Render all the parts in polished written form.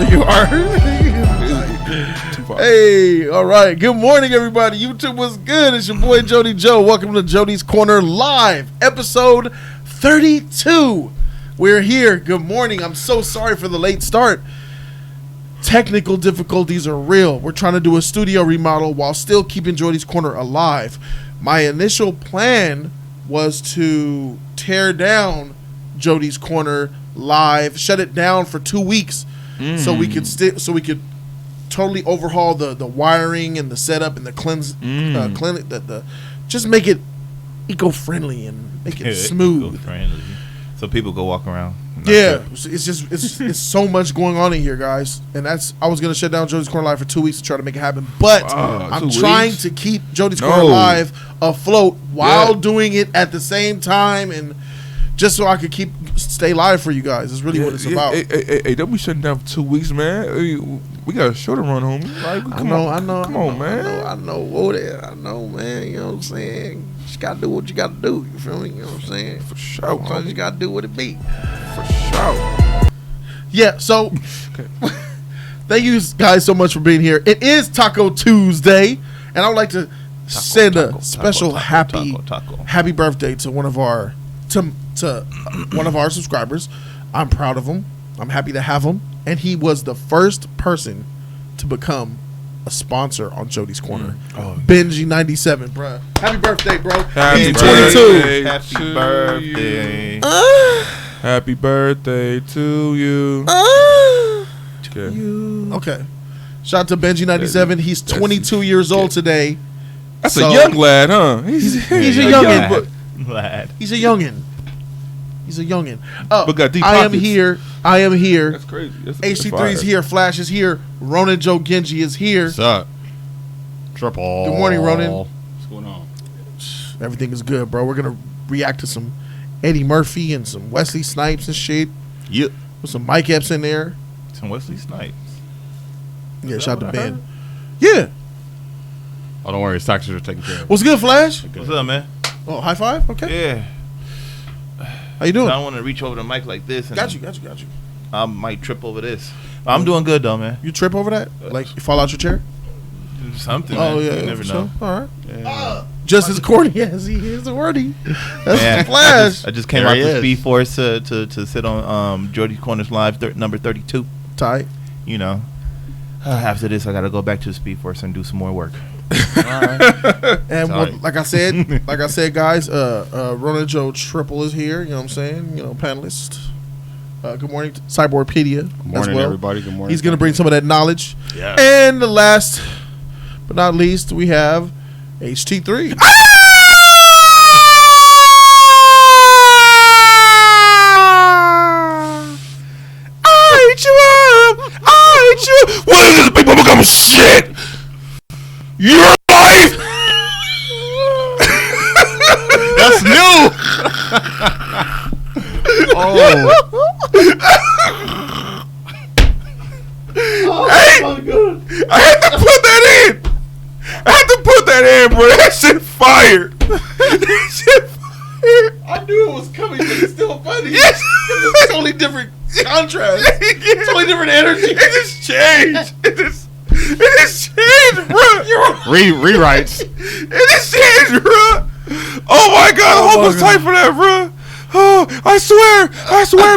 you are. Hey, all right. Good morning, everybody. YouTube was good. It's your boy Jody Joe. Welcome to Jody's Corner Live, episode 32. We're here. Good morning. I'm so sorry for the late start. Technical difficulties are real. We're trying to do a studio remodel while still keeping Jody's Corner alive. My initial plan was to tear down Jody's Corner Live, shut it down for 2 weeks, so we could totally overhaul the wiring and the setup and the clinic, just make it eco-friendly and make it smooth. Eco-friendly. So people go walk around. Yeah, it's so much going on in here, guys, and I was gonna shut down Jody's Corner Live for 2 weeks to try to make it happen, but I'm trying to keep Jody's Corner Live afloat while doing it at the same time, and just so I could stay live for you guys. Is really what it's about. Hey, don't be shutting down for 2 weeks, man. We got a show to run, homie. Like, Come on, man. I know, man. You know what I'm saying? You just gotta do what you gotta do. You feel me? You know what I'm saying? For sure. Sometimes you gotta do what it be. For sure. Yeah. So, thank you guys so much for being here. It is Taco Tuesday, and I would like to send a special happy birthday to one of our one of our subscribers. I'm proud of him. I'm happy to have him, and he was the first person to become a sponsor on Jody's Corner. Benji97, bro. Happy birthday, bro. Happy 22. Happy birthday. Happy birthday to you. Okay. Shout out to Benji97. He's 22 years old today. That's a young lad, huh? He's a youngin'. Lad. He's a youngin'. But got deep I am pockets. here. That's crazy. HC3 is here. Flash is here. Ronan Joe Genji is here. What's up? Triple. Good morning, Ronan. What's going on? Everything is good, bro. We're going to react to some Eddie Murphy and some Wesley Snipes and shit. Yep. With some Mike Epps in there. Some Wesley Snipes. Yeah, shout out to Ben. Yeah. Oh, don't worry. His taxes are taken care of. What's good, Flash? What's up, man? Oh, high five? Okay. Yeah. How you doing? I don't want to reach over the mic like this. And Got you. I might trip over this. I'm doing good, though, man. You trip over that? Like, you fall out your chair? Something, Oh, man. yeah. You never know. Sure. All right. Yeah. Just as corny as he is wordy. That's Man, Flash. I just came There out he to is. Speed Force to sit on Jody's Corners Live, number 32. Tight. You know, after this, I got to go back to the Speed Force and do some more work. And like I said, guys, Ronan Joe Triple is here. You know what I'm saying? You know, panelist. Good morning, Cyborgpedia. Good morning, everybody. Good morning. He's gonna bring some of that knowledge. Yeah. And the last but not least, we have HT3. When does people become shit? Your life. That's new. Hey, I had to put that in. Bro. That shit fire. I knew it was coming, but it's still funny. Yes. It's totally different contrast. It's totally different energy. It just changed. It just changed, bro. Rewrites. It just changed, bro. Oh my God, I hope it's tight for that, bro. Oh, I swear,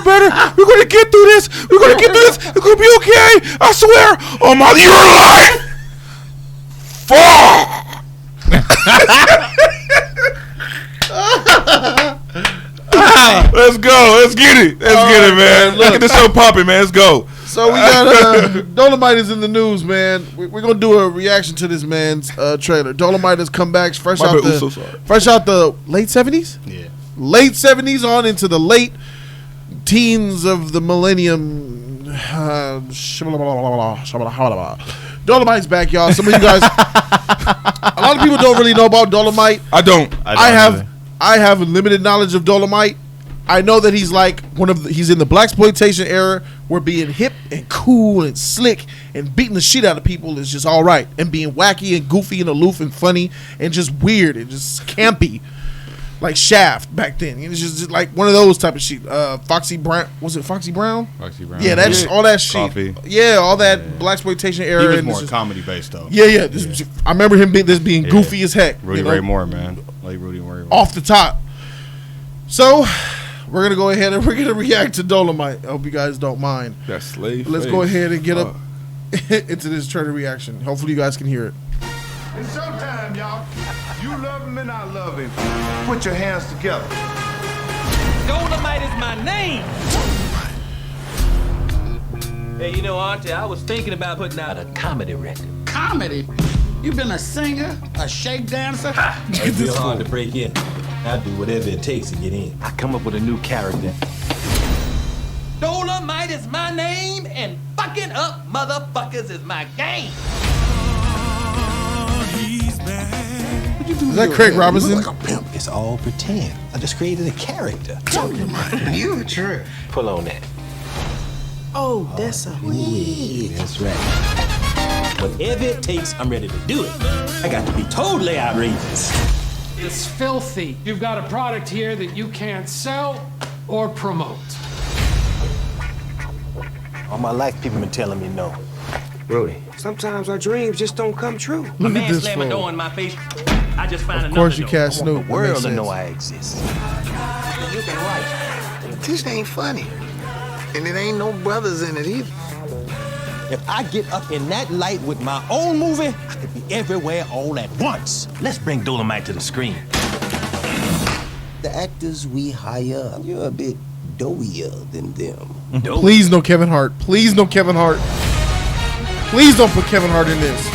better. We're gonna get through this. It's gonna be okay. I swear. Oh my, you're alive. Fuck. Let's go. Let's get it. Man. Look at the show popping, man. Let's go. So we got Dolemite is in the news, man. We're gonna do a reaction to this man's trailer. Dolemite has come back fresh out the late 70s. Yeah. Late 70s on into the late teens of the millennium. Dolemite's back, y'all. Some of you guys, a lot of people don't really know about Dolemite. I don't. I have limited knowledge of Dolemite. I know that he's like he's in the blaxploitation era where being hip and cool and slick and beating the shit out of people is just all right, and being wacky and goofy and aloof and funny and just weird and just campy. like Shaft back then. It was just like one of those type of shit. Foxy Brown, was it Foxy Brown? Foxy Brown. Yeah, that's all that shit. Coffee. Yeah, all that blaxploitation era. He was and more just, comedy based though. Yeah. I remember him being goofy as heck. Rudy Ray Moore, man. Like Rudy Ray Moore. Off the top. So, we're gonna go ahead and we're gonna react to Dolemite. I hope you guys don't mind. That slave. Let's go ahead and get up into this trailer reaction. Hopefully, you guys can hear it. It's showtime, y'all. You love him and I love him. Put your hands together. Dolemite is my name. Hey, you know, Auntie, I was thinking about putting out a comedy record. Comedy? You've been a singer, a shake dancer? It's real hard to break in. I do whatever it takes to get in. I come up with a new character. Dolemite is my name, and fucking up motherfuckers is my game. Is that Craig Robinson? Like a pimp. It's all pretend. I just created a character. You a trip. Pull on that. Oh, that's a weed. That's right. Whatever it takes, I'm ready to do it. I got to be totally outrageous. It's filthy. You've got a product here that you can't sell or promote. All my life, people been telling me no. Rudy, sometimes our dreams just don't come true. A man slam a door in my face. I just find Of course, you can't I want Snoop. the world to know I exist. You've been right. This ain't funny. And it ain't no brothers in it either. If I get up in that light with my own movie, I could be everywhere all at once. Let's bring Dolemite to the screen. The actors we hire, you're a bit doughier than them. Please no Kevin Hart. Please no Kevin Hart. Please don't put Kevin Hart in this.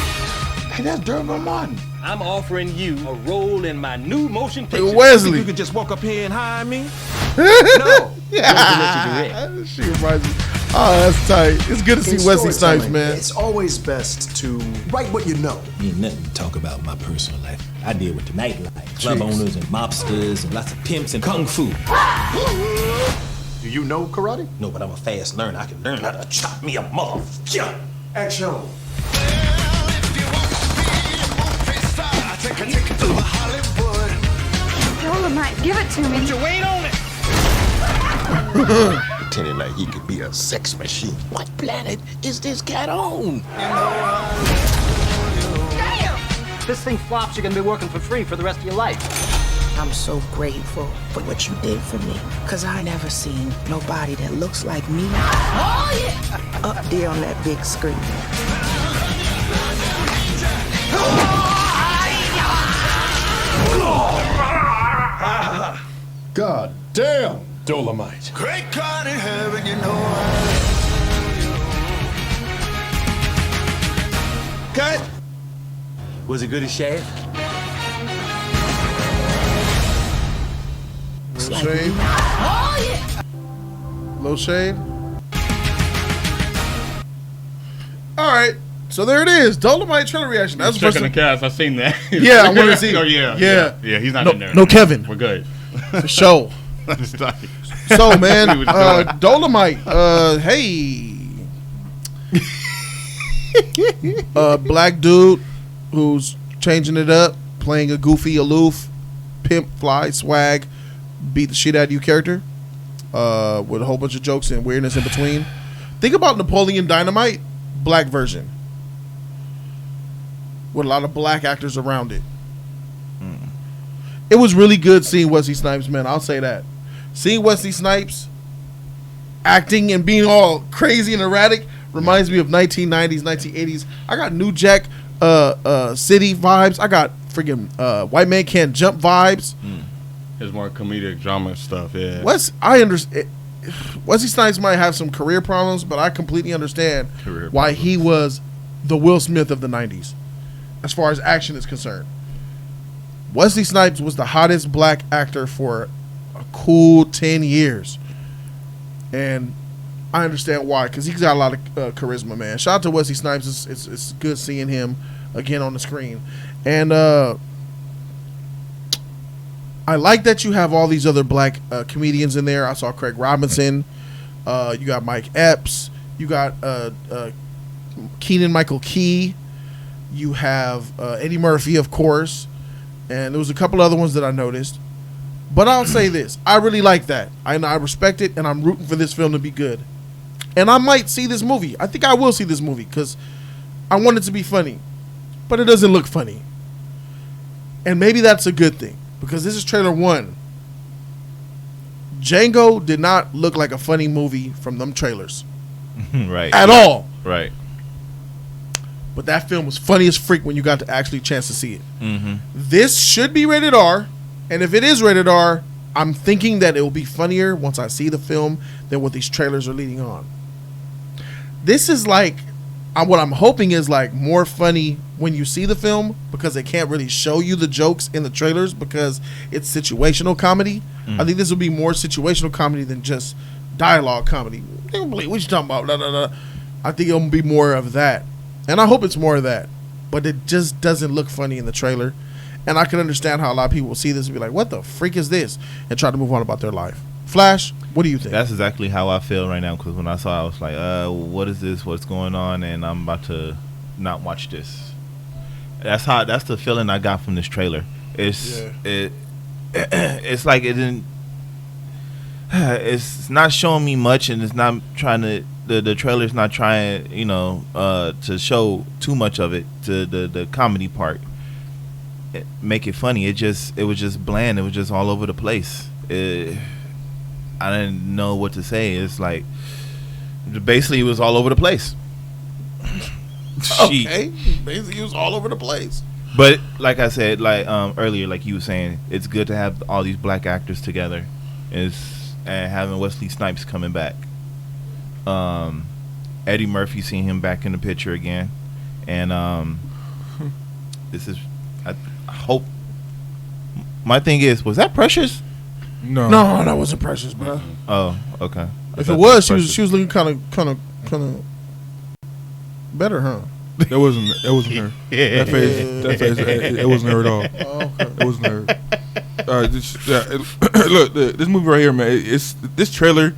Hey, that's Dermot Martin. I'm offering you a role in my new motion picture. Wesley. You could just walk up here and hire me? No. Yeah. She reminds me. Oh, that's tight. It's good to see Wesley Snipes, man. It's always best to write what you know. Ain't nothing to talk about my personal life. I deal with the nightlife, club owners and mobsters and lots of pimps and kung fu. Do you know karate? No, but I'm a fast learner. I can learn how to chop me a motherfucker. Action. Dolemite, give it to me. Put your weight on it. Pretending like he could be a sex machine. What planet is this cat on? Damn! This thing flops, you're gonna be working for free for the rest of your life. I'm so grateful for what you did for me. Cause I never seen nobody that looks like me. Oh, yeah. Up there on that big screen. God damn, Dolemite. Great God in heaven, you know Cut! Was it good as Shaft? Little shade. Little shade. All right. So there it is. Dolemite trailer reaction. That's the first Checking the cast. I seen that. Yeah, I want to see. Oh yeah. He's not in there. No Kevin. We're good. For sure. That's tight. So man, Dolemite. Black dude who's changing it up, playing a goofy, aloof, pimp, fly, swag, beat the shit out of you character, with a whole bunch of jokes and weirdness in between. Think about Napoleon Dynamite, black version, with a lot of black actors around it. It was really good seeing Wesley Snipes, man. I'll say that. Seeing Wesley Snipes acting and being all crazy and erratic reminds me of 1990s, 1980s. I got New Jack City vibes. I got freaking White Man Can't Jump vibes. There's more comedic drama stuff, yeah. I understand. Wesley Snipes might have some career problems, but I completely understand why he was the Will Smith of the 90s as far as action is concerned. Wesley Snipes was the hottest black actor for a cool 10 years. And I understand why, because he's got a lot of charisma, man. Shout out to Wesley Snipes. It's good seeing him again on the screen. And I like that you have all these other black comedians in there. I saw Craig Robinson. You got Mike Epps. You got Keegan Michael Key. You have Eddie Murphy, of course. And there was a couple other ones that I noticed. But I'll say this. I really like that. I respect it, and I'm rooting for this film to be good. And I might see this movie. I think I will see this movie because I want it to be funny. But it doesn't look funny. And maybe that's a good thing because this is trailer 1. Django did not look like a funny movie from them trailers. Right. At all. Right. But that film was funny as freak when you got to actually chance to see it. Mm-hmm. This should be rated R. And if it is rated R, I'm thinking that it will be funnier once I see the film than what these trailers are leading on. This is like, what I'm hoping is like more funny when you see the film because they can't really show you the jokes in the trailers because it's situational comedy. I think this will be more situational comedy than just dialogue comedy. What you talking about? Blah, blah, blah. I think it'll be more of that. And I hope it's more of that. But it just doesn't look funny in the trailer. And I can understand how a lot of people will see this and be like, what the freak is this? And try to move on about their life. Flash, what do you think? That's exactly how I feel right now because when I saw it, I was like, what is this? What's going on? And I'm about to not watch this. That's the feeling I got from this trailer. It's like it didn't. It's not showing me much, and it's not trying to. The trailer's not trying, to show too much of it to the comedy part. Make it funny. It was just bland. It was just all over the place. I didn't know what to say. It's like basically it was all over the place. Okay, basically it was all over the place. But like I said, earlier, like you were saying, it's good to have all these black actors together. And having Wesley Snipes coming back. Eddie Murphy, seeing him back in the picture again, and this is. I hope. My thing is, was that Precious? No, that wasn't Precious, bro. Oh, okay. If it was, she was looking kind of better, huh? That wasn't her. Yeah. That face, it wasn't her at all. Oh, okay. It wasn't her. Look, this movie right here, man. It's this trailer.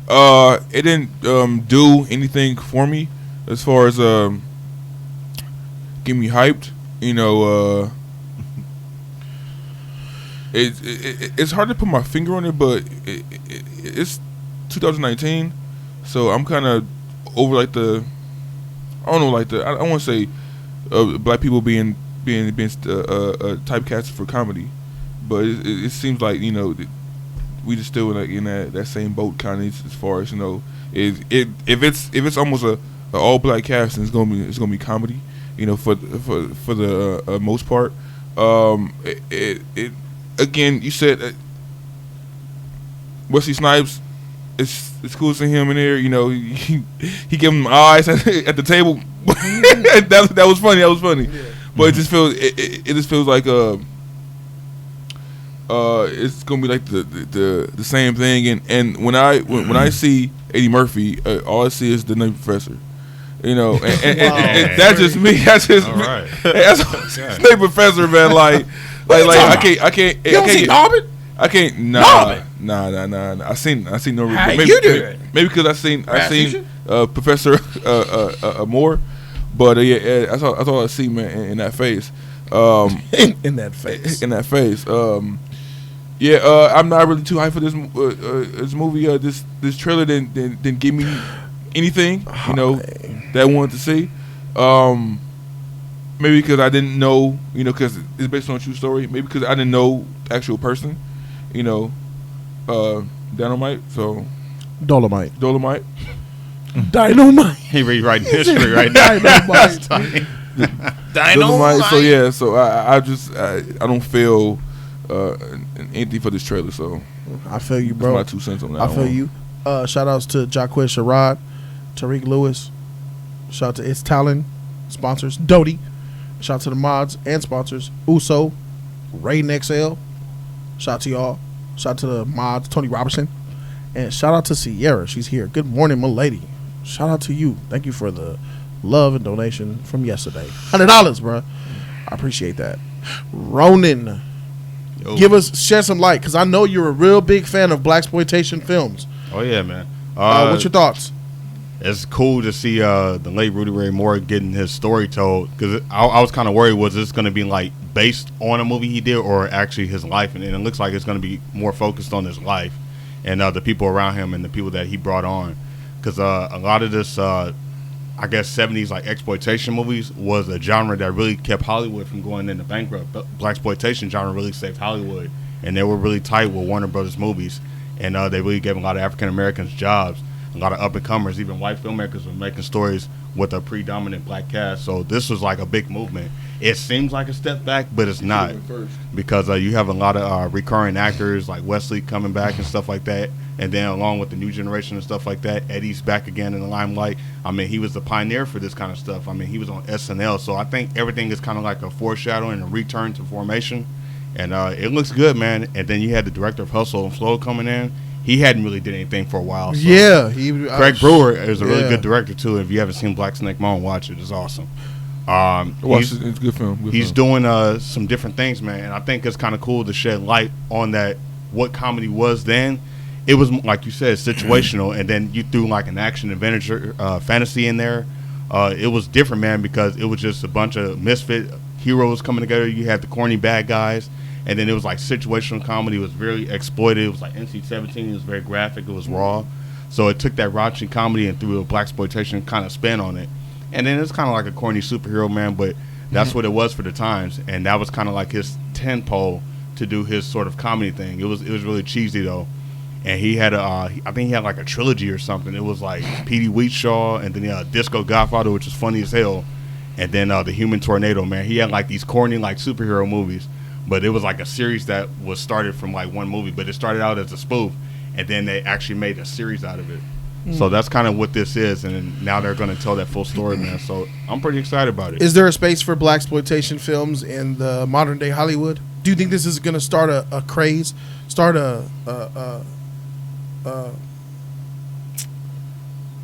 It didn't do anything for me as far as get me hyped. It's hard to put my finger on it, but it's 2019, so I'm kind of over I don't want to say black people being typecasted for comedy, but it seems like we just still in that same boat kind of as far as if it's almost a all black cast, and it's gonna be comedy, for the most part. It again, you said Wesley Snipes. It's cool seeing him in there. He gave him eyes at the table. that was funny. That was funny. Yeah. But it just feels like it's gonna be like the same thing. And when I see Eddie Murphy, all I see is the Nutty Professor. And that's just me. That's just me. Right. That's Nutty Professor, man. Like I can't. You don't see Norbit? I can't. Nah. I seen no. How you do it? Maybe because I seen Professor Moore, but yeah, that's all I see, man, in that face. In that face. In that face. I'm not really too hyped for this movie. This trailer didn't give me anything, that I wanted to see. Maybe because I didn't know, because it's based on a true story. Maybe because I didn't know the actual person, Dolemite. So Dolemite. Dynamite. He rewriting history right now. Dynamite. So yeah. So I don't feel anything for this trailer. So I feel you, bro. That's my 2 cents on that. I feel you. Shout outs to Jaquez Sherrod, Tariq Lewis. Shout out to It's Talent sponsors, Jody. Shout out to the mods and sponsors, Uso, Raiden XL. Shout out to y'all. Shout out to the mods, Tony Robertson. And shout out to Sierra. She's here. Good morning, my lady. Shout out to you. Thank you for the love and donation from yesterday. $100, bro. I appreciate that. Ronan, shed some light, because I know you're a real big fan of blaxploitation films. Oh yeah, man. What's your thoughts? It's cool to see the late Rudy Ray Moore getting his story told, because I was kind of worried, was this going to be like based on a movie he did or actually his life, and it looks like it's going to be more focused on his life and the people around him and the people that he brought on, because a lot of this I guess 70s like exploitation movies was a genre that really kept Hollywood from going into bankrupt. Blaxploitation genre really saved Hollywood, and they were really tight with Warner Brothers movies, and they really gave a lot of African Americans jobs. A lot of up and comers, even white filmmakers, were making stories with a predominant black cast. So this was like a big movement. It seems like a step back, but it's not, because you have a lot of recurring actors like Wesley coming back and stuff like that. And then along with the new generation and stuff like that, Eddie's back again in the limelight. I mean, he was the pioneer for this kind of stuff. I mean, he was on SNL. So I think everything is kind of like a foreshadowing and a return to formation. And it looks good, man. And then you had the director of Hustle and Flow coming in. He hadn't really did anything for a while. So Yeah. Craig Brewer is a really good director, too. If you haven't seen Black Snake Moan, watch it. It's awesome. It's a good film. He's doing some different things, man. And I think it's kind of cool to shed light on that, what comedy was then. It was, like you said, situational, and then you threw like an action adventure fantasy in there. It was different, man, because it was just a bunch of misfit heroes coming together. You had the corny bad guys, and then it was like situational comedy. It was very exploited. It was like NC-17. It was very graphic. It was raw. So it took that raunchy comedy and threw a blaxploitation kind of spin on it. And then it's kind of like a corny superhero, man, but that's what it was for the times. And that was kind of like his tentpole to do his sort of comedy thing. It was really cheesy, though. And he had I think he had like a trilogy or something. It was like Petey Wheatshaw, and then Disco Godfather, which was funny as hell, and then The Human Tornado, man. He had like these corny like superhero movies, but it was like a series that was started from like one movie, but it started out as a spoof, and then they actually made a series out of it. So that's kind of what this is, and now they're going to tell that full story, man. So I'm pretty excited about it. Is there a space for blaxploitation films in the modern day Hollywood? Do you think this is going to start a craze, start a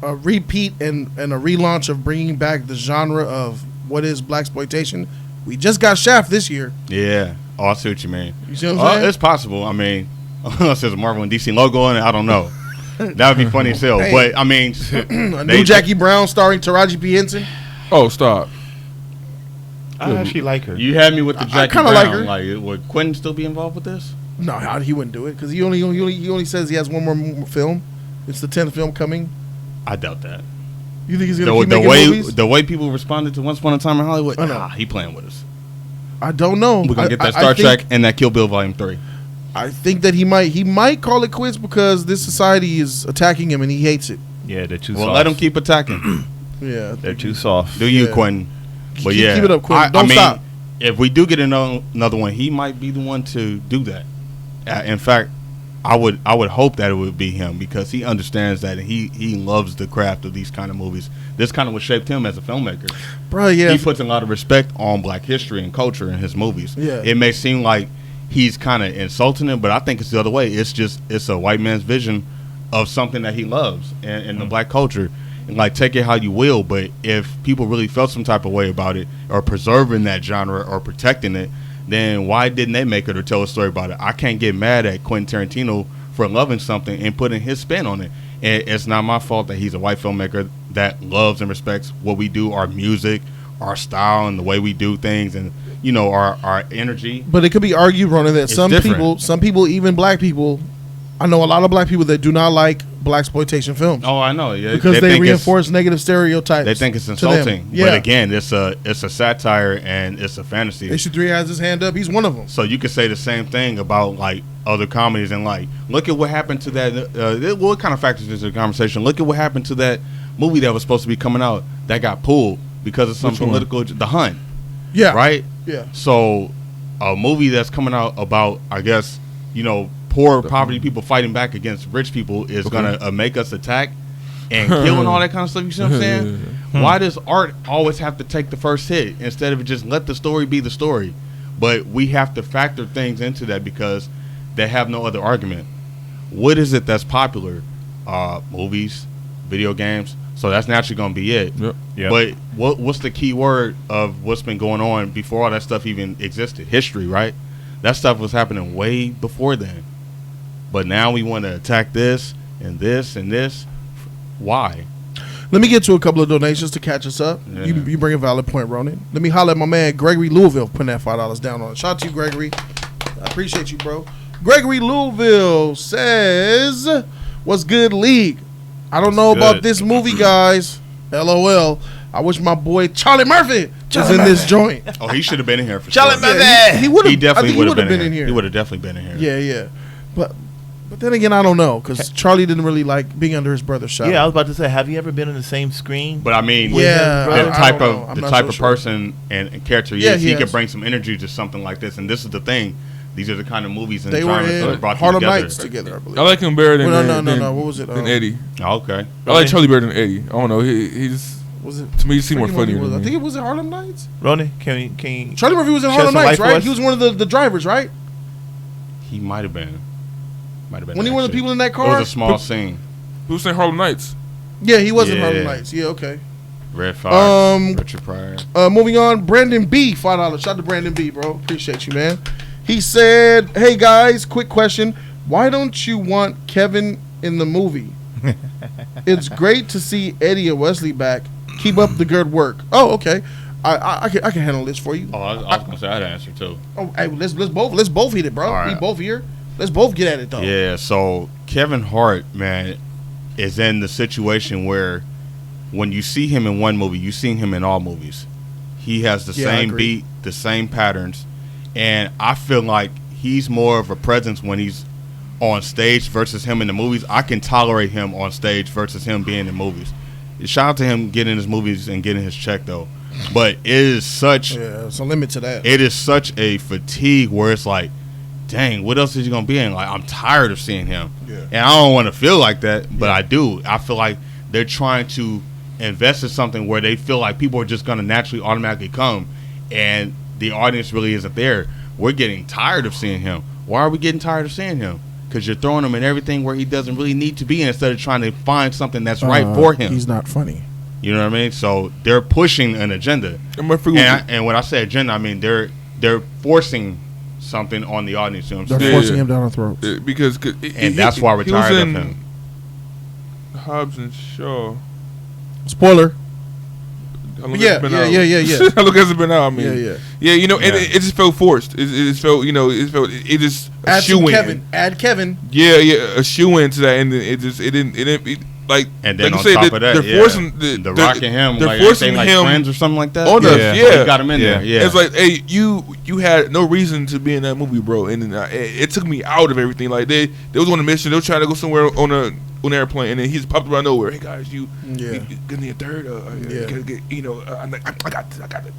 repeat and a relaunch of bringing back the genre of what is blaxploitation? We just got Shaft this year. Yeah. Oh, I see what you mean. You see what I'm saying? It's possible. I mean, unless there's a Marvel and DC logo on it, I don't know. That would be funny as hell. Hey. But, I mean... a new Jackie Brown starring Taraji P. Henson. Oh, stop. I actually like her. You had me with the Jackie kinda Brown. like her. Would Quentin still be involved with this? No, he wouldn't do it because he only says he has one more film. It's the 10th film coming. I doubt that. You think he's going to keep making movies? The way people responded to Once Upon a Time in Hollywood, I know. he playing with us. I don't know. We're going to get that Star Trek and that Kill Bill Volume 3. I think that he might call it quits because this society is attacking him and he hates it. Yeah, they're too Well, soft. let him keep attacking. Yeah. They're too soft. Do you, Yeah. Quentin? But Keep it up, Quentin. I Don't mean, stop. If we do get another one, he might be the one to do that. In fact, I would hope that it would be him because he understands that and he loves the craft of these kind of movies. This kind of what shaped him as a filmmaker. Bro, yeah. He puts a lot of respect on black history and culture in his movies. Yeah. It may seem like he's kind of insulting it, but I think it's the other way. It's a white man's vision of something that he loves in the black culture. And like, take it how you will, but if people really felt some type of way about it or preserving that genre or protecting it, then why didn't they make it or tell a story about it? I can't get mad at Quentin Tarantino for loving something and putting his spin on it. And it's not my fault that he's a white filmmaker that loves and respects what we do, our music, our style, and the way we do things, and our energy. But it could be argued, Ronan, that some different. people, even black people, I know a lot of black people that do not like blaxploitation films. Oh, I know. Yeah, because they reinforce negative stereotypes. They think it's to insulting. them. Yeah. But again, it's a satire and it's a fantasy. Issue 3 has his hand up. He's one of them. So you could say the same thing about like other comedies and like look at what happened to that. What kind of factors into the conversation? Look at what happened to that movie that was supposed to be coming out that got pulled because of some Which one? political. The Hunt. Yeah. Right. Yeah. So a movie that's coming out about, I guess, poor poverty people fighting back against rich people is gonna make us attack and kill and all that kind of stuff. You see what I'm saying? Why does art always have to take the first hit instead of just let the story be the story? But we have to factor things into that because they have no other argument. What is it that's popular? Movies, video games. So that's naturally gonna be it. Yep. Yep. But what's the key word of what's been going on before all that stuff even existed? History, right? That stuff was happening way before then. But now we want to attack this and this and this. Why? Let me get to a couple of donations to catch us up. Yeah. You bring a valid point, Ronan. Let me holler at my man Gregory Louisville putting that $5 down on it. Shout out to you, Gregory. I appreciate you, bro. Gregory Louisville says, "What's good, League? I don't know about this movie, guys. LOL. I wish my boy Charlie Murphy was in this joint. Oh, he should have been in here for Charlie sure. Murphy. Yeah, he would have. He definitely would have been in here. He would have definitely been in here. Yeah. But then again, I don't know because Charlie didn't really like being under his brother's shadow. Yeah, I was about to say, have you ever been in the same screen? But I mean, Yeah, the I type don't know. of I'm the not type so of sure. person and character Yeah, he is, he he has. could bring some energy to something like this. And this is the thing; these are the kind of movies and They were genres that in brought them Harlem together. Nights together, I believe. I like him better than No. What was it? Than Eddie. Oh, okay. I like Charlie better than Eddie. I don't know. He's Was it? to me he seemed more funny. I think it was in Harlem Nights. Ronnie, can you Charlie Murphy was in shed Harlem some Nights, light for right? us? He was one of the drivers, right? He might have been. When he one of the people in that It car. was a small scene. Who's saying Harlem Nights? Yeah, he was in Yeah. Harlem Nights. Yeah, okay. Red Fox, Richard Pryor. Moving on, Brandon B, $5. Shout out to Brandon B, bro. Appreciate you, man. He said, "Hey guys, quick question. Why don't you want Kevin in the movie? It's great to see Eddie and Wesley back. Keep up the good work." Oh, okay. I can handle this for you. Oh, I was gonna say I had an answer too. Oh, hey, let's both hit it, bro. All right. We both here. Let's both get at it though. Yeah, so Kevin Hart, man, is in the situation where when you see him in one movie, you see him in all movies. He has the Yeah, I same agree. beat, the same patterns, and I feel like he's more of a presence when he's on stage versus him in the movies. I can tolerate him on stage versus him being in movies. Shout out to him getting his movies and getting his check though, but it is such There's a limit to that. it is such a fatigue where it's like, dang, what else is he gonna be in? Like, I'm tired of seeing him, and I don't want to feel like that, but I do. I feel like they're trying to invest in something where they feel like people are just gonna naturally automatically come, and the audience really isn't there. We're getting tired of seeing him. Why are we getting tired of seeing him? Because you're throwing him in everything where he doesn't really need to be in instead of trying to find something that's right for him. He's not funny. You know what I mean? So they're pushing an agenda, and when I say agenda, I mean they're forcing something on the audience. You know what I'm They're saying? forcing him down our throats. Because And that's why we're he was tired of in him. Hobbs and Shaw. Spoiler. How long Yeah, has it been yeah, out? yeah, yeah, yeah. How long has it been out? I mean, Yeah. You know, and Yeah. it just felt forced. It just felt, it just a Add shoe some in. Kevin. Add Kevin. Yeah, a shoe in to that, and it didn't. Like, And then like on you say, top of that, they're forcing the Rock and him, they're like, forcing like him friends or something like that. on us. Yeah. Yeah, He got him in there. Yeah, It's like, hey, you had no reason to be in that movie, bro, and it took me out of everything. Like they was on a mission, they were trying to go somewhere on an airplane, and then he just popped around nowhere. Hey guys, you give me a third. I got it.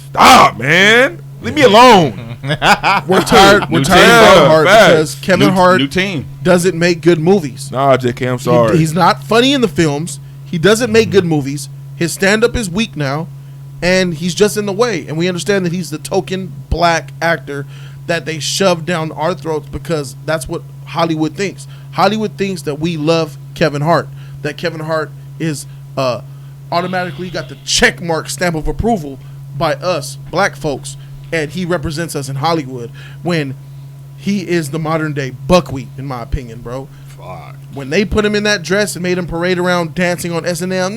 Stop, man. Leave me alone. We're tired. We're tired of Kevin Hart because Kevin Hart new team doesn't make good movies. Nah, JK, I'm sorry. He's not funny in the films. He doesn't make good movies. His stand-up is weak now, and he's just in the way. And we understand that he's the token black actor that they shove down our throats because that's what Hollywood thinks. Hollywood thinks that we love Kevin Hart, that Kevin Hart is automatically got the check mark stamp of approval by us black folks, and he represents us in Hollywood when he is the modern day buckwheat, in my opinion, bro. Fuck. When they put him in that dress and made him parade around dancing on SNL,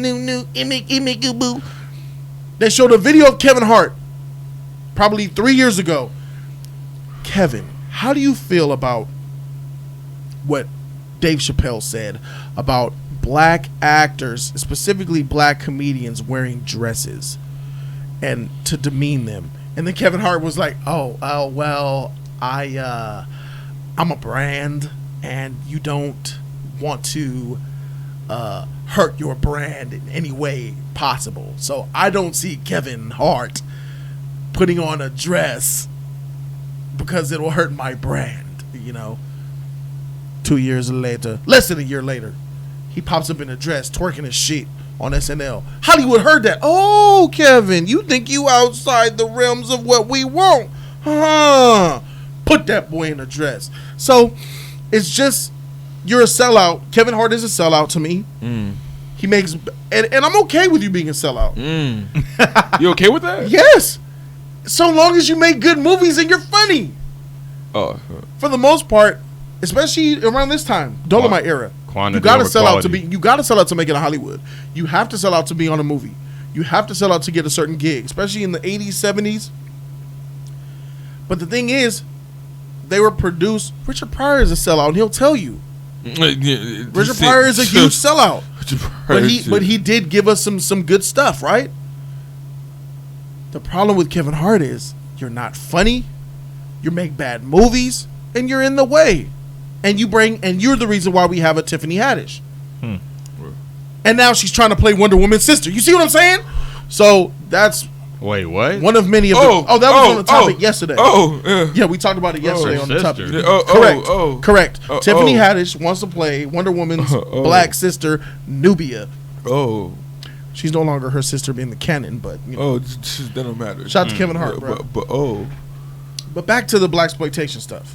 boo. They showed a video of Kevin Hart probably 3 years ago. Kevin, how do you feel about what Dave Chappelle said about black actors, specifically black comedians, wearing dresses and to demean them? And then Kevin Hart was like, oh well, I'm a brand, and you don't want to hurt your brand in any way possible. So I don't see Kevin Hart putting on a dress because it'll hurt my brand, 2 years later, less than a year later, he pops up in a dress, twerking his shit on SNL. Hollywood heard that. Oh, Kevin, you think you outside the realms of what we want? Huh? Put that boy in a dress. So it's just, you're a sellout. Kevin Hart is a sellout to me. He makes, and I'm okay with you being a sellout. You okay with that? Yes. So long as you make good movies and you're funny. Oh, For the most part, especially around this time, Dolemite era. You got to sell out to be. You got to sell out to make it in Hollywood. You have to sell out to be on a movie. You have to sell out to get a certain gig, especially in the 80s, 70s. But the thing is, they were produced. Richard Pryor is a sellout, and he'll tell you. Richard Pryor is a huge sellout. But he did give us some good stuff, right? The problem with Kevin Hart is you're not funny, you make bad movies, and you're in the way. And you're the reason why we have a Tiffany Haddish. And now she's trying to play Wonder Woman's sister. You see what I'm saying? So that's wait, what? One of many of them. That was on the topic yesterday. Yeah, we talked about it yesterday on the topic. Correct. Tiffany Haddish wants to play Wonder Woman's black sister, Nubia. She's no longer her sister being the canon, but you know. That don't matter. Shout out to Kevin Hart, bro. But back to the blaxploitation stuff.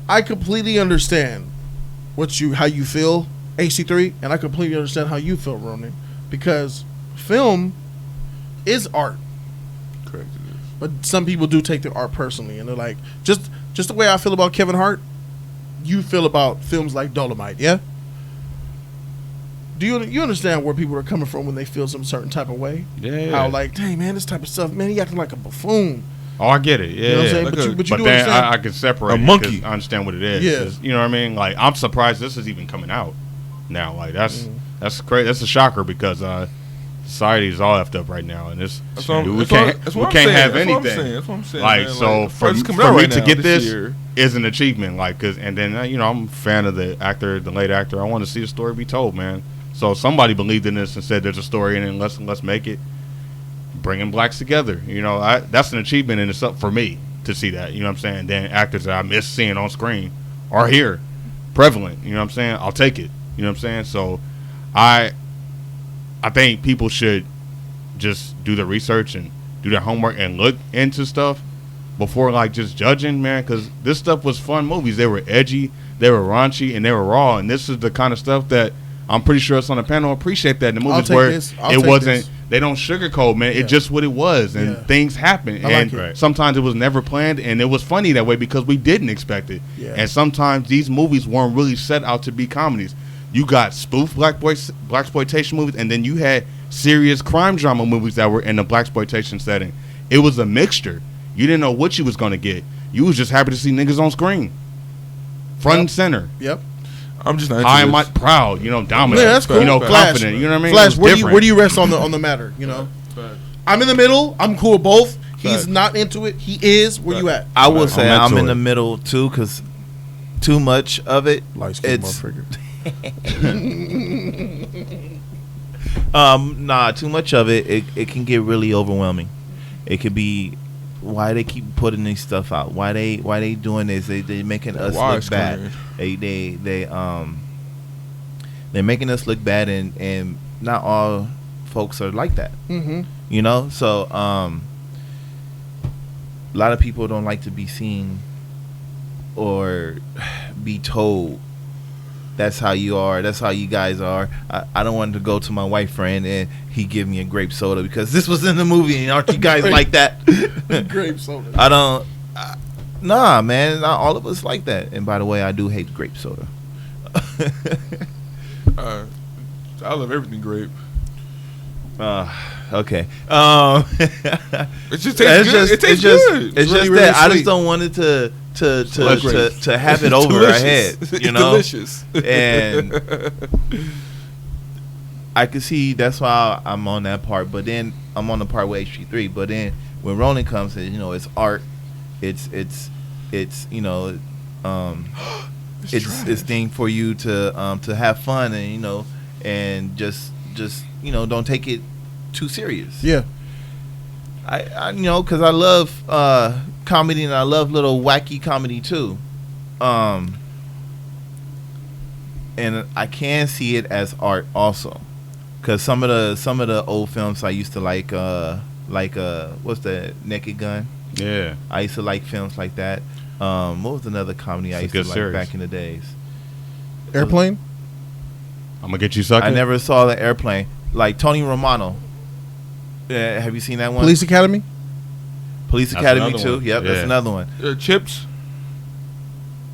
I completely understand how you feel, AC3, and I completely understand how you feel, Ronan, because film is art. Correct. It is. But some people do take the art personally, and they're like, just the way I feel about Kevin Hart, you feel about films like Dolemite, yeah? Do you understand where people are coming from when they feel some certain type of way? Yeah. How like, dang man, this type of stuff, man, he acting like a buffoon. Oh, I get it. Yeah, you know what I'm saying? But you do then understand. I can separate a monkey. I understand what it is. Yeah. You know what I mean? Like, I'm surprised this is even coming out now. Like, that's great. That's a shocker because society is all effed up right now, and we can't have anything. That's what I'm saying. Like, man. so like, for me right to get this year is an achievement. Like, and then I'm a fan of the late actor. I want to see the story be told, man. So somebody believed in this and said there's a story in it. And let's make it. Bringing blacks together, that's an achievement in itself for me to see that. You know what I'm saying? Then actors that I miss seeing on screen are here, prevalent. You know what I'm saying? I'll take it. You know what I'm saying? So, I think people should just do the research and do their homework and look into stuff before like just judging, man. Because this stuff was fun movies. They were edgy, they were raunchy, and they were raw. And this is the kind of stuff that I'm pretty sure us on the panel appreciate that in the movies where it wasn't. They don't sugarcoat, man. It's just what it was, and things happen. And sometimes it was never planned, and it was funny that way because we didn't expect it. Yeah. And sometimes these movies weren't really set out to be comedies. You got spoof blaxploitation movies, and then you had serious crime drama movies that were in the blaxploitation setting. It was a mixture. You didn't know what you was going to get. You was just happy to see niggas on screen, front and center. Yep. I'm just not. I am proud, dominant. Yeah, that's cool. Flash, confident. You know what I mean? Flash, where do you rest on the matter? I'm in the middle. I'm cool with both. He's not into it. He is. Where you at? I will say I'm in the middle too, because too much of it. Too much of it. It can get really overwhelming. It could be. Why they keep putting this stuff out? Why they doing this? They making us look bad. They're making us look bad, and not all folks are like that. Mm-hmm. So a lot of people don't like to be seen or be told that's how you are, that's how you guys are. I don't want to go to my white friend and he give me a grape soda because this was in the movie and aren't you guys like that? Grape soda. Nah, man, not all of us like that. And by the way, I do hate grape soda. I love everything grape. Okay. It just tastes good. It tastes good. It's just that I just don't want it to have it over our head, It's delicious. And I can see that's why I'm on that part, but then I'm on the part with HG3. But then when Ronan comes in, it's art, it's it's thing for you to have fun and and just don't take it too serious. Yeah. I because I love comedy and I love little wacky comedy too, and I can see it as art also, because some of the old films I used to like what's the Naked Gun? Yeah, I used to like films like that. What was another comedy I used to like back in the days? Airplane. I'm gonna get you sucking. I never saw the Airplane. Like Tony Romano. Yeah, have you seen that one? Police Academy. Police Academy too. Yep, that's another one. Chips.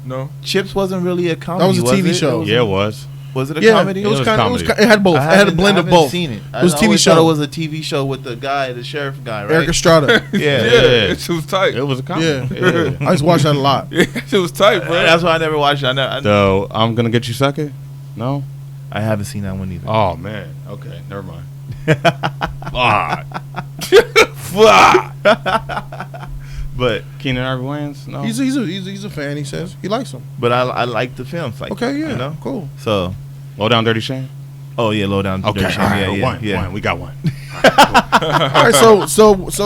No. Chips wasn't really a comedy. That was a TV it? show. Yeah, it was. Was it a Yeah, comedy? it was kind of. comedy. It had both. It had a blend of both. Seen it. It was a TV always show. thought it was a TV show with the guy, the sheriff guy, right? Eric Estrada. Yeah. It was tight. It was a comedy. Yeah. I used to watch that a lot. It was tight, bro. That's why I never watched it. So I'm gonna get you second. No. I haven't seen that one either. Oh man. Okay. Never mind. But Keenan Ivory Wayans. No. He's a fan. He says he likes them. but I like the films. Like, Okay, yeah, you know? cool. So, Low Down Dirty Shame. oh yeah, Low Down. Okay. Dirty Shame. All right, Yeah, one. yeah. One. We got one. All right, so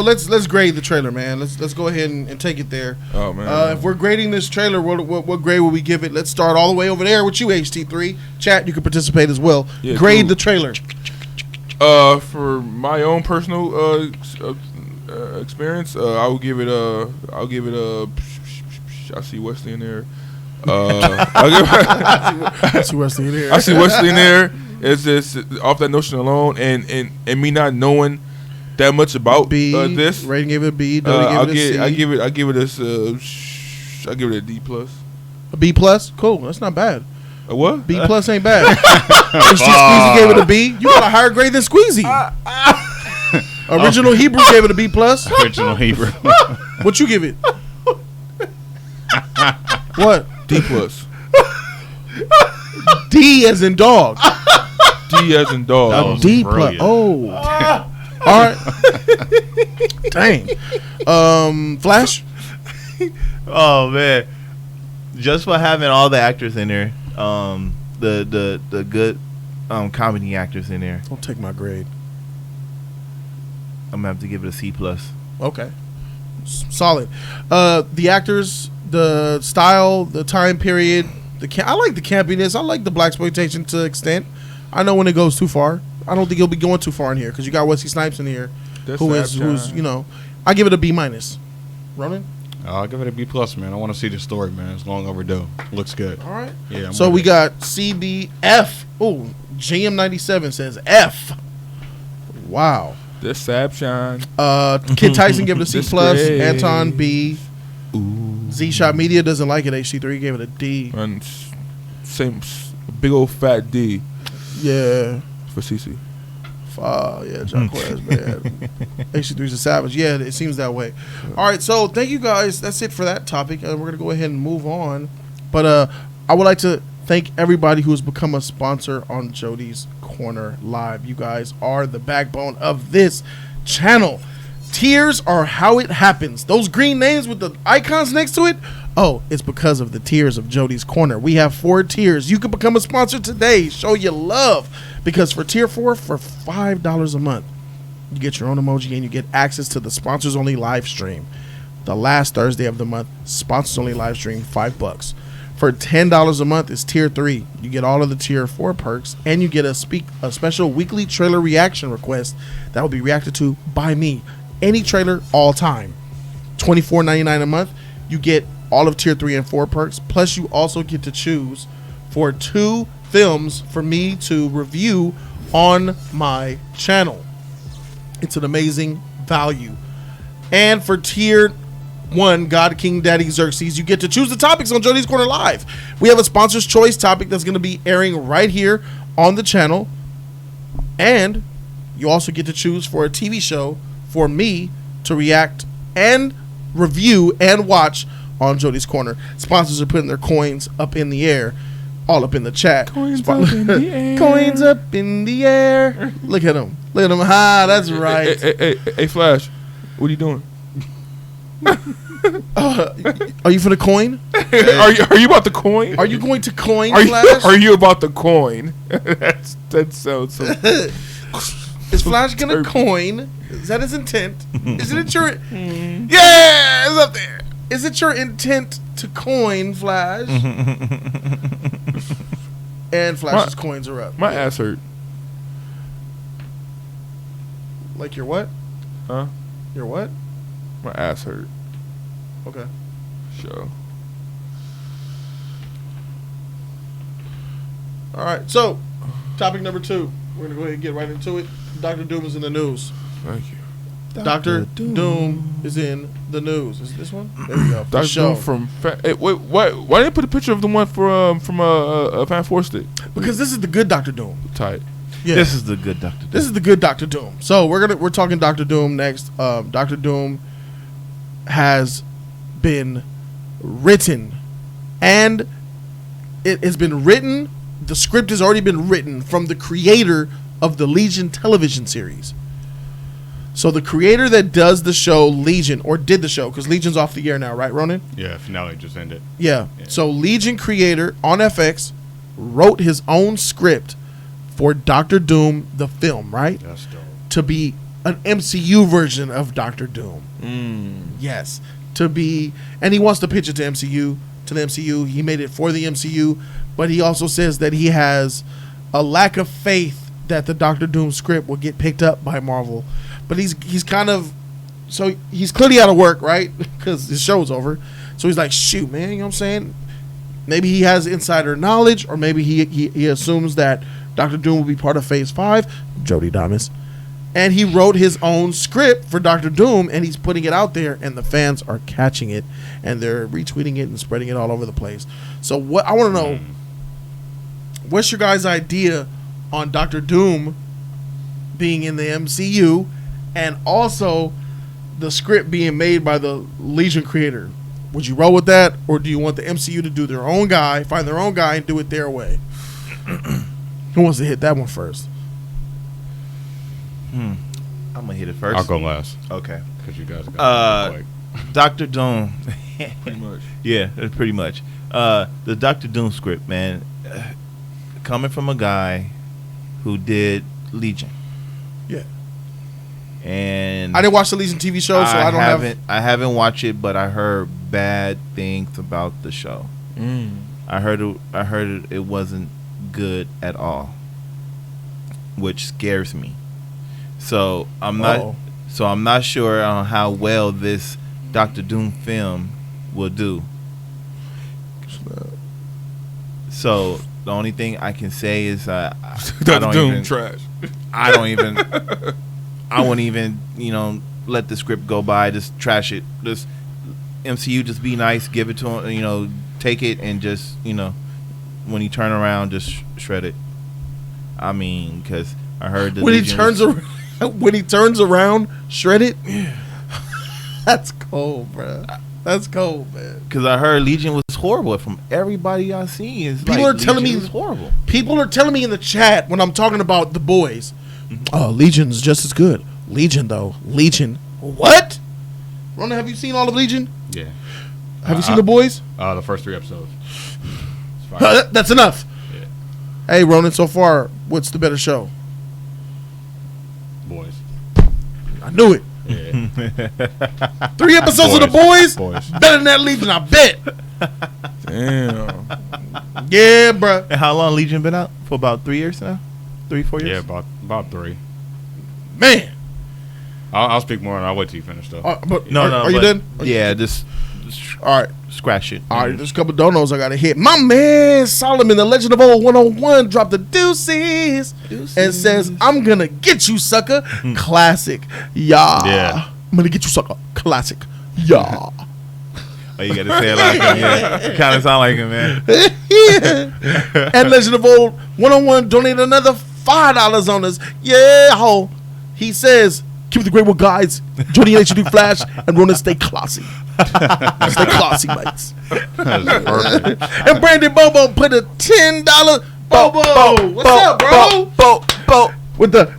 let's grade the trailer, man. Let's go ahead and take it there. Oh man. If we're grading this trailer, what grade will we give it? Let's start all the way over there with you, HT3. Chat, you can participate as well. Yeah, Grade cool. the trailer. For my own personal experience, I'll give it a. I see Wesley in there. I see Wesley in there. I see Wesley in there. It's just off that notion alone, and me not knowing that much about this. Rating gave it a B. Dodie gave it a C. I give it I give it a D plus. A B plus. Cool. That's not bad. A what? B plus ain't bad. Squeezy gave it a B. You got a higher grade than Squeezy. Original Hebrew gave it a B plus. Original Hebrew. What you give it? What? D plus. D as in dog. D as in dog. That was D plus. brilliant. Oh. All right. Dang. Flash. Oh man, just for having all the actors in there, the good comedy actors in there, Don't take my grade. I'm gonna have to give it a C plus. Okay. Solid. The actors, the style, the time period. I like the campiness. I like the blaxploitation to an extent. I know when it goes too far. I don't think it'll be going too far in here because you got Wesley Snipes in here, who's I give it a B minus. Ronan. I'll give it a B plus, man. I want to see the story, man. It's long overdue. Looks good. All right. Yeah. So we got CBF. Oh, GM97 says F. Wow. Deception. Kid Tyson gave it a C plus. Disgrace. Anton B. Z Shot Media doesn't like it. HC3 gave it a D. And same big old fat D Yeah. for CC. Yeah, John Cortez, man. HC3's a savage. Yeah, it seems that way. All right, so thank you guys. That's it for that topic. We're going to go ahead and move on. But I would like to thank everybody who has become a sponsor on Jody's Corner Live. You guys are the backbone of this channel. Tiers are how it happens. Those green names with the icons next to it, oh, it's because of the tiers of Jody's Corner. We have 4 tiers. You can become a sponsor today. Show your love. Because for tier 4, for $5 a month, you get your own emoji and you get access to the sponsors only live stream. The last Thursday of the month, sponsors only live stream, $5. For $10 a month is tier 3. You get all of the tier 4 perks, and you get a special weekly trailer reaction request that will be reacted to by me. Any trailer, all time. $24.99 a month. You get all of tier 3 and 4 perks. Plus, you also get to choose for 2 films for me to review on my channel. It's an amazing value. And for tier 1, God, King, Daddy, Xerxes, you get to choose the topics on Jody's Corner Live. We have a sponsor's choice topic that's going to be airing right here on the channel. And you also get to choose for a TV show for me to react and review and watch on Jody's Corner. Sponsors are putting their coins up in the air, all up in the chat. Coins up in the air. Coins up in the air. Look at them. Look at them. Ha, that's right. Hey, Flash, what are you doing? Are you for the coin? Are you about the coin? Are you going to coin, Flash? Flash? Are you about the coin? That sounds so. Is Flash gonna coin? Is that his intent? Is it your? Yeah, it's up there. Is it your intent to coin, Flash? And Flash's coins are up. My ass hurt. Like your what? Huh? Your what? My ass hurt. Okay. Sure. All right. So, topic number 2. We're gonna go ahead and get right into it. Dr. Doom is in the news. Thank you. Dr. Doom is in the news. Is it this one? There we go. Dr. Doom from wait, why didn't they put a picture of the one from Fan Four Stick? Because this is the good Dr. Doom. Tight. Yeah. This is the good Dr. Doom. This is the good Dr. Doom. So we're talking Dr. Doom next. Dr. Doom has been written, and it has been written. The script has already been written from the creator of the Legion television series. So the creator that does the show Legion, or did the show, because Legion's off the air now, right, Ronan? Yeah, finale just ended. Yeah. So Legion creator on FX wrote his own script for Doctor Doom, the film, right? That's dope. To be an MCU version of Doctor Doom. Yes. To be, and he wants to pitch it to MCU, to the MCU. He made it for the MCU, but he also says that he has a lack of faith that the Doctor Doom script will get picked up by Marvel. But he's kind of, so he's clearly out of work, right? Because his show's over. So he's like, shoot, man, you know what I'm saying? Maybe he has insider knowledge, or maybe he assumes that Doctor Doom will be part of Phase 5. Jody Damas. And he wrote his own script for Doctor Doom, and he's putting it out there, and the fans are catching it, and they're retweeting it and spreading it all over the place. So what I want to know, what's your guys' idea on Doctor Doom being in the MCU, and also the script being made by the Legion creator? Would you roll with that, or do you want the MCU to do their own guy, find their own guy, and do it their way? Who wants to hit that one first? I'm gonna hit it first. I'll go last. Okay, because you guys got Doctor Doom. Pretty much. Yeah, pretty much. The Doctor Doom script, man, coming from a guy who did Legion. Yeah. And I didn't watch the Legion TV show, so I haven't watched it, but I heard bad things about the show. I heard it wasn't good at all, which scares me. So I'm not sure on how well this Doctor Doom film will do. So the only thing I can say is I won't even let the script go by. Just trash it. Just MCU, just be nice, give it to him. Take it and just when he turn around, just shred it. I mean, because I heard when he turns around, shred it. That's cold, bro. That's cold, man. Because I heard Legion was horrible. From everybody I see, people are telling me it's horrible. People are telling me in the chat when I'm talking about The Boys, Legion's just as good. Legion though, Legion. What? Rona, have you seen all of Legion? Yeah. Have you seen The Boys? The first 3 episodes. That's enough. Yeah. Hey, Ronan, so far, what's the better show? Boys. I knew it. Yeah. 3 episodes of The Boys? Better than that Legion, I bet. Damn. Yeah, bro. And how long Legion been out? For about 3 years now? 3-4 years? Yeah, about 3. Man. I'll speak more and I'll wait till you finish though. Are you done? Yeah, just all right. Scratch it. All right, there's a couple donos I gotta hit. My man Solomon, the Legend of Old 101, dropped the deuces and says, "I'm gonna get you, sucker." Classic, yeah. I'm gonna get you, sucker. Classic, yeah. Oh, you gotta say it like him. Yeah, you kind of sound like him, man. Yeah. And Legend of Old 101 donated another $5 on us. Yeah, ho. He says, "Keep it the great one, guys. Jody and HD Flash and Ronan stay classy." Stay classy, mates. And Brandon Bobo put a $10 Bobo. What's up, bro? Bo. With the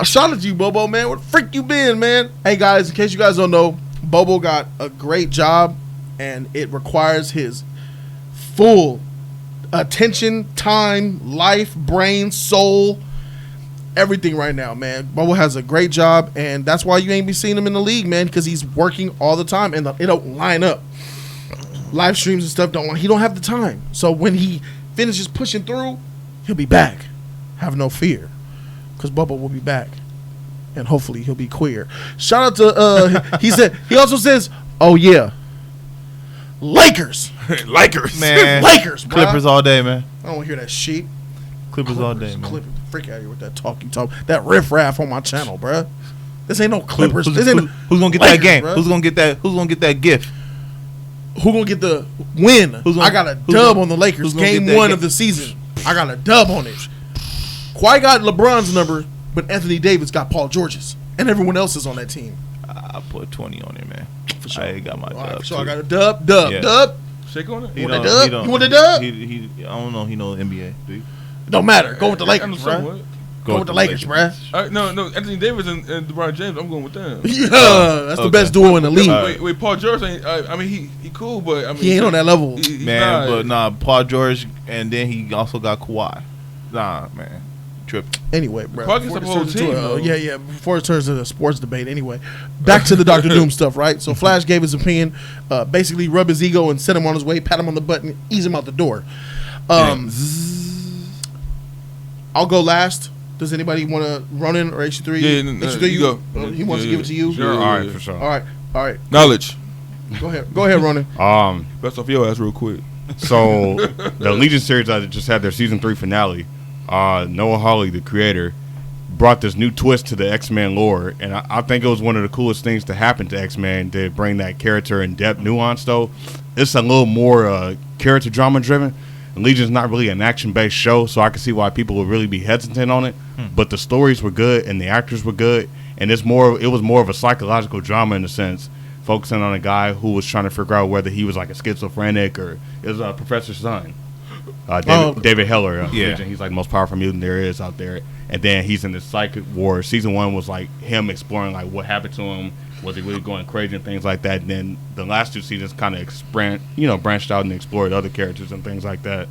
shout out to you, Bobo, man. Where the freak you been, man? Hey guys, in case you guys don't know, Bobo got a great job, and it requires his full attention, time, life, brain, soul, everything right now, man. Bobo has a great job, and that's why you ain't be seeing him in the league, man, because he's working all the time, and it don't line up. Live streams and stuff he don't have the time. So when he finishes pushing through, he'll be back. Have no fear, because Bobo will be back, and hopefully he'll be queer. Shout out to he also says, "Oh yeah, Lakers." Lakers, man. Lakers, bro. Clippers all day, man. I don't want to hear that shit. Clippers all day, man. Clippers. Freak out here with that talk you talk. That riff-raff on my channel, bruh. This ain't no Clippers. This ain't who's gonna get Lakers, that game? Bruh. Who's gonna get that? Who's gonna get that gift? Who gonna get the win? I got a dub on the Lakers. Game 1 of the season. I got a dub on it. Kawhi got LeBron's number, but Anthony Davis got Paul George's, and everyone else is on that team. I put 20 on it, man. For sure. I got my dub. Right, for sure. I got a dub. Shake on it. You want the dub? You want the dub? I don't know. He know NBA. Do you? Don't matter. Go with the Lakers, bro. Go with the Lakers, bruh. No, Anthony Davis and LeBron James. I'm going with them. Yeah, that's the best duo in the league. Wait, Paul George ain't. I mean, he cool, but I mean, he ain't on that level, man. But Paul George, and then he also got Kawhi. Nah, man, tripping. Anyway, bro. Paul gets the whole team. Yeah. Before it turns into a sports debate, anyway. Back to the Dr. Doom stuff, right? So Flash gave his opinion, basically rub his ego and send him on his way, pat him on the butt, and ease him out the door. I'll go last. Does anybody want to run in or H3? Yeah, H3, you go. He wants to give it to you. Sure. All right, for sure. All right. Knowledge. Go ahead, Ronan. Best off your ass real quick. So the Legion series that just had their season 3 finale. Noah Hawley, the creator, brought this new twist to the X-Men lore, and I think it was one of the coolest things to happen to X-Men to bring that character in depth nuance. Though it's a little more character drama driven. Legion's not really an action-based show, so I can see why people would really be hesitant on it. But the stories were good and the actors were good, and it was more of a psychological drama in a sense, focusing on a guy who was trying to figure out whether he was like a schizophrenic or it was Professor's son, David Heller. Legion. He's like the most powerful mutant there is out there, and then he's in this psychic war. Season 1 was like him exploring like what happened to him. Was he really going crazy and things like that? And then the last 2 seasons kind of branched out and explored other characters and things like that.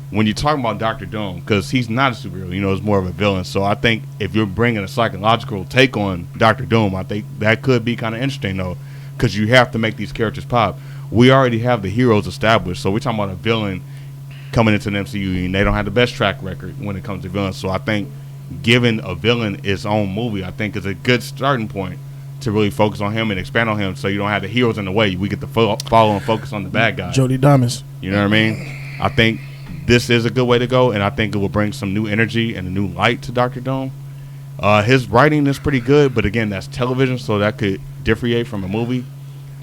When you're talking about Dr. Doom, because he's not a superhero, it's more of a villain. So I think if you're bringing a psychological take on Dr. Doom, I think that could be kind of interesting, though, because you have to make these characters pop. We already have the heroes established, so we're talking about a villain coming into the MCU, and they don't have the best track record when it comes to villains. So I think giving a villain its own movie, I think, is a good starting point to really focus on him and expand on him, so you don't have the heroes in the way. We get to follow and focus on the bad guy. Jody Damas. You know what I mean? I think this is a good way to go, and I think it will bring some new energy and a new light to Dr. Doom. His writing is pretty good, but again, that's television, so that could differentiate from a movie.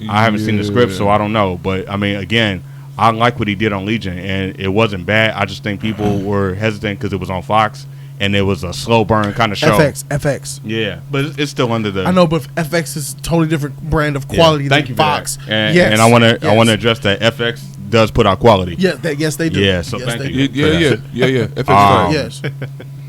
I haven't seen the script, so I don't know. But, I mean, again, I like what he did on Legion, and it wasn't bad. I just think people were hesitant because it was on Fox, and it was a slow burn kind of show. FX. Yeah, but it's still under the. I know, but FX is a totally different brand of quality thank than you Fox. And I want to address that FX does put out quality. Yes, they do. Yeah, so yes, thank you. Yeah. FX yes.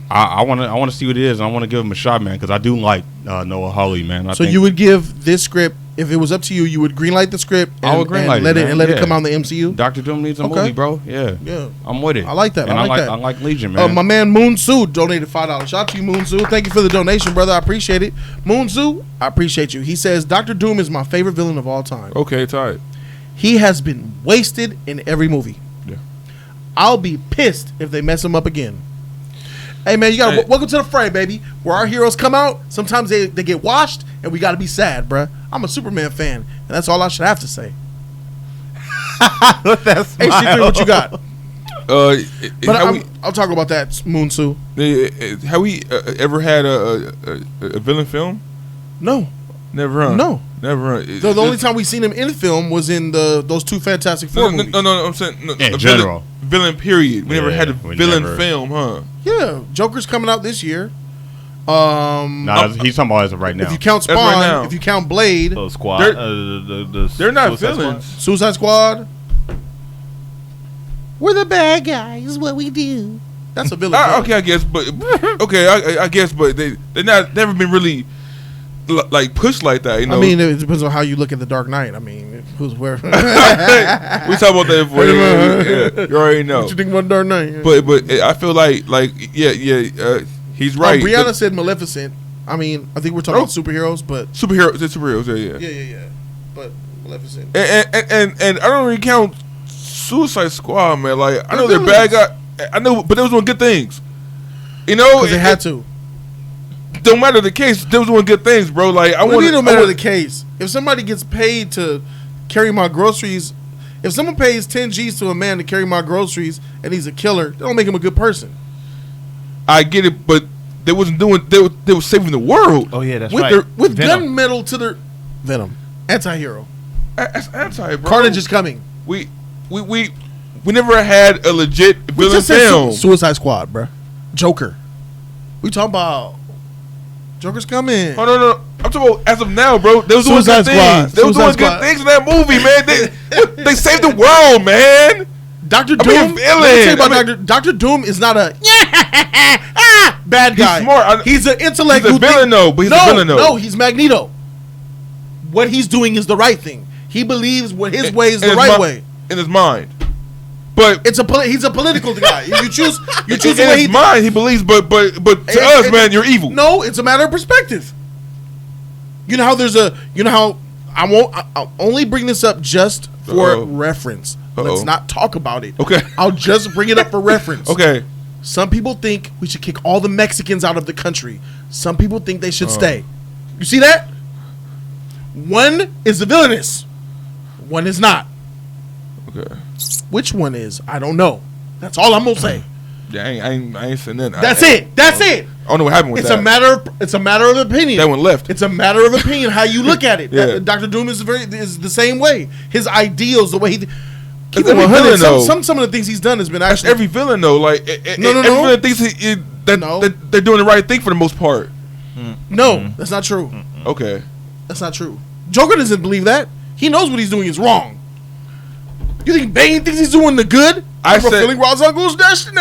I want to see what it is. I want to give him a shot, man, because I do like Noah Hawley, man. So you would give this script, if it was up to you, you would greenlight the script and, I would greenlight and let it come out in the MCU? Dr. Doom needs a movie, bro. Yeah. I'm with it. I like that. And I like that. I like Legion, man. My man Moon Soo donated $5. Shout out to you, Moon Soo. Thank you for the donation, brother. I appreciate it. Moon Soo, I appreciate you. He says, Dr. Doom is my favorite villain of all time. Okay, tight. He has been wasted in every movie. Yeah. I'll be pissed if they mess him up again. Hey, man, you got to welcome to the fray, baby. Where our heroes come out, sometimes they get washed, and we got to be sad, bruh. I'm a Superman fan, and that's all I should have to say. That's hey, C3, what you got? But I'll talk about that, Moon Soo. Have we ever had a villain film? No. Never, huh? No. Never, huh? The only time we seen him in film was in those 2 Fantastic Four movies. No, I'm saying in general. Villain period. We never had a villain film, huh? Yeah, Joker's coming out this year. He's talking about as of right now. If you count Spawn, right if you count Blade, Squad, they're not Suicide villains. Squad? Suicide Squad. We're the bad guys. What we do? That's a villain. Okay, I guess, but I guess, but they're never been really like pushed like that. You know? I mean, it depends on how you look at the Dark Knight. I mean, who's where? We talk about that before. You already know. What you think about Dark Knight? But I feel like he's right. Brianna said Maleficent. I mean, I think we're talking about superheroes, but superheroes. Yeah. But Maleficent. And I don't really count Suicide Squad, man. Like I know they're bad guys. I know, but they was doing good things. You know, because they had to. Don't matter the case. They was doing good things, bro. Like don't matter the case. If somebody gets paid to carry my groceries, If someone pays 10 G's to a man to carry my groceries and he's a killer, that don't make him a good person. I get it, but they wasn't doing. They were saving the world. Oh yeah, that's with right. with Venom. gunmetal to their Venom, anti-hero. That's anti, bro. Carnage is coming. We never had a legit villain film. Suicide Squad, bro. Joker. We talking about Joker's coming. Oh no, I'm talking about as of now, bro. They was doing Suicide good Squad. things. They was doing Suicide good things in that movie, man. They saved the world, man. Dr. Doom. I mean, Let me tell you about Dr. Doom is not a bad guy. He's smart. He's an intellect. He's a villain, though. But he's a villain, though. No, he's Magneto. What he's doing is the right thing. He believes what his way is the right way in his mind. But he's a political guy. You choose in the way his mind. He believes, but to us, man, you're evil. No, it's a matter of perspective. You know how I'll only bring this up just for reference. Let's not talk about it. Okay. I'll just bring it up for reference. Okay. Some people think we should kick all the Mexicans out of the country. Some people think they should stay. You see that? One is the villainous. One is not. Okay. Which one is? I don't know. That's all I'm gonna say. Yeah, I ain't saying that. That's it. I don't know what happened with that. It's a matter of opinion. That one left. It's a matter of opinion how you look at it. Yeah. Dr. Doom is the same way. His ideals, the way he. That's every villain, though. Some of the things he's done has been actually. That's every villain, though. Like No. Every villain thinks that they're doing the right thing for the most part. No, that's not true. Okay. That's not true. Joker doesn't believe that. He knows what he's doing is wrong. You think Bane thinks he's doing the good? I said fulfilling Ra's al Ghul's destiny.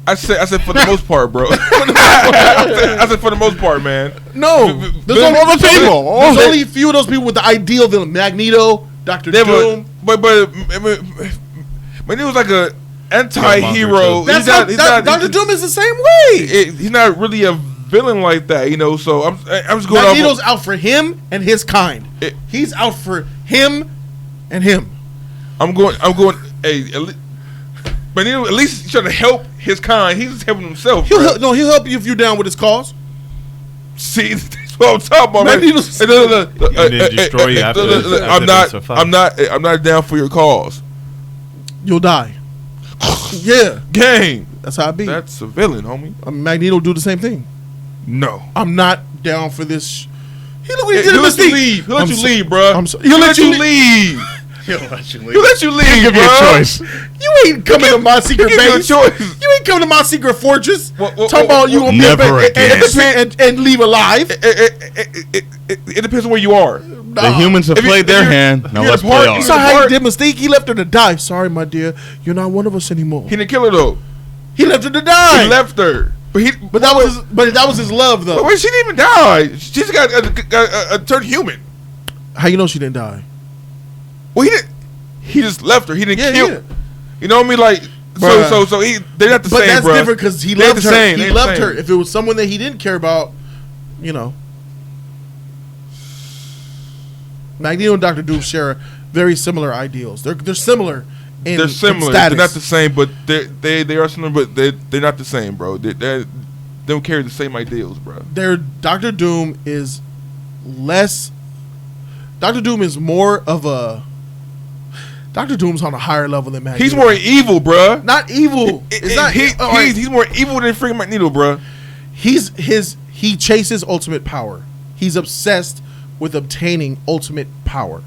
I said for the most part, bro. I said for the most part, man. No, there's only other people. There's only a few of those people with the ideal villain: Magneto, Dr. Doom. But he was like a anti-hero. Dr. Doom is the same way. He's not really a villain like that, you know. So I'm just going. Magneto's out for him and his kind. He's out for him and him. I'm going. Hey, Magneto at least he's trying to help his kind. He's just helping himself. He'll help you if you're down with his cause. See, that's what I'm talking about, man. Destroy you after I'm not down for your cause. You'll die. Yeah, gang. That's how it be. That's a villain, homie. Magneto do the same thing. No, I'm not down for this. He'll let you leave. He'll let you leave, bro. He'll let you leave. He'll let you leave. Give me a choice. You ain't coming to my secret base. You ain't coming to my secret fortress. Talking about you gonna never again and leave alive. It depends on where you are. The humans have played their hand. Now let's play ours. You saw how he did mistake. He left her to die. Sorry, my dear. You're not one of us anymore. He didn't kill her though. He left her to die. He left her. But that was his love though. Wait, she didn't even die. She just got a turned human. How you know she didn't die? Well, he didn't. He just left her. He didn't kill. Yeah. You know what I mean? Like so they're not the same, But that's bro. different because he loved her. He loved her. If it was someone that he didn't care about, you know. Magneto and Dr. Doom share very similar ideals. They're similar. They're similar. They're not the same, but they are similar, but they're not the same, bro. They don't carry the same ideals, bro. Dr. Doom is less. Dr. Doom is more of a. Dr. Doom's on a higher level than Magneto. He's more evil, bro. Not evil. He's more evil than freaking Magneto, bro. He chases ultimate power. He's obsessed with obtaining ultimate power.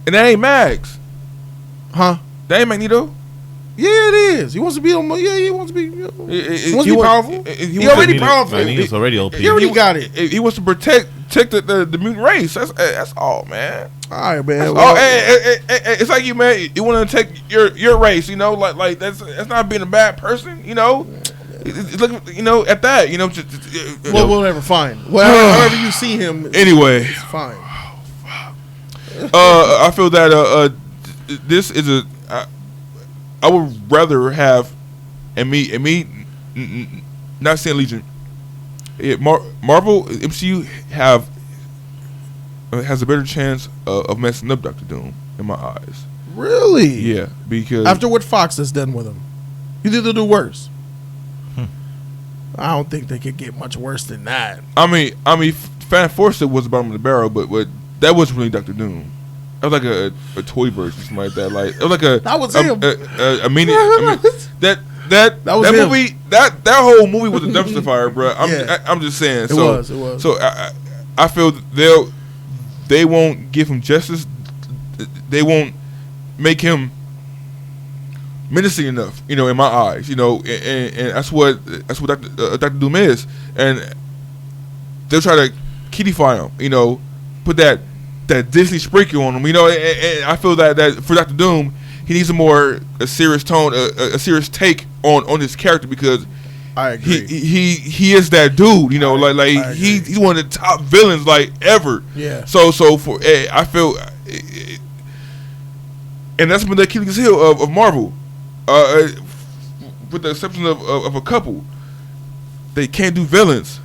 And that ain't Mags. Huh? That ain't Magneto. Yeah, it is. He wants to be on. Yeah, he wants to be. He wants to be powerful. He already powerful. Magneto's already OP. He already got it. He wants to protect the mutant race. That's all, man. All right, man. Well, it's like you, man. You want to take your race, you know, like that's not being a bad person, you know. Look, you know, at that, you know. Whatever, fine. However you see him. Anyway, it's fine. I feel that this is I would rather have, and me not saying Legion. Marvel MCU has a better chance of messing up Dr. Doom in my eyes. Really? Yeah, because after what Fox has done with him, you think they'll do worse? I don't think they could get much worse than that. I mean, Fan Force was the bottom of the barrel, but that wasn't really Dr. Doom. It was like a toy version, something like that. Like it was like that was him. That him. movie, that whole movie was a dumpster fire, bro. I'm just saying. It was. So I feel they won't give him justice. They won't make him menacing enough, in my eyes, and that's what Dr. Doom is, and they'll try to kiddify him, put that Disney sprinkle on him, and I feel that for Dr. Doom, he needs a serious tone, a serious take on his character, because I agree. He is that dude, he's one of the top villains ever. Yeah. So for I feel, and that's been the Achilles heel of Marvel. With the exception of a couple, they can't do villains.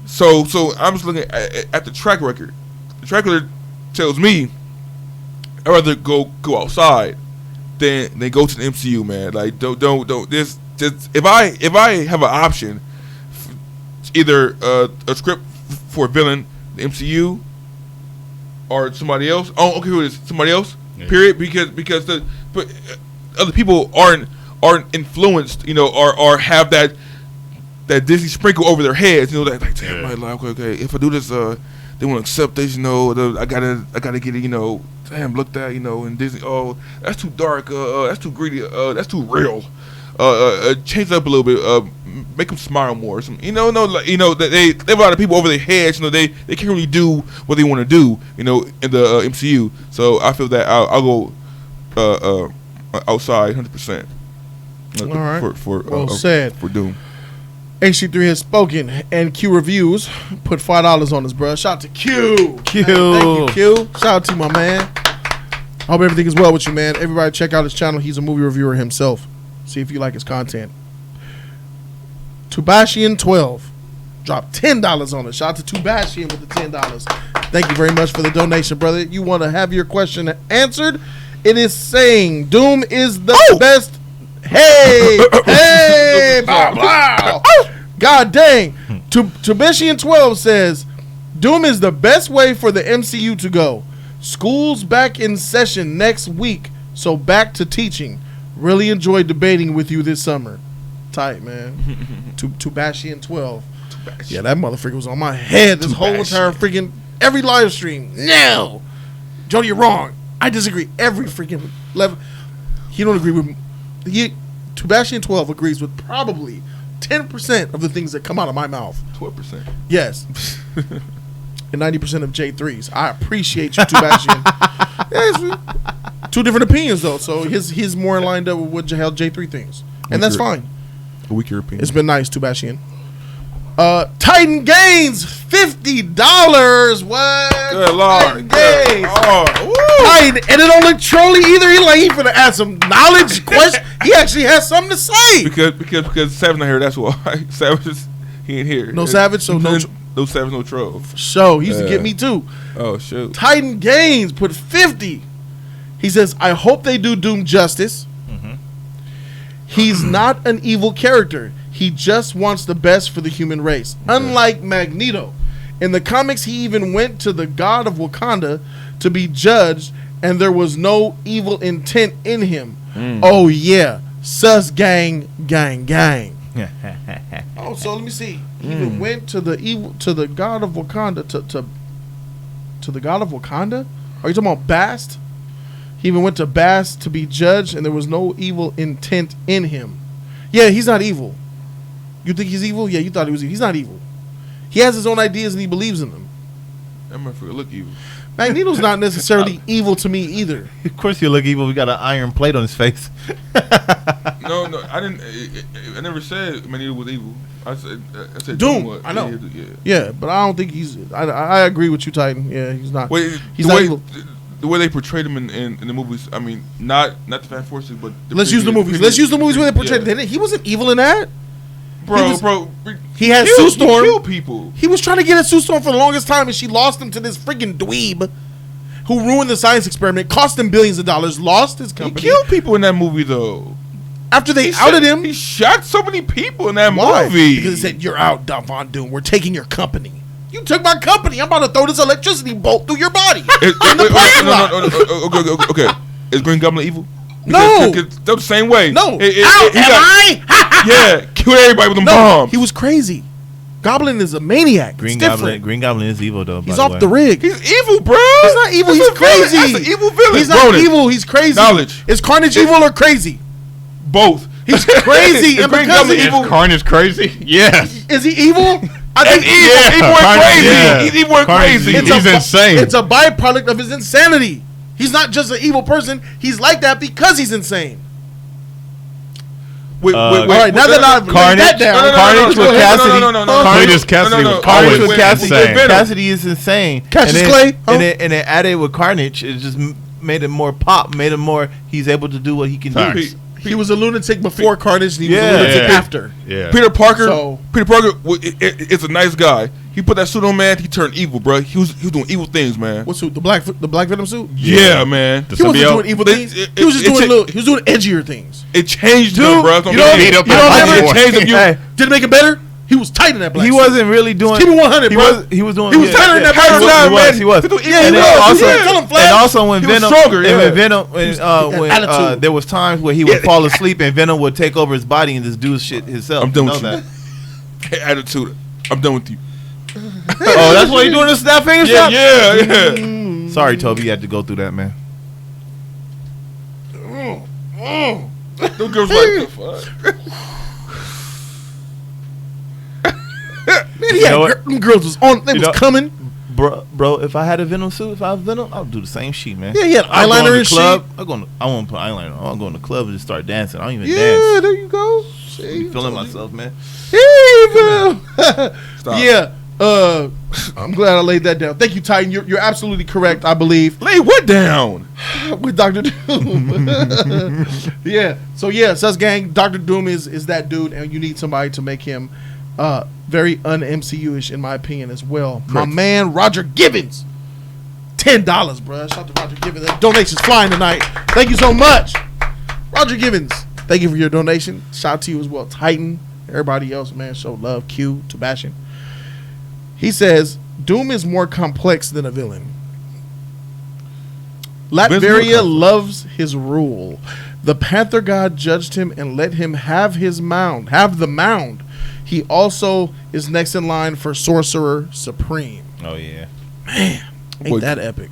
So I'm just looking at the track record. The track record tells me I'd rather go outside than go to the MCU, man. Like don't this just if I have an option, either a script for a villain, the MCU, or somebody else. Oh, okay, who is somebody else? Yeah. Period. Because other people aren't influenced, or have that Disney sprinkle over their heads, like damn, okay, if I do this, they won't accept this, I gotta get it, damn, look that, and Disney, oh, that's too dark, that's too greedy, that's too real, change it up a little bit, make them smile more, they have a lot of people over their heads, they can't really do what they want to do, in the MCU, so I feel that I'll go outside 100%. All right. For said. For Doom. HC3 has spoken, and Q Reviews put $5 on us, bro. Shout out to Q. Q. Thank you, Q. Shout out to my man. I hope everything is well with you, man. Everybody check out his channel. He's a movie reviewer himself. See if you like his content. Tubashian12 dropped $10 on us. Shout out to Tubashian with the $10. Thank you very much for the donation, brother. You want to have your question answered? It is saying Doom is the best. Hey, blah, blah. God dang. Tubashian12 says Doom is the best way for the MCU to go. School's back in session next week, so back to teaching. Really enjoyed debating with you this summer. Tight, man. Tubashian12. Yeah, that motherfucker was on my head this whole entire freaking every live stream. No, Jody, you're wrong. I disagree. Every freaking level. He don't agree with. Tubashian12 agrees with probably 10% of the things that come out of my mouth. 12%. Yes. And 90% of J3s. I appreciate you, Tubashian. Yeah, two different opinions though, so his more lined up with what J3 thinks, and that's fine. A weaker opinion. It's been nice, Tubashian. Titan Gains, $50. What? Good Lord. Titan Gains. Oh, Titan, and it don't look trolly either. He finna add some knowledge question. He actually has something to say. Because Savage not here. That's why Savage he ain't here. No Savage, so no Savage, no troll. So he used to get me too. Oh shoot. Titan Gains put 50. He says, I hope they do Doom justice. Mm-hmm. He's not an evil character. He just wants the best for the human race. Okay. Unlike Magneto. In the comics, he even went to the god of Wakanda to be judged, and there was no evil intent in him. Oh, yeah. Sus gang, gang, gang. Oh, so let me see. He even went to the god of Wakanda, to the god of Wakanda? Are you talking about Bast? He even went to Bast to be judged, and there was no evil intent in him. Yeah, he's not evil. You think he's evil? Yeah, you thought he was evil. He's not evil. He has his own ideas and he believes in them. That motherfucker look evil. Magneto's not necessarily evil to me either. Of course you look evil. We got an iron plate on his face. No, I didn't. I never said Magneto was evil. I said Doom. was. I know. Yeah, but I don't think he's. I agree with you, Titan. Yeah, he's not. He's not evil. The way they portrayed him in the movies, I mean, not the Fan Forces, but let's use the movies. Let's use the movies where they portrayed him. He wasn't evil in that. Bro, he had Sue Storm. He killed people. He was trying to get at Sue Storm for the longest time, and she lost him to this freaking dweeb who ruined the science experiment, cost him billions of dollars, lost his company. He killed people in that movie, though. After they outed him. He shot so many people in that movie. Because he said, you're out, Von Doom. We're taking your company. You took my company. I'm about to throw this electricity bolt through your body. In the parking lot. Okay. Is Green Goblin evil? No. They're the same way. No. Yeah, killed everybody with them bombs. He was crazy. Goblin is a maniac. Green Goblin is evil though. He's off the rig. He's evil, bro. He's not evil. He's crazy. That's an evil villain. He's not evil. He's crazy. Knowledge. Is Carnage evil or crazy? Both. He's crazy. Is Green Goblin evil? Carnage crazy? Yes. Is he evil? I think evil and crazy. Yeah. He's evil and crazy. He's insane. It's a byproduct of his insanity. He's not just an evil person. He's like that because he's insane. Wait, all right, now that I've laid that down. Carnage with Cassidy. Carnage with Cassidy. Cassidy is insane. Cassius Clay. And then added with Carnage, it just made it more pop. Made it more. He's able to do what he can do. He was a lunatic before Carnage, and he was a lunatic after. Yeah. Peter Parker is a nice guy. He put that suit on, man. He turned evil, bro. He was doing evil things, man. What suit? The black Venom suit? Yeah, man. He wasn't doing evil things. He was just doing he was doing edgier things. It changed him, bro. It changed him. Did it make it better? He was tight in that black suit. He wasn't really doing. Keep it 100, bro. He was doing. He was tighter in that black suit. He was. Yeah, he was. And also when Venom, Stronger, there was times where he would fall asleep and Venom would take over his body and just do shit himself. I'm done with you. Attitude. I'm done with you. Oh, that's what you doing this snap finger stuff? Yeah. Sorry, Toby, you had to go through that, man. Them girls like the fuck. Man, them girls was on. They was coming. Bro, if I had a Venom suit, if I was Venom, I would do the same shit, man. Yeah, he had eyeliner and shit. I won't put eyeliner on. I'm going to the club and just start dancing. I don't even dance. Yeah, there you go. I'm feeling myself, man. Evil. Yeah. I'm glad I laid that down. Thank you, Titan. You're absolutely correct, I believe. Lay what down? With Dr. Doom. Yeah. So yeah, Sus Gang, Dr. Doom is that dude, and you need somebody to make him very un-MCU-ish, in my opinion, as well. Correct. My man, Roger Gibbons. $10, bro. Shout out to Roger Gibbons. That donation's flying tonight. Thank you so much. Roger Gibbons, thank you for your donation. Shout out to you as well, Titan. Everybody else, man, show love. Q, Sebastian. He says, Doom is more complex than a villain. Latveria loves his rule. The Panther God judged him and let him have the mound. He also is next in line for Sorcerer Supreme. Oh, yeah. Man, ain't that epic.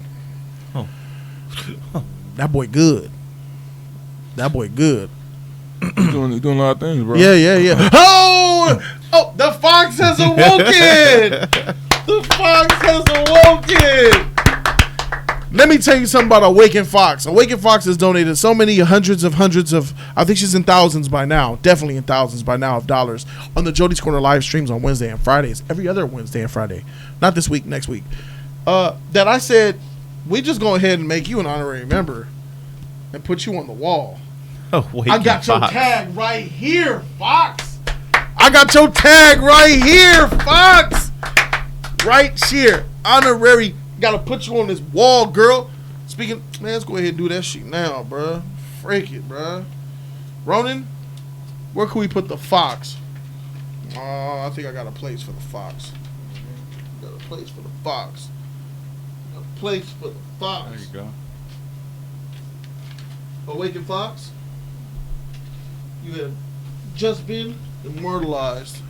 That boy good. That boy good. He's doing a lot of things, bro. Yeah. Oh, the fox has awoken. The fox has awoken. Let me tell you something about Awakened Fox. Awakened Fox has donated so many hundreds of, I think she's in thousands by now, definitely in thousands by now of dollars on the Jody's Corner live streams on Wednesday and Fridays, every other Wednesday and Friday. Not this week, next week. That I said, we just go ahead and make you an honorary member and put you on the wall. I got your tag right here, Fox. I got your tag right here, Fox. Right here. Honorary. Gotta put you on this wall, girl. Speaking, man, let's go ahead and do that shit now, bruh. Freak it, bruh. Ronan, where can we put the fox? I think I got a place for the fox. Got a place for the fox. Got a place for the fox. There you go. Awakened Fox, you have just been immortalized.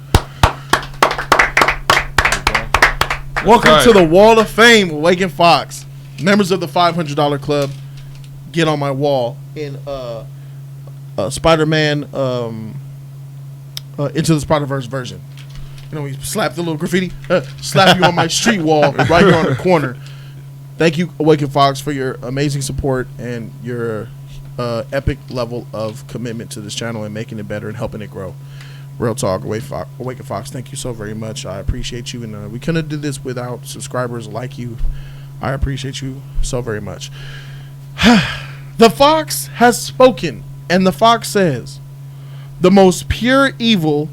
Welcome to the Wall of Fame, Awakened Fox. Members of the $500 club, get on my wall in Spider-Man Into the Spider-Verse version. You know, we slap the little graffiti, slap you on my street wall right here on the corner. Thank you, Awakened Fox, for your amazing support and your epic level of commitment to this channel and making it better and helping it grow. Real talk, Awakened Fox, thank you so very much. I appreciate you, and we couldn't do this without subscribers like you. I appreciate you so very much. The fox has spoken, and the fox says, the most pure evil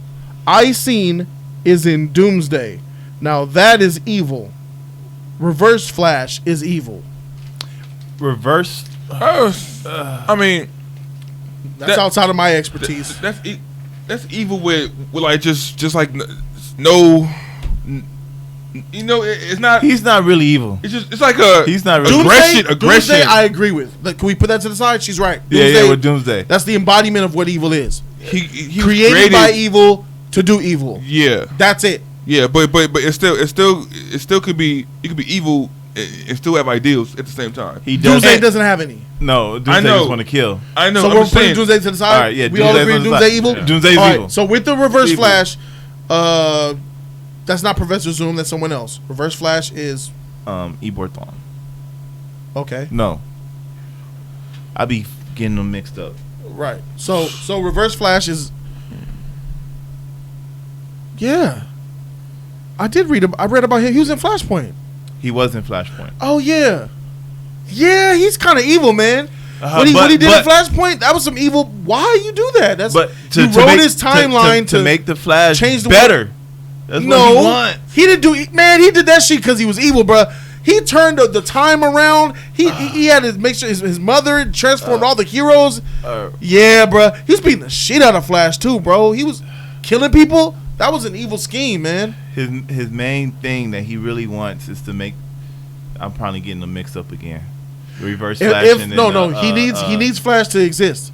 I seen is in Doomsday. Now that is evil. Reverse Flash is evil. Reverse? I mean, that's outside of my expertise. That's evil with like just like no You know, it's not. He's not really evil. It's like a. He's not really aggression. Doomsday, I agree with. Like, can we put that to the side? She's right. Yeah, with Doomsday. That's the embodiment of what evil is. He created by evil to do evil. Yeah, that's it. Yeah, but it still could be. You could be evil and still have ideals at the same time. Doomsday doesn't have any. No, Doomsday just want to kill. I know. So we're putting Doomsday to the side. All right, yeah, we all agree Doomsday evil. Yeah. Doomsday's evil. So with the Reverse Flash, that's not Professor Zoom. That's someone else. Reverse Flash is Ebor Thawne. Okay. No, I be getting them mixed up. Right. So Reverse Flash is. Yeah. I read about him. He was in Flashpoint. He was in Flashpoint. Oh yeah. Yeah, he's kind of evil, man. What he did in Flashpoint, that was some evil. Why you do that? That's he wrote his timeline to make the Flash change the better. That's what he wants. He didn't do. Man, he did that shit because he was evil, bro. He turned the time around. He had to make sure his mother transformed all the heroes. Yeah, bro. He was beating the shit out of Flash too, bro. He was killing people. That was an evil scheme, man. His main thing that he really wants is to make. I'm probably getting them mixed up again. Reverse Flash. He needs Flash to exist.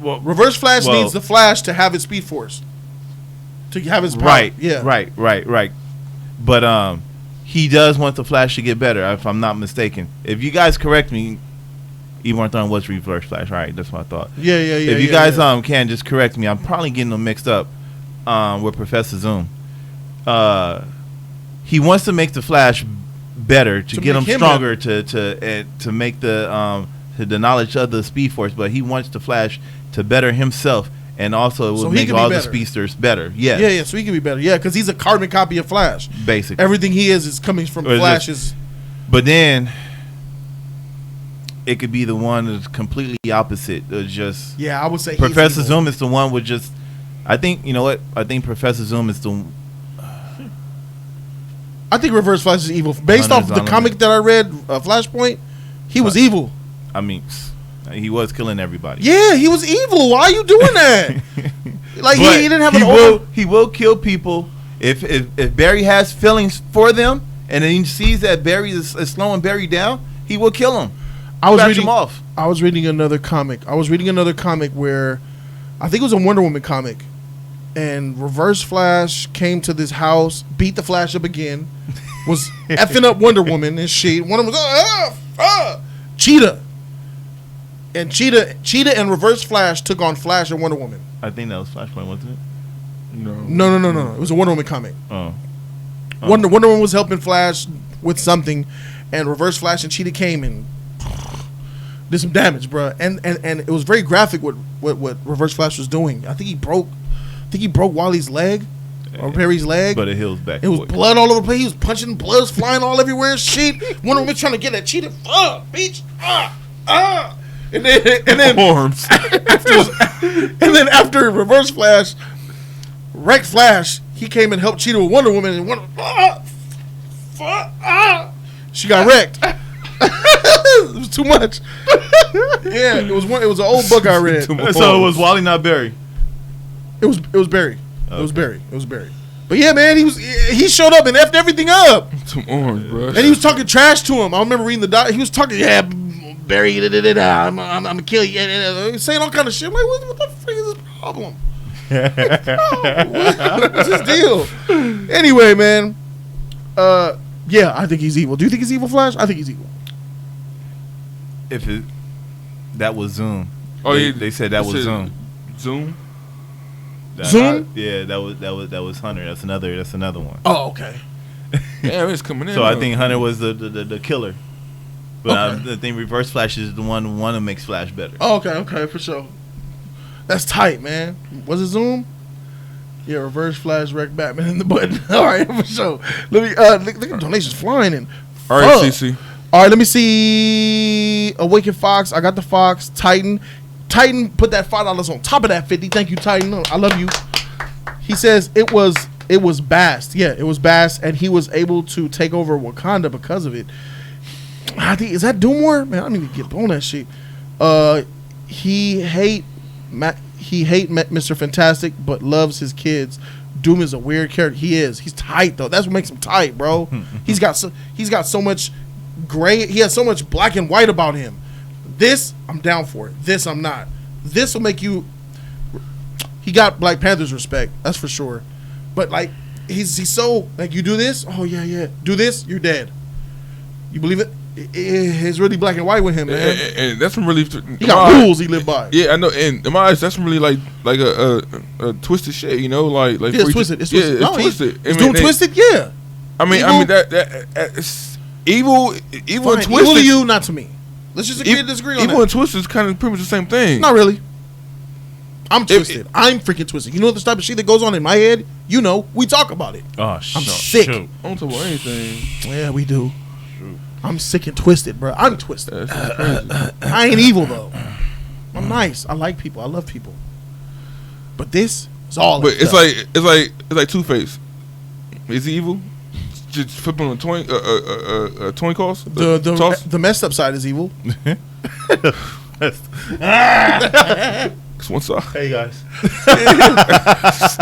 Well, Reverse Flash needs the Flash to have his Speed Force. To have his power. Right. Yeah. Right. But he does want the Flash to get better, if I'm not mistaken. If you guys correct me, Ebor Thawne was Reverse Flash. All right, that's what I thought. Yeah. If you guys can just correct me, I'm probably getting them mixed up with Professor Zoom. He wants to make the Flash better to get him stronger to make the knowledge of the Speed Force, but he wants the Flash to better himself. And also, it will make all the speedsters better. Yeah, so he can be better. Yeah, because he's a carbon copy of Flash. Basically. Everything he is coming from Flash's. But then, it could be the one that's completely opposite. Just I would say Professor Zoom is the one with just... I think, you know what? I think Professor Zoom is the... I think Reverse Flash is evil. Based off the comic that I read, Flashpoint, he was evil. I mean... He was killing everybody. Yeah, he was evil. Why are you doing that? Like he didn't have he will kill people if Barry has feelings for them, and then he sees that Barry is slowing Barry down. He will kill him. I was reading another comic. Where I think it was a Wonder Woman comic, and Reverse Flash came to this house, beat the Flash up again, was effing up Wonder Woman and shit. One of them was Cheetah. And Cheetah and Reverse Flash took on Flash and Wonder Woman. I think that was Flashpoint, wasn't it? No. It was a Wonder Woman comic. Wonder Woman was helping Flash with something, and Reverse Flash and Cheetah came and did some damage, bro. And it was very graphic what Reverse Flash was doing. I think he broke Wally's leg or Perry's leg, but it heals back. It was blood all over the place. He was punching, blood's flying all everywhere and shit. Wonder Woman trying to get that Cheetah. Bitch. And then arms. After Reverse Flash wrecked Flash, he came and helped Cheetah with Wonder Woman, and she got wrecked. It was too much. Yeah, it was an old book I read. So it was Wally, not Barry. It was Barry. Okay. It was Barry. But yeah, man, he showed up and effed everything up. Some orange, bro. And he was talking trash to him. I remember reading the doc. He was talking, Barry, I'm gonna kill you. Saying all kind of shit. I'm like, what the fuck is this problem? What's his deal? Anyway, man. I think he's evil. Do you think he's evil, Flash? I think he's evil. That was Zoom. Oh, they said that was Zoom. Zoom. Zoom? That was Hunter. That's another one. Oh, okay. Yeah, it's coming in. So I think Hunter was the killer. But I think Reverse Flash is the one that makes Flash better. Oh, okay, for sure. That's tight, man. Was it Zoom? Yeah, Reverse Flash wrecked Batman in the butt. All right, for sure. Let me look at the donations flying in. All right, CC. All right, let me see. Awaken Fox. I got the Fox. Titan put that $5 on top of that 50. Thank you, Titan. I love you. He says it was Bast. Yeah, it was Bast, and he was able to take over Wakanda because of it. I think, is that Doom War? Man, I need to get on that shit. He hate Mr. Fantastic, but loves his kids. Doom is a weird character. He is. He's tight though. That's what makes him tight, bro. He's got so much gray. He has so much black and white about him. This I'm down for it. This I'm not. This will make you. He got Black Panther's respect. That's for sure. But like he's so like you do this. Oh yeah. Do this. You're dead. You believe it? It's really black and white with him, man. And that's some really. He got rules he live by. Yeah, I know. And in my eyes, that's some really like a twisted shit. You know, like yeah, it's twisted. It's twisted. Yeah, it's twisted. He's doing twisted. Yeah. I mean that it's evil and twisted. Evil to you, not to me. Let's just agree to disagree on that. Evil and twisted is kind of pretty much the same thing. Not really. I'm twisted. I'm freaking twisted. You know the type of shit that goes on in my head? You know, we talk about it. Oh, shit. I'm sick. I don't talk about anything. Yeah, we do. I'm sick and twisted, bro. I'm twisted. I ain't evil though. I'm nice. I like people. I love people. But this is all. But it's like Two-Face. Is he evil? Just flipping a coin cost. The messed up side is evil. It's one side. Hey guys.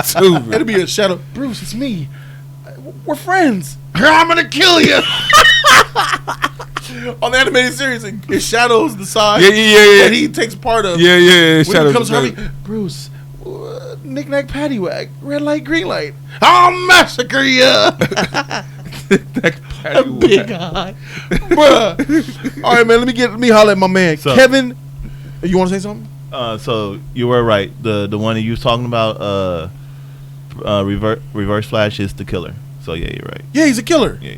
Stupid. It'll be a shadow. Bruce, it's me. We're friends. I'm gonna kill you. On the animated series, it shadows the side. Yeah. that he takes part of. Yeah. When Shadows he comes Harvey, Bruce, knick-knack paddywhack, red light, green light. I'll massacre you. Big eye, bruh. All right, man. Let me holler at my man Kevin. You want to say something? So you were right. The one that you was talking about, Reverse Flash is the killer. So yeah, you're right. Yeah, he's a killer. Yeah.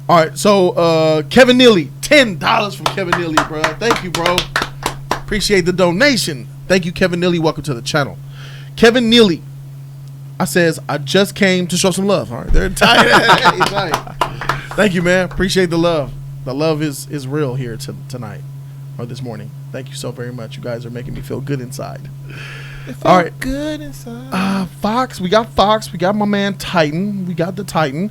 All right, so Kevin Neely, $10 from Kevin Neely, bro. Thank you, bro. Appreciate the donation. Thank you, Kevin Neely. Welcome to the channel. Kevin Neely, I just came to show some love. All right, they're tight. Thank you, man. Appreciate the love. The love is real here tonight or this morning. Thank you so very much. You guys are making me feel good inside. All right, good inside. Fox. We got my man Titan. We got the Titan.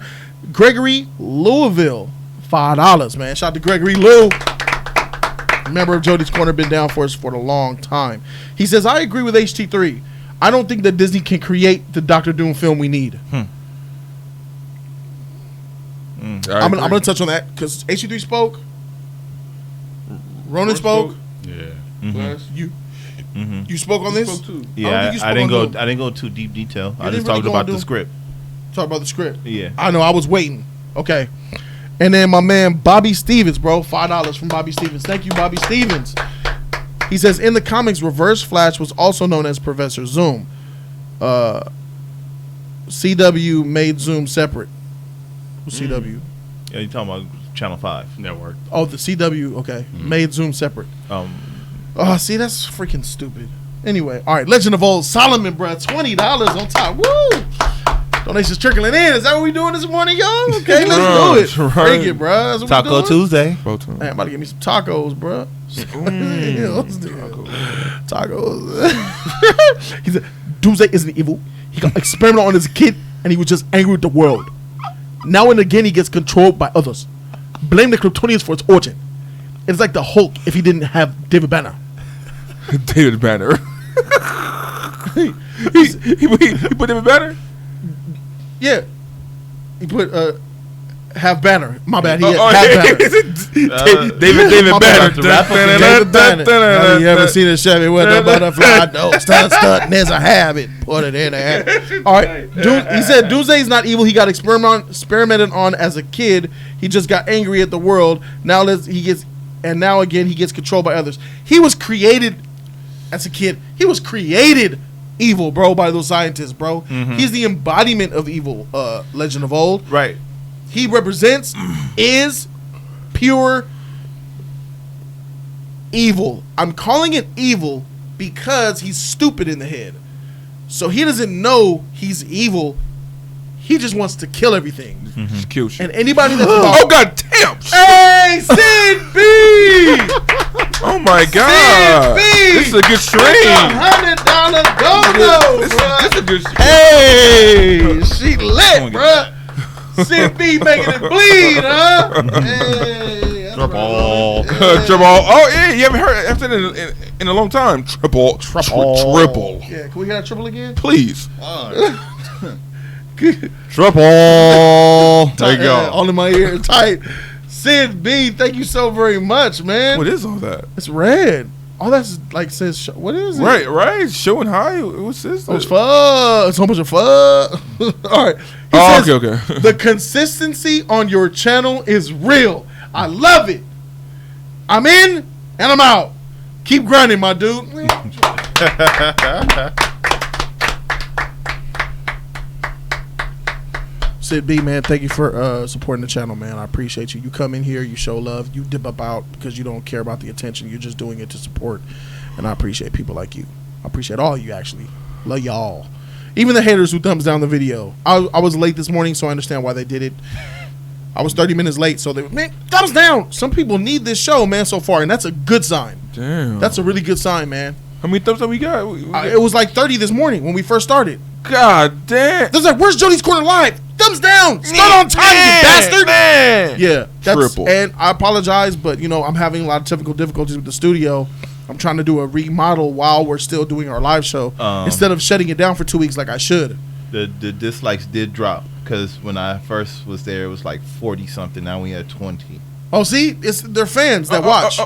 Gregory Louisville, $5, man. Shout out to Gregory Lou. Member of Jody's Corner, been down for us for a long time. He says, I agree with HT3. I don't think that Disney can create the Dr. Doom film we need. I'm gonna touch on that because HT3 spoke. Ronan spoke. Yeah. You spoke on this? Spoke too. Yeah, I didn't go too deep detail. I just talked about the script. Talk about the script. Yeah. I know. I was waiting. Okay. And then my man Bobby Stevens, bro. $5 from Bobby Stevens. Thank you, Bobby Stevens. He says, in the comics, Reverse Flash was also known as Professor Zoom. CW made Zoom separate. What's CW? Yeah, you talking about Channel 5 network. Oh, the CW, okay. Made Zoom separate. See, that's freaking stupid. Anyway, all right. Legend of Old Solomon, bro. $20 on top. Woo! Donations trickling in. Is that what we doing this morning, y'all? Okay, let's do it. Bring it, bro. Taco Tuesday. Hey, I'm about to get me some tacos, bro. Let's do tacos. He said, Doomsday isn't evil. He got experimental on his kid, and he was just angry with the world. Now and again, he gets controlled by others. Blame the Kryptonians for its origin. It's like the Hulk if he didn't have David Banner. David Banner. he put David Banner? Yeah. He put have Banner. My bad. He had Banner. David Banner. David Banner. You haven't seen a Chevy with a butterfly. No, stunt, there's a habit. Put it in there. All right. He said Doomsday's not evil. He got experimented on as a kid. He just got angry at the world. Now he gets controlled by others. He was created as a kid. He was created evil, bro, by those scientists, bro. He's the embodiment of evil, Legend of Old. Right. He represents is pure evil. I'm calling it evil because he's stupid in the head. So he doesn't know he's evil. He just wants to kill everything. Just kill shit. And anybody that's oh god damn! Hey, Sid B! Oh my god! This is a good stream. $100 go-go, This is a good stream. Hey, she lit, bruh. Sid B making it bleed, huh? Hey, triple. Oh yeah, you haven't heard after in a long time. Triple. Yeah, can we hear that triple again? Please. Triple. There you go. All in my ear, tight. Sid B, thank you so very much, man. What is all that? It's red. All that's like says. What is it? Right. Showing high. What's this? Oh, it's fun. It's a bunch of fun. All right. Okay. The consistency on your channel is real. I love it. I'm in and I'm out. Keep grinding, my dude. Sid B, man, thank you for supporting the channel, man. I appreciate you. You come in here, you show love, you dip up out because you don't care about the attention. You're just doing it to support, and I appreciate people like you. I appreciate all of you, actually. Love y'all. Even the haters who thumbs down the video. I was late this morning, so I understand why they did it. I was 30 minutes late, so they man, thumbs down. Some people need this show, man, so far, and that's a good sign. Damn. That's a really good sign, man. How many thumbs up we got? It was like 30 this morning when we first started. God damn. There's like, where's Jody's Corner Live? Thumbs down. Start on time, you bastard. Man. Yeah. Triple. And I apologize, but, you know, I'm having a lot of technical difficulties with the studio. I'm trying to do a remodel while we're still doing our live show instead of shutting it down for 2 weeks like I should. The dislikes did drop because when I first was there, it was like 40 something. Now we had 20. Oh, see, they're fans that watch.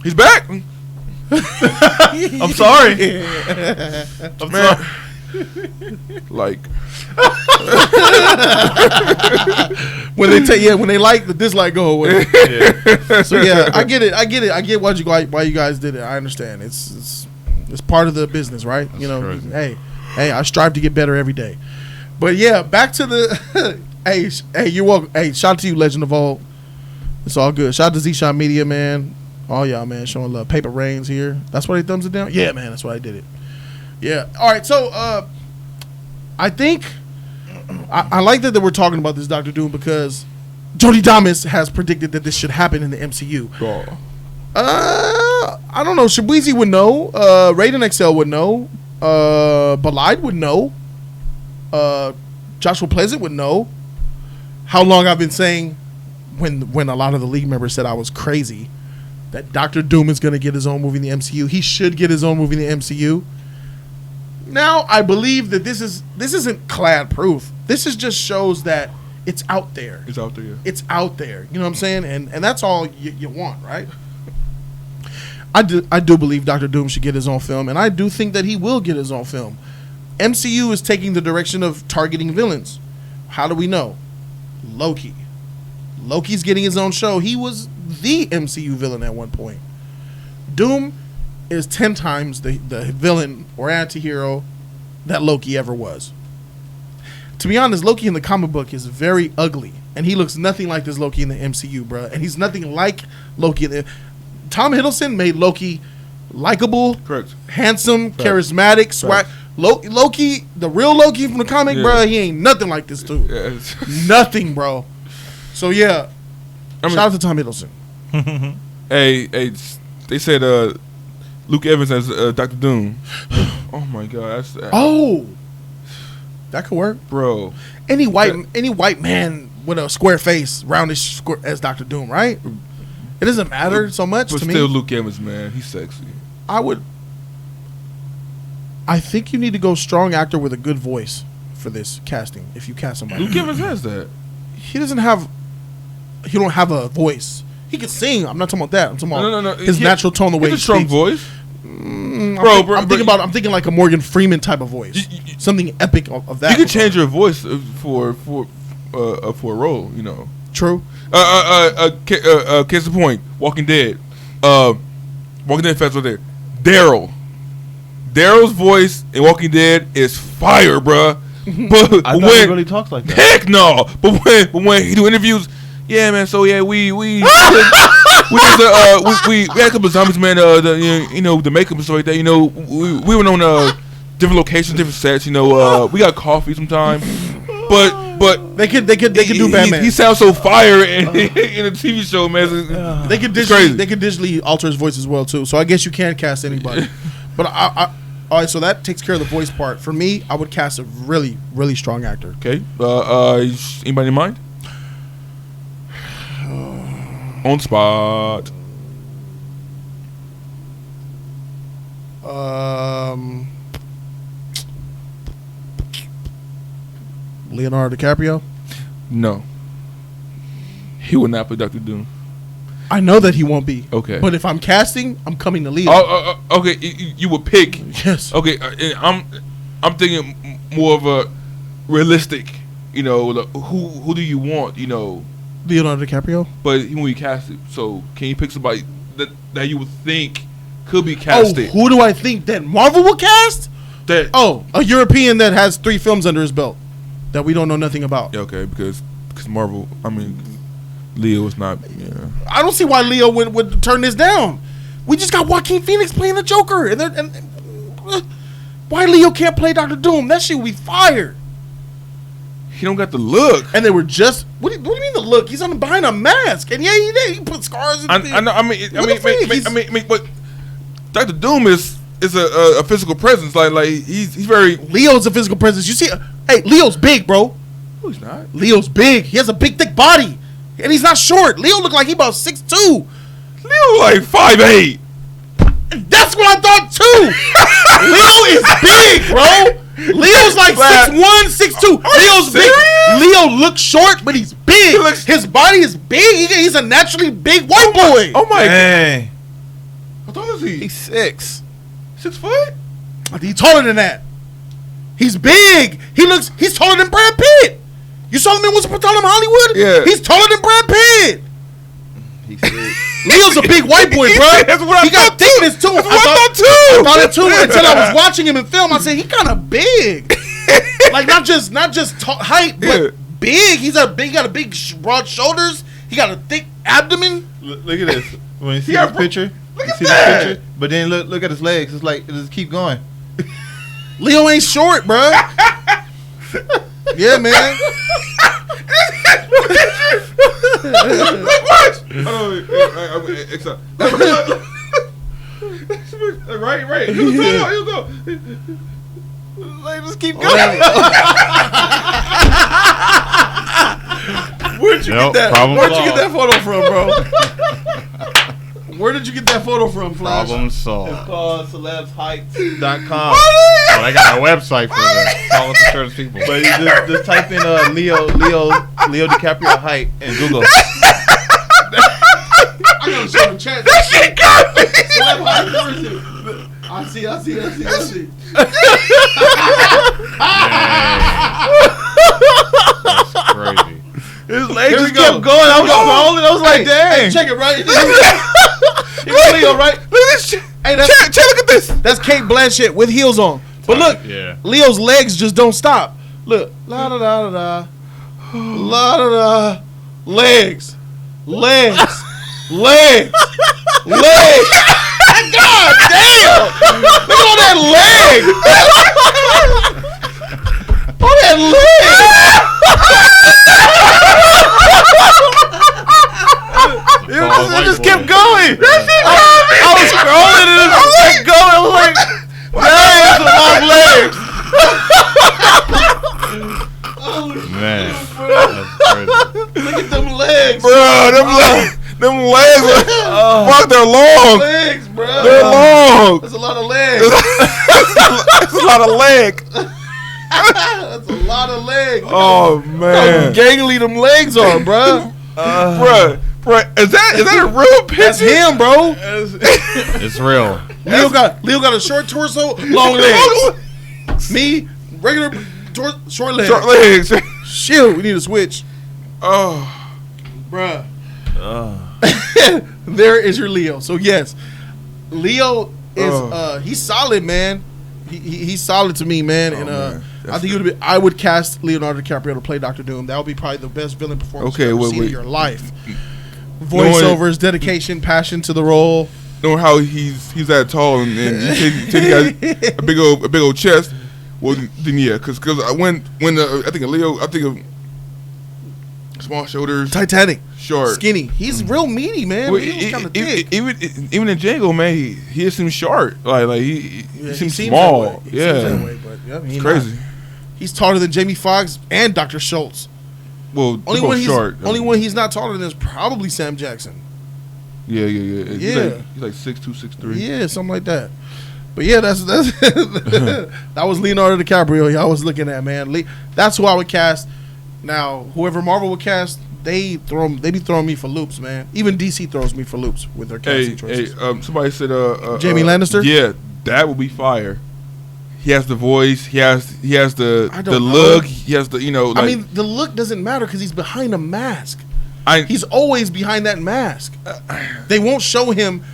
He's back. I'm sorry. I'm sorry. Like when they like the dislike go away. Yeah. So yeah, I get it. I get why you guys did it. I understand. It's part of the business, right? That's you know, crazy. hey, I strive to get better every day. But yeah, back to the hey, you're welcome. Hey, shout out to you, Legend of Old. It's all good. Shout out to Z-Shot Media, man. All y'all, man, showing love. Paper Rains here. That's why he thumbs it down? Yeah, man, that's why I did it. Yeah. All right, so I think I like that we're talking about this Dr. Doom because Jody Damas has predicted that this should happen in the MCU. Oh. I don't know. Shabuizi would know. Raiden XL would know. Balide would know. Joshua Pleasant would know. How long I've been saying when a lot of the league members said I was crazy that Dr. Doom is going to get his own movie in the MCU. He should get his own movie in the MCU. Now I believe that this isn't clad proof. This is just shows that it's out there. It's out there. Yeah. It's out there. You know what I'm saying? And that's all you want, right? I do believe Dr. Doom should get his own film, and I do think that he will get his own film. MCU is taking the direction of targeting villains. How do we know? Loki. Loki's getting his own show. He was the MCU villain at one point. Doom is 10 times the villain or anti-hero that Loki ever was. To be honest, Loki in the comic book is very ugly, and he looks nothing like this Loki in the MCU, bro. And he's nothing like Loki. Tom Hiddleston made Loki likable, correct, handsome, charismatic, swag. Loki, the real Loki from the comic, bro, he ain't nothing like this dude. Yeah. Nothing, bro. So yeah, shout out to Tom Hiddleston. Hey, they said Luke Evans as Dr. Doom. Oh my God, that could work, bro. Any white man with a square face, roundish square, as Dr. Doom, right? It doesn't matter so much but to me. But still, Luke Evans, man, he's sexy. I think you need to go strong actor with a good voice for this casting. If you cast somebody, Luke Evans has that. He don't have a voice. He can sing. I'm not talking about that. I'm talking about his natural tone, the way he speaks. Strong voice. I'm thinking like a Morgan Freeman type of voice. Something epic of that. You can change your voice for a role, you know. True. Case in point, Walking Dead. Walking Dead festival there. Daryl's voice in Walking Dead is fire, bruh. But I thought he really talks like that. Heck no. But when he do interviews, yeah, man. So yeah, we had a couple of zombies, man. The makeup and stuff like that. You know, we went on different locations, different sets. You know, we got coffee sometime. But they could do Batman. He sounds so fire in a TV show, man. They could digitally alter his voice as well too. So I guess you can cast anybody. But all right, so that takes care of the voice part. For me, I would cast a really, really strong actor. Okay. Anybody in mind? On spot. Leonardo DiCaprio? No. He would not play Dr. Doom. I know that he won't be. Okay. But if I'm casting, I'm coming to Leo. Okay. You would pick. Yes. Okay. I'm thinking more of a realistic. You know, who do you want? You know, Leonardo DiCaprio. But he won't be casted. So can you pick somebody that you would think could be casted? Oh, who do I think that Marvel will cast? A European that has 3 films under his belt that we don't know nothing about. Yeah, okay, because Marvel. I mean, Leo is not. Yeah. I don't see why Leo would turn this down. We just got Joaquin Phoenix playing the Joker, and why Leo can't play Dr. Doom? That shit would be fire. He don't got the look. And they were just. What do you mean the look? He's behind a mask, and yeah, he did. He put scars. I know. I mean, but Dr. Doom is a physical presence. Like he's very. Leo's a physical presence. You see, hey, Leo's big, bro. No, he's not. Leo's big. He has a big, thick body, and he's not short. Leo look like he about 6'2". Leo like 5'8". That's what I thought too. Leo is big, bro. Leo's like 6'1", 6'2". Leo's big. Leo looks short, but he's big. His body is big. He's a naturally big white boy. Oh my Dang. God! How tall is he? He's 6. 6 foot? He's taller than that. He's big. He's taller than Brad Pitt. You saw him in Once Upon a Time in Hollywood? Yeah. He's taller than Brad Pitt. He's 6. Leo's a big white boy, bro. That's what I he got thickness too. That's what I thought too. I thought it too until I was watching him in film. I said he kind of big, like not just height, but big. He got a big broad shoulders. He got a thick abdomen. Look at this. When you see this picture, this picture, but then look at his legs. It's like it just keep going. Leo ain't short, bro. Yeah, man. Look, watch. Right. He'll go. Like, just keep going. Where'd you get that photo from, bro? Where did you get that photo from, Flash? Problem solved. It's called celebsheights.com. Oh, they got a website for the college insurance people. But you just type in Leo DiCaprio height in Google. I gotta show the chat. That shit got me. I see. That's crazy. His legs just kept going. I was rolling. I was like, dang. Hey, check it, right? Leo, right? Look at this shit. Hey, look at this. That's Kate Blanchett with heels on. But look, Leo's legs just don't stop. Look, la da da da da, la da da, legs. God damn! Look at all that leg. All that leg. It just kept going. I was scrolling and it just kept going. I was like, dang, that's a long leg. Man, that's crazy. Look at them legs, bro. Them legs, fuck, they're long. Legs, bro. They're long. That's a lot of legs. That's a lot of leg. That's a lot of legs. Oh man, how gangly them legs are, bro. Bro, is that a real picture? That's him, bro. It's real. Leo got a short torso, long legs. Me, regular short legs. Short legs. Shit, we need to switch. Oh, bruh. There is your Leo. So yes, Leo is he's solid, man. He's solid to me, man. And I think I would cast Leonardo DiCaprio to play Dr. Doom. That would be probably the best villain performance you've ever seen in your life. Voiceovers, dedication, passion to the role. Knowing how he's that tall and he got a big old chest. Well, then yeah, because when I think of Leo, I think of small shoulders, Titanic, short, skinny. He's real meaty, man. Well, he's kind of thick. Even in Django, man, he seems short. Like he seems small. He seems that way, but it's crazy. He's taller than Jamie Foxx and Dr. Schultz. Well, only one he's not taller than is probably Sam Jackson. Yeah. He's like 6'2", 6'3". Yeah, something like that. But yeah, that's that was Leonardo DiCaprio. Y'all was looking at, man. That's who I would cast. Now, whoever Marvel would cast, they be throwing me for loops, man. Even DC throws me for loops with their casting choices. Somebody said Jamie Lannister. Yeah, that would be fire. He has the voice. He has the look. He has the Like, I mean, the look doesn't matter because he's behind a mask. He's always behind that mask. They won't show him.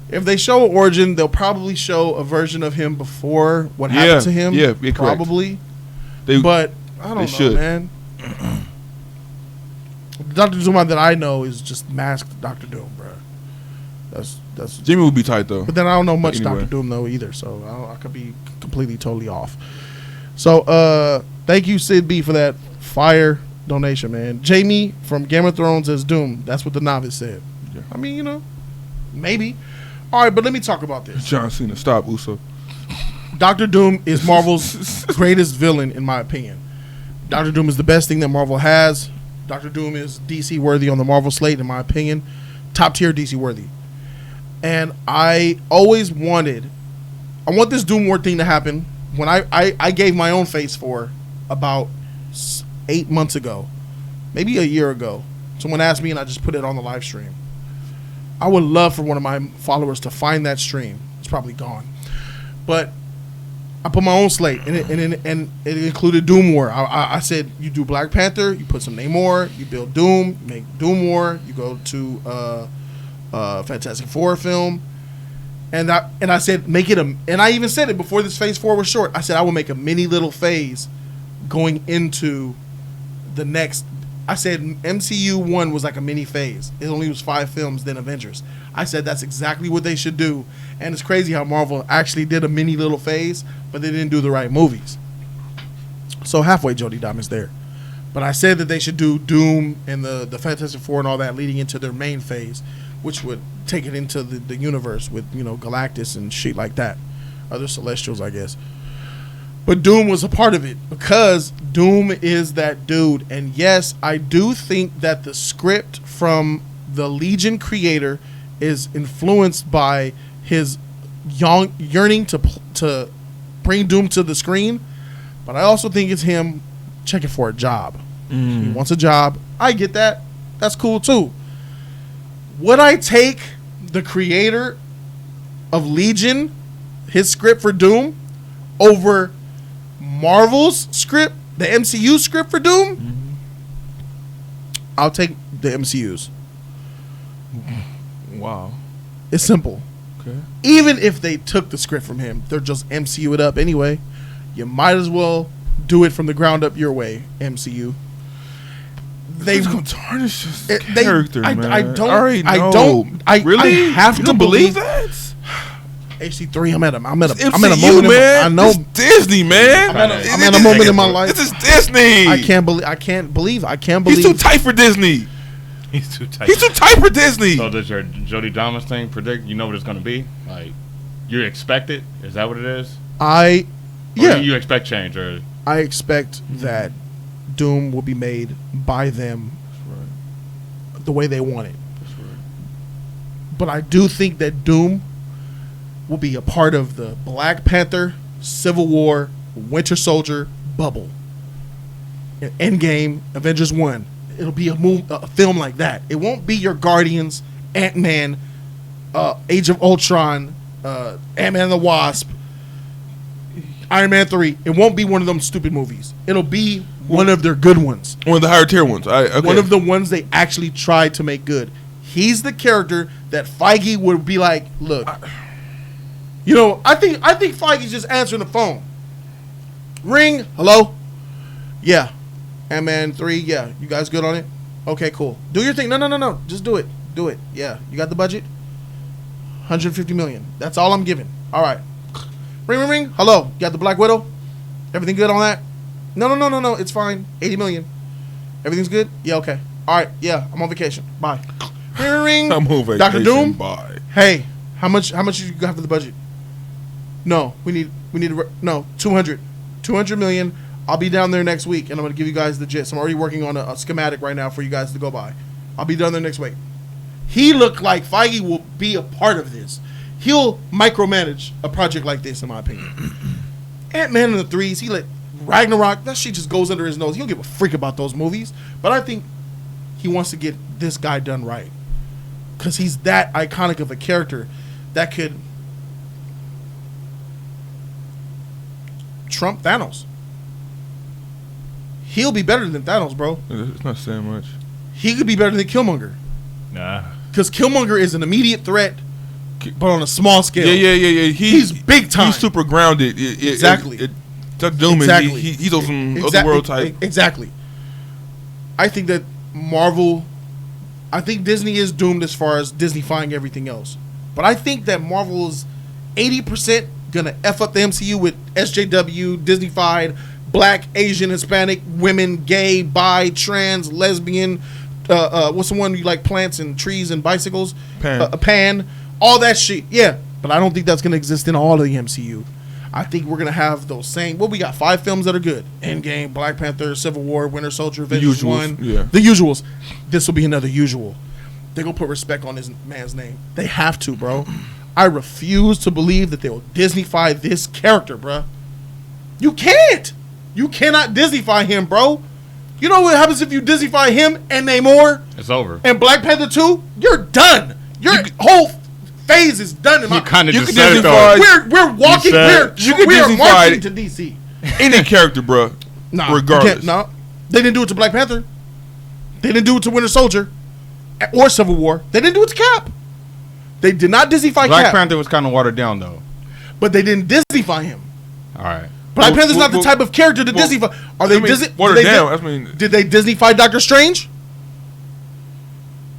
If they show an origin, they'll probably show a version of him before what happened to him. Yeah, probably. But I don't know, man. Dr. Doom that I know is just masked Dr. Doom, bro. That's Jimmy would be tight though. But then I don't know much anyway. Dr. Doom though either, so I could be completely totally off. So thank you Sid B for that fire donation, man. Jamie from Game of Thrones as Doom. That's what the novice said. Yeah. I mean, maybe. All right, but let me talk about this. John Cena, stop, Uso. Dr. Doom is Marvel's greatest villain, in my opinion. Dr. Doom is the best thing that Marvel has. Dr. Doom is DC worthy on the Marvel slate, in my opinion. Top tier DC worthy. And I always I want this Doom War thing to happen. When I gave my own face for about 8 months ago, maybe a year ago. Someone asked me and I just put it on the live stream. I would love for one of my followers to find that stream. It's probably gone. But I put my own slate, and it included Doom War. I said, you do Black Panther, you put some Namor, you build Doom, you make Doom War, you go to Fantastic Four film. And I said, make it and I even said it before this phase 4 was short. I said, I will make a mini little phase going into the next. I said MCU 1 was like a mini phase. It only was 5 films, then Avengers. I said that's exactly what they should do. And it's crazy how Marvel actually did a mini little phase, but they didn't do the right movies. So halfway Jody Diamond's there. But I said that they should do Doom and the Fantastic Four and all that leading into their main phase, which would take it into the universe with, Galactus and shit like that. Other Celestials, I guess. But Doom was a part of it because Doom is that dude. And yes, I do think that the script from the Legion creator is influenced by his yearning to bring Doom to the screen. But I also think it's him checking for a job. He wants a job. I get that. That's cool too. Would I take the creator of Legion, his script for Doom, over Marvel's script, the MCU script for Doom? I'll take the MCU's. Wow. It's simple. Okay. Even if they took the script from him, they're just MCU it up anyway. You might as well do it from the ground up your way, MCU. They're gonna tarnish his character, man. I don't. Really? I have to believe that. HC3, I'm at a moment. Man. I know it's Disney, man. I'm at a moment in my life. This is Disney. I can't believe. He's too tight for Disney. He's too tight. He's too tight for Disney. So does your Jody Diamond thing predict? You know what it's gonna be? Like, you expect it? Is that what it is? Yeah. Or you expect change, or I expect that Doom will be made by them the way they want it. But I do think that Doom will be a part of the Black Panther, Civil War, Winter Soldier bubble. Endgame, Avengers 1. It'll be a film like that. It won't be your Guardians, Ant-Man, Age of Ultron, Ant-Man and the Wasp, Iron Man 3. It won't be one of them stupid movies. It'll be one of their good ones. One of the higher tier ones. Okay. One of the ones they actually tried to make good. He's the character that Feige would be like, look, I think Feige's just answering the phone. Ring, hello? Yeah. Ant-Man 3, yeah. You guys good on it? Okay, cool. Do your thing. No. Just do it. Do it. Yeah. You got the budget? $150 million. That's all I'm giving. All right. Ring. Hello. You got the Black Widow? Everything good on that? No. It's fine. $80 million. Everything's good? Yeah, okay. All right. Yeah, I'm on vacation. Bye. Ring. I'm on vacation. Dr. Doom? Bye. Hey, how much you got for the budget? No, we need 200 million. I'll be down there next week, and I'm going to give you guys the gist. I'm already working on a schematic right now for you guys to go by. I'll be down there next week. He looked like Feige will be a part of this. he'll micromanage a project like this, in my opinion. Ant-Man and the Threes, he let Ragnarok, that shit just goes under his nose. He don't give a freak about those movies. But I think he wants to get this guy done right. Because he's that iconic of a character that could trump Thanos. He'll be better than Thanos, bro. It's not saying much. He could be better than Killmonger. Nah. Because Killmonger is an immediate threat, but on a small scale. Yeah. He's big time. He's super grounded. Exactly. Doom exactly. He's on some otherworld type. Exactly. I think that I think Disney is doomed as far as Disney-fying everything else. But I think that Marvel is 80% going to F up the MCU with SJW, Disney-fied, Black, Asian, Hispanic, women, gay, bi, trans, lesbian, what's the one you like, plants and trees and bicycles? Pan. All that shit. Yeah, but I don't think that's going to exist in all of the MCU. I think we're going to have those same, we got 5 films that are good. Endgame, Black Panther, Civil War, Winter Soldier, Avengers 1. Yeah. The usuals. This will be another usual. They're going to put respect on this man's name. They have to, bro. I refuse to believe that they will Disney-fy this character, bro. You can't. You cannot Disney-fy him, bro. You know what happens if you Disney-fy him and Namor? It's over. And Black Panther 2? You're done. Your whole phase is done. You kind of just said it, though. We're walking. We are marching to DC. Any character, bro. Nah, regardless. No, they didn't do it to Black Panther. They didn't do it to Winter Soldier or Civil War. They didn't do it to Cap. They did not Disney-fy Cap. Black Panther was kind of watered down, though. But they didn't Disney-fy him. All right. Black Panther's not the type of character to Disney-fy. Are they Disney? Watered down. Did they Disney-fy Doctor Strange?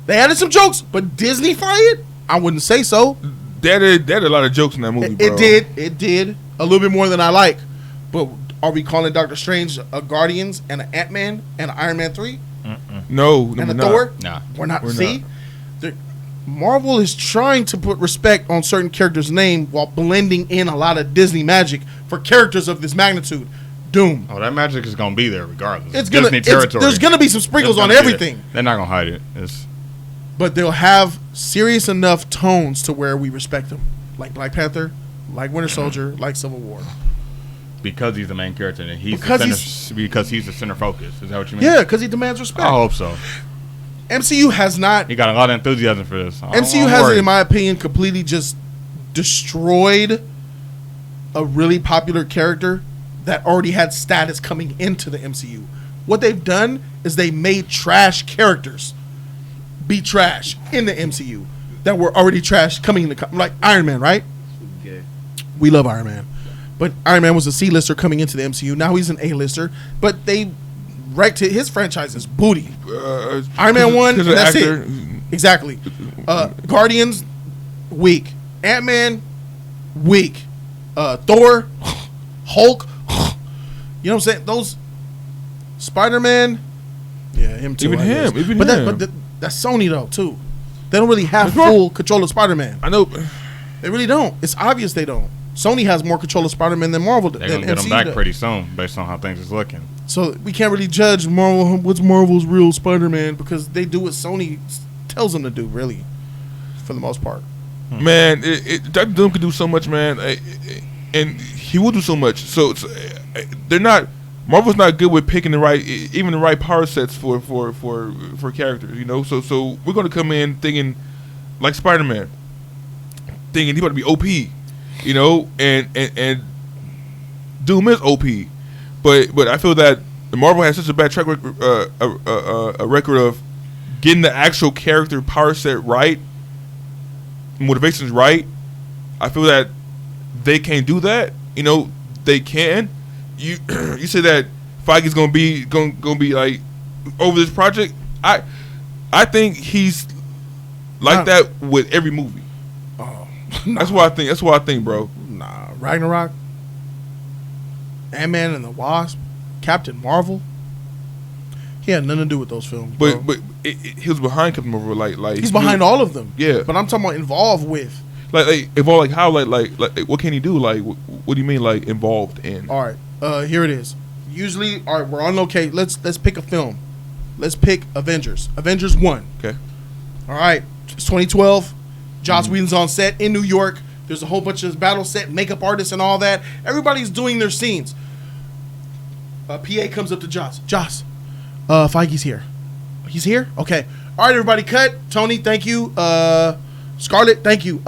They added some jokes, but Disney-fy it? I wouldn't say so. They added a lot of jokes in that movie, bro. It did. A little bit more than I like. But are we calling Doctor Strange a Guardians and an Ant-Man and an Iron Man 3? No. And a Thor? Nah. We're not. See? Marvel is trying to put respect on certain characters' name while blending in a lot of Disney magic for characters of this magnitude. Doom. Oh, that magic is going to be there regardless. It's Disney territory. There's going to be some sprinkles on everything. They're not going to hide it. But they'll have serious enough tones to where we respect them. Like Black Panther, like Winter Soldier, like Civil War. Because he's the main character and because he's the center focus. Is that what you mean? Yeah, because he demands respect. I hope so. MCU has not. He got a lot of enthusiasm for this. MCU has, in my opinion, completely just destroyed a really popular character that already had status coming into the MCU. What they've done is they made trash characters be trash in the MCU that were already trash coming in like Iron Man, right? Okay. We love Iron Man. But Iron Man was a C-lister coming into the MCU. Now he's an A-lister. But they wrecked his franchise's booty. Iron Man 1, and that's it. Exactly. Guardians, weak. Ant-Man, weak. Thor, Hulk. You know what I'm saying? Those Spider-Man, yeah, him too. But that's Sony though too. They don't really have full control of Spider-Man. I know. They really don't. It's obvious they don't. Sony has more control of Spider-Man than Marvel. They're gonna get him back pretty soon, based on how things is looking. So we can't really judge Marvel. What's Marvel's real Spider-Man? Because they do what Sony tells them to do, really, for the most part. Man, Dr. Doom can do so much, man, and he will do so much. So they're not. Marvel's not good with picking the right power sets for characters, you know. So we're gonna come in thinking like Spider-Man, thinking he's about to be OP, you know, and Doom is OP, but I feel that Marvel has such a bad track record, a record of getting the actual character power set right, motivations right. I feel that they can't do that. You know, they can. You say that Feige's gonna be like over this project. I think he's like that with every movie. Oh, that's what I think, bro. Nah, Ragnarok, Ant-Man and the Wasp, Captain Marvel. He had nothing to do with those films. But he was behind Captain Marvel. Like he's behind all of them. Yeah, but I'm talking about involved with. Like involved. Like how? Like what can he do? Like what do you mean? Like involved in? All right. Here it is. Usually, all right, we're on location. Let's pick a film. Let's pick Avengers. Avengers 1. Okay. All right. It's 2012. Joss Whedon's on set in New York There's a whole bunch of battle set, makeup artists and all that. Everybody's doing their scenes. PA comes up to Joss. Joss, Feige's here. He's here? Okay. All right, everybody, cut. Tony, thank you. Scarlett, thank you.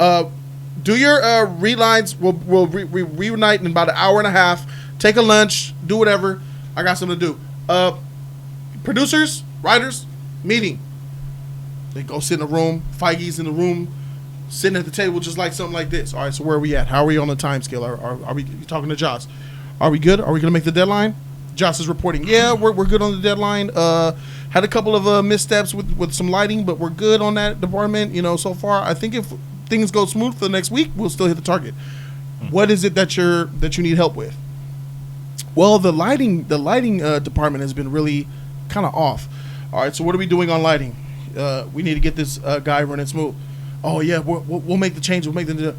Do your relines. We'll reunite in about an hour and a half. Take a lunch. Do whatever. I got something to do. Producers, writers, meeting. They go sit in a room. Feige's in the room, sitting at the table just like something like this. All right, so where are we at? How are we on the time scale? Are we talking to Joss? Are we good? Are we going to make the deadline? Joss is reporting, yeah, we're good on the deadline. Had a couple of missteps with some lighting, but we're good on that department. So far, I think if things go smooth for the next week, we'll still hit the target. What is it that you need help with? Well, the lighting department has been really kind of off. All right, so what are we doing on lighting? We need to get this guy running smooth. Oh yeah, we'll make the change.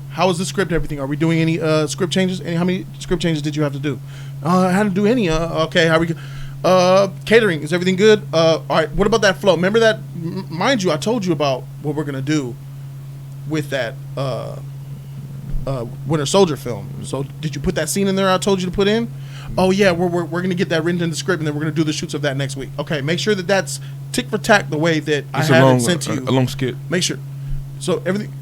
How is the script? Everything? Are we doing any script changes? How many script changes did you have to do? I hadn't do any. Okay, how are we? Catering, is everything good? All right. What about that flow? Remember that? Mind you, I told you about what we're gonna do with that Winter Soldier film. So did you put that scene in there? I told you to put in. Oh yeah, we're gonna get that written in the script, and then we're gonna do the shoots of that next week. Okay, make sure that's tick for tack the way that I had it sent to you. A long skit. Make sure. So everything.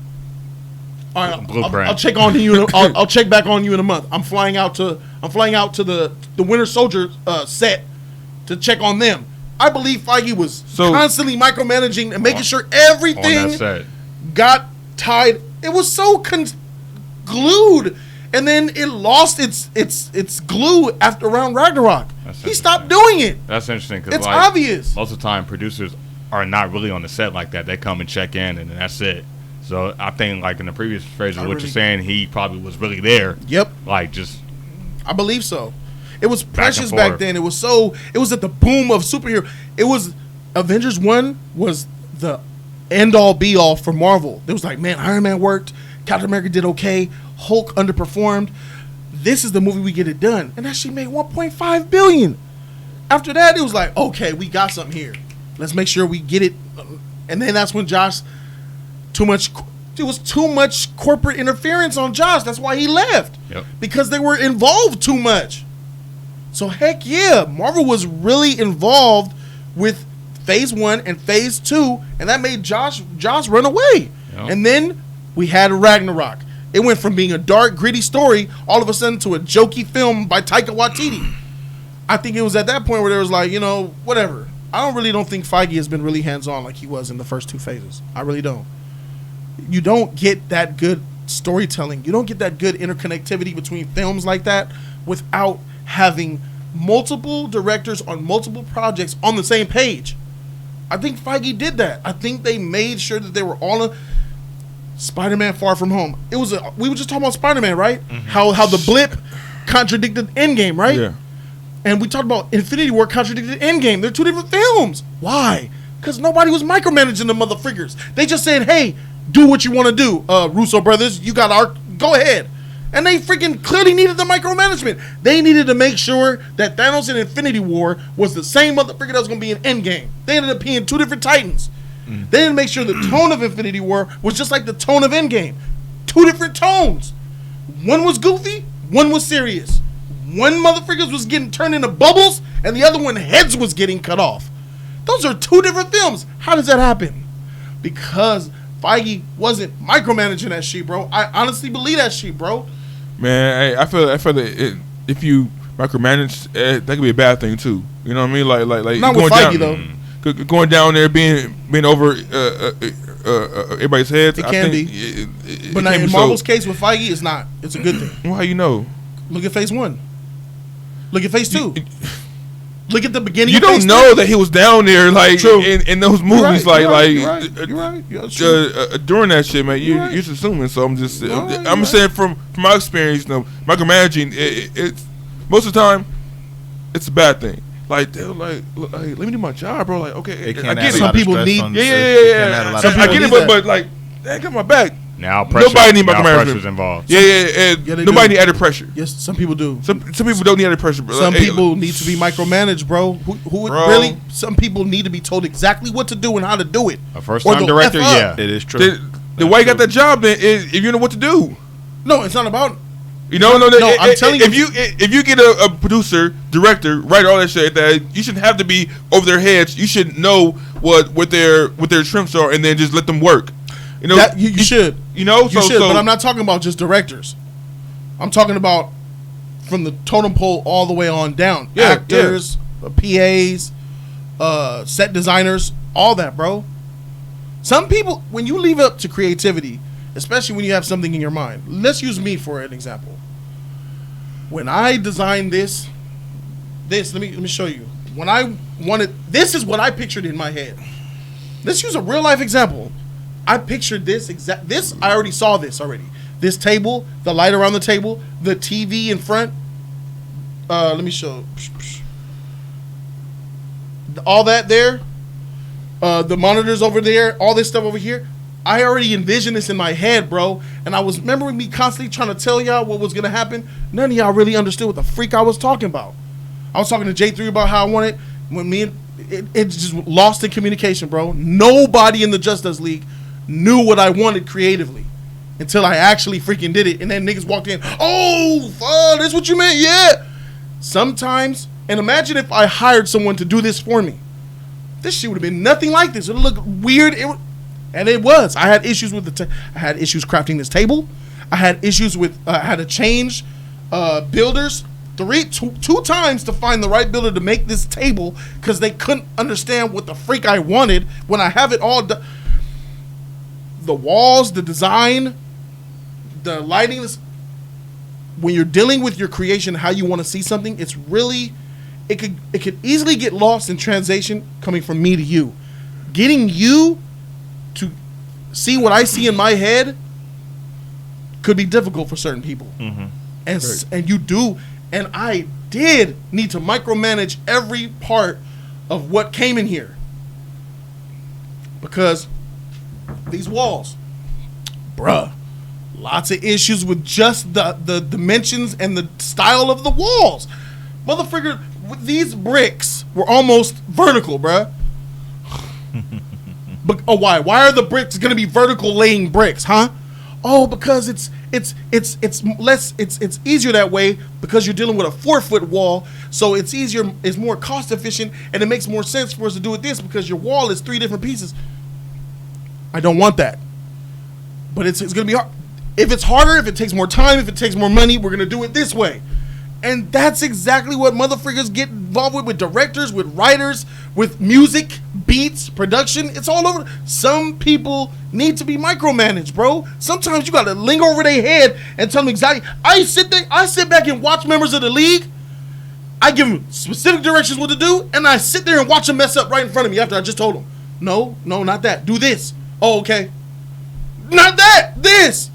All right, I'll check on you. I'll check back on you in a month. I'm flying out to the Winter Soldier set to check on them. I believe Feige was constantly micromanaging and making sure everything got tied. It was so glued, and then it lost its glue after around Ragnarok. He stopped doing it. That's interesting because it's obvious. Most of the time, producers are not really on the set like that. They come and check in, and that's it. So I think, like in the previous phrase of what you're saying, he probably was really there. Yep. I believe so. It was precious back then. It was at the boom of superhero. It was Avengers 1 was the end all be all for Marvel. It was like, man, Iron Man worked, Captain America did okay, Hulk underperformed. This is the movie we get it done. And that shit made $1.5 billion. After that, it was like, okay, we got something here. Let's make sure we get it. And then that's when Josh, it was too much corporate interference on Josh. That's why he left. Yep. Because they were involved too much. So heck yeah, Marvel was really involved with phase 1 and phase 2, and that made Josh run away. Yep. And then we had Ragnarok. It went from being a dark, gritty story all of a sudden to a jokey film by Taika Waititi. I think it was at that point where there was like, whatever. I don't think Feige has been really hands-on like he was in the first 2 phases. I really don't. You don't get that good storytelling. You don't get that good interconnectivity between films like that without having multiple directors on multiple projects on the same page. I think Feige did that. I think they made sure that they were all Spider-Man Far From Home. We were just talking about Spider-Man, right? Mm-hmm. How the blip contradicted Endgame, right? Yeah. And we talked about Infinity War contradicted Endgame. They're 2 different films. Why? Because nobody was micromanaging the motherfrickers. They just said, hey, do what you want to do, Russo brothers. You got go ahead. And they freaking clearly needed the micromanagement. They needed to make sure that Thanos in Infinity War was the same motherfucker that was going to be in Endgame. They ended up being 2 different Titans. They didn't make sure the tone of Infinity War was just like the tone of Endgame. 2 different tones. One was goofy, one was serious. One motherfucker was getting turned into bubbles, and the other one heads was getting cut off. Those are 2 different films. How does that happen? Because Feige wasn't micromanaging that shit, bro. I honestly believe that shit, bro. Man, I feel that if you micromanage, that could be a bad thing too. You know what I mean? Like not with Feige though. Going down there being over everybody's heads. It can be. But now in Marvel's case with Feige, it's not. It's a good thing. Well, how you know? Look at phase 1. Look at phase 2. Look at the beginning. You don't know that he was down there in those movies You're right. During that shit, man. You're just assuming. So I'm just I'm saying from my experience, micromanaging it's most of the time it's a bad thing. Like they're like let me do my job, bro. Like okay, I get it. Some people need I get it, but like they got my back. Now pressure. Nobody need micromanagement. Pressure's involved. Yeah. Nobody need added pressure. Yes, some people do. Some people don't need added pressure, bro. Some people need to be micromanaged, bro. Who really? Some people need to be told exactly what to do and how to do it. A first-time director, yeah, it is true. The way you got that job, then if you know what to do. No, it's not about. You know, I'm telling you, if you get a producer, director, writer, all that shit, that you shouldn't have to be over their heads. You should know what their strengths are, and then just let them work. You know, you should. You know, you should. But I'm not talking about just directors. I'm talking about from the totem pole all the way on down. Actors, PAs, set designers, all that, bro. Some people, when you leave it up to creativity, especially when you have something in your mind. Let's use me for an example. When I designed this, let me show you. When I wanted, this is what I pictured in my head. Let's use a real life example. I pictured this I already saw this already. This table, the light around the table, the TV in front. Let me show. All that there. The monitors over there, all this stuff over here. I already envisioned this in my head, bro. And I was remembering me constantly trying to tell y'all what was going to happen. None of y'all really understood what the freak I was talking about. I was talking to J3 about how I wanted, when me and it just lost in communication, bro. Nobody in the Just Us League knew what I wanted creatively until I actually freaking did it. And then niggas walked in, oh, that's what you meant? Yeah. Sometimes, and imagine if I hired someone to do this for me. This shit would have been nothing like this. It would look weird. And it was. I had issues with I had issues crafting this table. I had issues with. I had to change builders two times to find the right builder to make this table because they couldn't understand what the freak I wanted when I have it all done. The walls, the design, the lighting. When you're dealing with your creation, how you want to see something, it's really. It could easily get lost in translation coming from me to you. Getting you to see what I see in my head could be difficult for certain people. Mm-hmm. And you do, and I did need to micromanage every part of what came in here. Because these walls, bruh, lots of issues with just the dimensions and the style of the walls. Motherfucker, these bricks were almost vertical, bruh. But why? Why are the bricks gonna be vertical laying bricks, huh? Oh, because it's easier that way because you're dealing with a 4-foot wall, so it's easier, it's more cost efficient, and it makes more sense for us to do it this because your wall is 3 different pieces. I don't want that, but it's gonna be hard. If it's harder, if it takes more time, if it takes more money, we're gonna do it this way. And that's exactly what motherfuckers get involved with directors, with writers, with music, beats, production. It's all over. Some people need to be micromanaged, bro. Sometimes you got to linger over their head and tell them exactly. I sit back and watch members of the league. I give them specific directions what to do, and I sit there and watch them mess up right in front of me after I just told them. No, not that. Do this. Oh, okay. Not that. This.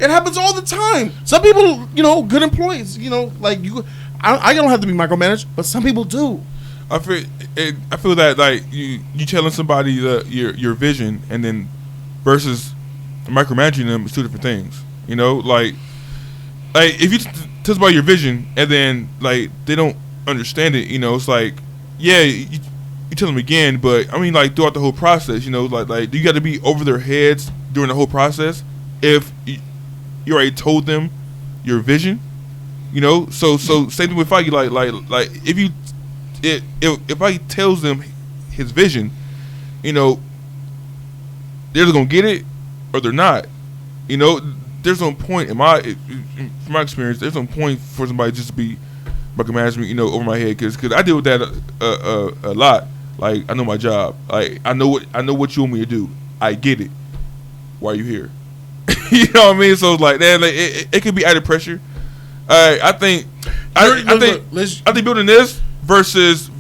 It happens all the time. Some people, good employees, like you. I don't have to be micromanaged, but some people do. I feel that like you telling somebody your vision and then versus micromanaging them is 2 different things. Like if you tell somebody your vision and then like they don't understand it, it's like you tell them again, but I mean like throughout the whole process, like you got to be over their heads during the whole process if you already told them your vision, So same thing with Feige. Like if I tells them his vision, they're either gonna get it or they're not. There's no point from my experience. There's no point for somebody just to be micromanaging me, over my head because I deal with that a lot. Like I know my job. Like I know what you want me to do. I get it. Why are you here? You know what I mean? So it's like, man, like, it could be added pressure. I think building this versus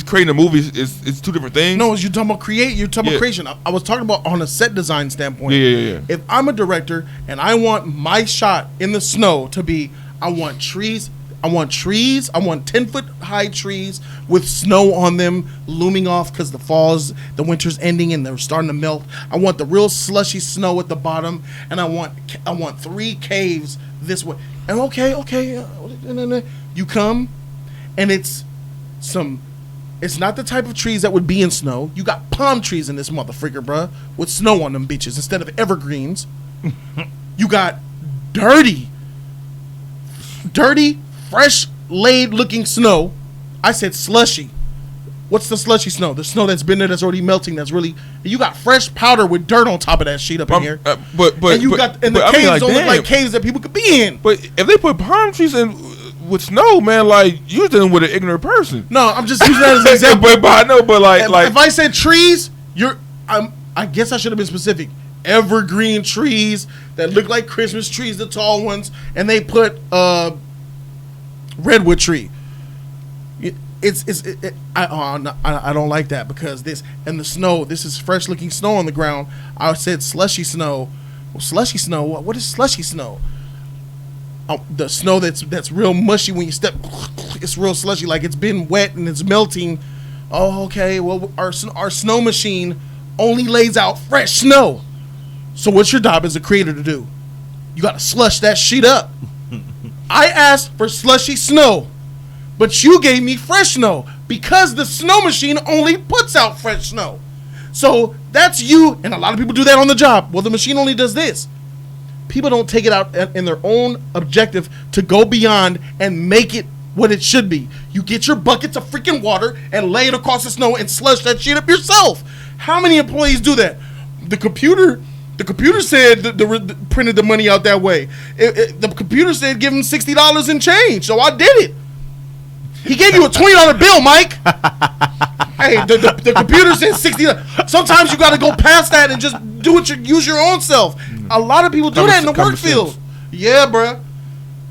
creating a movie is 2 different things. No, you're talking about creation. I was talking about on a set design standpoint. Yeah. If I'm a director and I want my shot in the snow to be, I want trees. I want 10-foot high trees with snow on them looming off because the winter's ending and they're starting to melt. I want the real slushy snow at the bottom, and I want 3 caves this way. And okay, you come, and it's not the type of trees that would be in snow. You got palm trees in this motherfucker, bruh, with snow on them bitches instead of evergreens. You got dirty, fresh laid looking snow. I said slushy. What's the slushy snow? The snow that's been there, that's already melting. That's really, you got fresh powder with dirt on top of that shit up in here. But the caves don't look like caves that people could be in. But if they put palm trees in with snow, man, like you're dealing with an ignorant person. No, I'm just using that as an example. but I know, but like if I said trees, I guess I should have been specific. Evergreen trees that look like Christmas trees, the tall ones, and they put redwood tree. I don't like that because this and the snow. This is fresh looking snow on the ground. I said slushy snow. Well, slushy snow. What is slushy snow? The snow that's real mushy when you step. It's real slushy, like it's been wet and it's melting. Oh, okay. Well, our snow machine only lays out fresh snow. So what's your job as a creator to do? You got to slush that shit up. I asked for slushy snow. But you gave me fresh snow because the snow machine only puts out fresh snow. So that's you, and a lot of people do that on the job. Well, the machine only does this. People don't take it out in their own objective to go beyond and make it what it should be. You get your buckets of freaking water and lay it across the snow and slush that shit up yourself. How many employees do that? The computer said printed the money out that way. The computer said give him $60 in change, so I did it. He gave you a $20 bill, Mike. Hey, the computer says $60. Sometimes you got to go past that and just use your own self. A lot of people do that in the work field. Yeah, bro.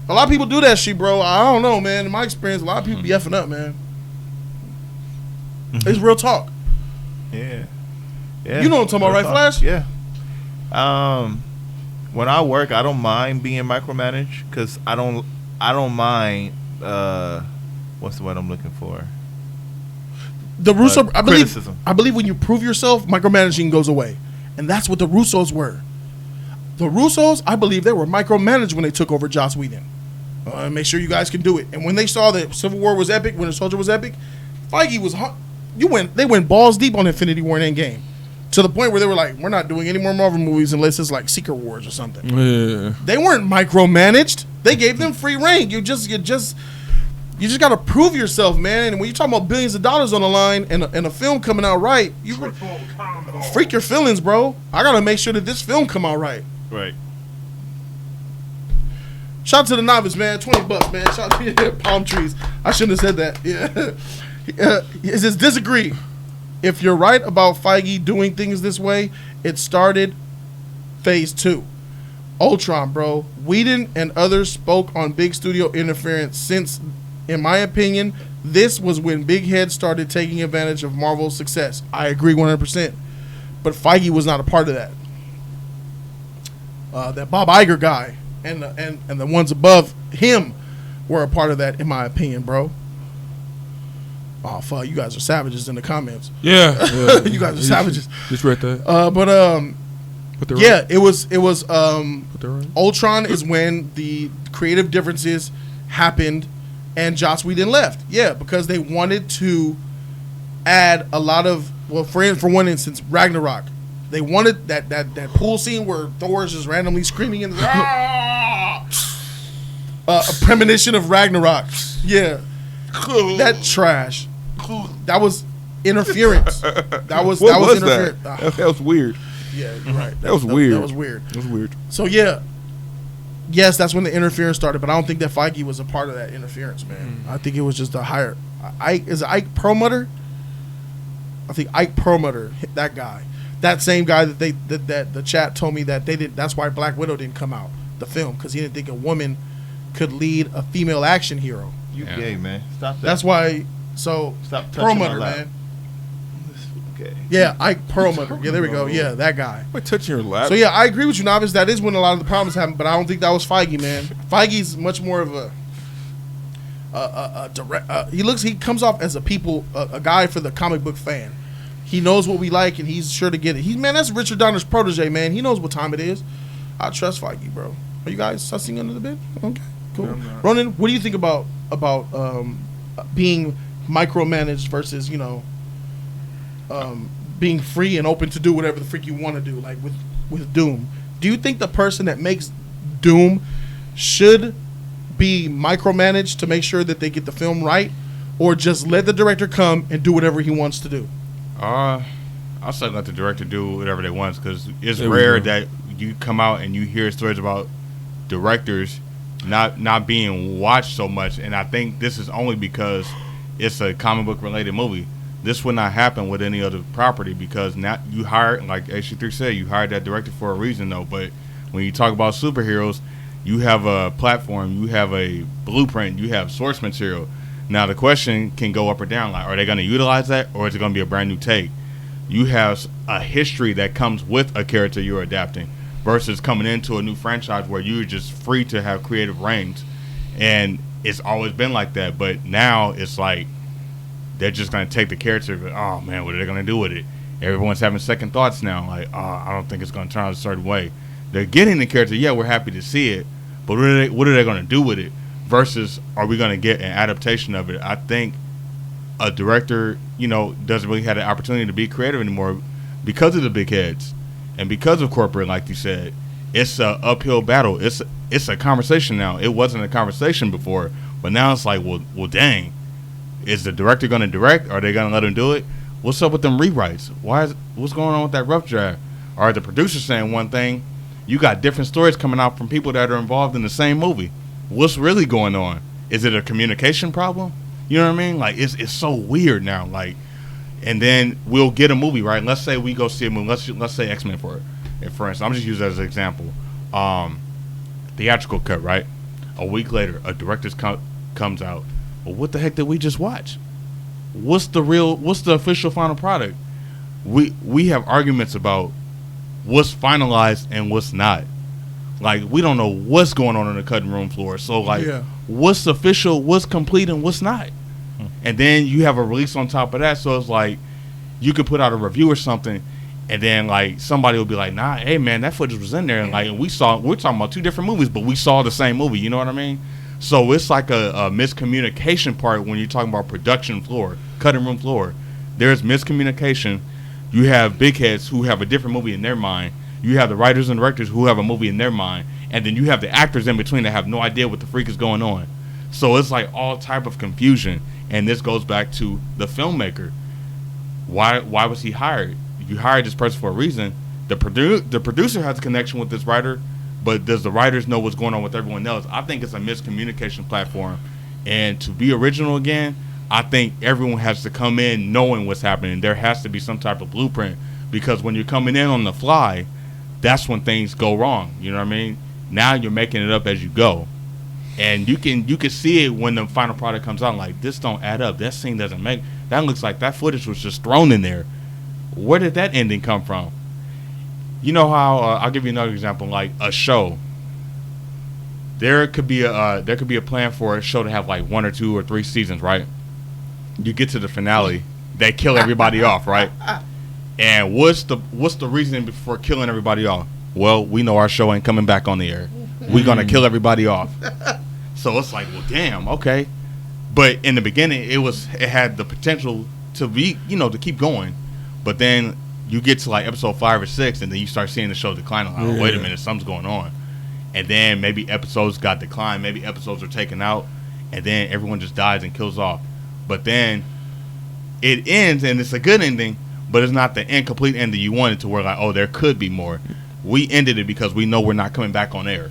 A lot of people do that shit, bro. I don't know, man. In my experience, a lot of people be effing up, man. It's real talk. Yeah. You know what I'm talking about, right, Flash? Yeah. When I work, I don't mind being micromanaged because I don't mind. What's the word I'm looking for? The Russo, criticism. I believe when you prove yourself, micromanaging goes away, and that's what the Russos were. The Russos, I believe, they were micromanaged when they took over Joss Whedon. Make sure you guys can do it. And when they saw that Civil War was epic, Winter Soldier was epic, Feige was they went balls deep on Infinity War and Endgame, to the point where they were like, we're not doing any more Marvel movies unless it's like Secret Wars or something. Yeah. They weren't micromanaged. They gave them free reign. You just got to prove yourself, man. And when you're talking about billions of dollars on the line and a film coming out right, you freak your feelings, bro. I got to make sure that this film come out right. Right. Shout out to the novice, man. $20, man. Shout out to palm trees. I shouldn't have said that. Yeah. It says disagree. If you're right about Feige doing things this way, it started phase 2. Ultron, bro. Whedon and others spoke on big studio interference since, in my opinion, this was when big heads started taking advantage of Marvel's success. I agree 100%. But Feige was not a part of that. That Bob Iger guy and the ones above him were a part of that, in my opinion, bro. Oh, fuck. You guys are savages in the comments. Yeah. You guys are savages. Just read that. It was Ultron is when the creative differences happened and Joss Whedon left. Yeah, because they wanted to add a lot of, well, for one instance, Ragnarok. They wanted that pool scene where Thor is just randomly screaming and a premonition of Ragnarok. Yeah. That trash. That was interference. That was interference. That was weird. Yeah, you're right. That was weird. That was weird. That was weird. So yeah, yes, that's when the interference started. But I don't think that Feige was a part of that interference, man. I think it was just a higher. Is it Ike Perlmutter? I think Ike Perlmutter, that guy, that same guy that the chat told me that they did. That's why Black Widow didn't come out, the film, because he didn't think a woman could lead a female action hero. You gay, man. Stop that. That's why. So stop Perlmutter, man. Okay. Yeah, Ike Perlmutter. Yeah, there we go. Yeah, that guy. We're touching your lap. So yeah, I agree with you, Novice. That is when a lot of the problems happen, but I don't think that was Feige, man. Feige's much more of a direct. He comes off as a guy for the comic book fan. He knows what we like, and he's sure to get it. That's Richard Donner's protege, man. He knows what time it is. I trust Feige, bro. Are you guys sussing under the bed? Okay, cool. Ronan, what do you think about being micromanaged versus being free and open to do whatever the freak you want to do, like with Doom? Do you think the person that makes Doom should be micromanaged to make sure that they get the film right, or just let the director come and do whatever he wants to do? I'll say let the director do whatever they want, because it's rare that you come out and you hear stories about directors not being watched so much. And I think this is only because it's a comic book related movie. This would not happen with any other property, because now you hired, like HC3 said, you hired that director for a reason though. But when you talk about superheroes, you have a platform, you have a blueprint, you have source material. Now the question can go up or down, like, are they going to utilize that, or is it going to be a brand new take? You have a history that comes with a character you're adapting, versus coming into a new franchise where you're just free to have creative reins. And it's always been like that, but now it's like they're just going to take the character, but, oh man, what are they going to do with it? Everyone's having second thoughts now, like, oh, I don't think it's going to turn out a certain way. They're getting the character, yeah, we're happy to see it, but what are they going to do with it? Versus, are we going to get an adaptation of it? I think a director, doesn't really have the opportunity to be creative anymore because of the big heads and because of corporate, like you said. It's an uphill battle. It's a conversation now. It wasn't a conversation before, but now it's like, well, dang, is the director going to direct? Are they going to let him do it? What's up with them rewrites? What's going on with that rough draft? Are the producers saying one thing? You got different stories coming out from people that are involved in the same movie. What's really going on? Is it a communication problem? You know what I mean? Like, it's so weird now. Like, and then we'll get a movie, right? Let's say we go see a movie. Let's say X-Men for instance. I'm just using that as an example. Theatrical cut, right? A week later, a director's comes out. Well, what the heck did we just watch? What's the official final product? We have arguments about what's finalized and what's not. Like, we don't know what's going on the cutting room floor. So, like, what's official, what's complete, and what's not? And then you have a release on top of that. So it's like, you could put out a review or something, and then, like, somebody will be like, nah, hey, man, that footage was in there. And, like, we're talking about two different movies, but we saw the same movie. You know what I mean? So it's like a miscommunication part when you're talking about production floor, cutting room floor. There's miscommunication. You have big heads who have a different movie in their mind. You have the writers and directors who have a movie in their mind. And then you have the actors in between that have no idea what the freak is going on. So it's like all type of confusion. And this goes back to the filmmaker. Why was he hired? You hired this person for a reason. The producer has a connection with this writer, but does the writers know what's going on with everyone else? I think it's a miscommunication platform. And to be original again, I think everyone has to come in knowing what's happening. There has to be some type of blueprint, because when you're coming in on the fly, that's when things go wrong. You know what I mean? Now you're making it up as you go. And you can see it when the final product comes out, like, this don't add up. That scene doesn't make, that looks like that footage was just thrown in there. Where did that ending come from? You know how, I'll give you another example, like a show. There could be a plan for a show to have like 1 or 2 or 3 seasons, right? You get to the finale, they kill everybody off, right? And what's the reason for killing everybody off? Well, we know our show ain't coming back on the air. We're gonna kill everybody off. So it's like, well, damn, okay. But in the beginning, it had the potential to be, to keep going. But then you get to like episode 5 or 6, and then you start seeing the show decline. Like, oh, wait a minute, something's going on. And then maybe episodes got declined, maybe episodes are taken out, and then everyone just dies and kills off. But then it ends, and it's a good ending, but it's not the incomplete ending you wanted, to where like, oh, there could be more. We ended it because we know we're not coming back on air.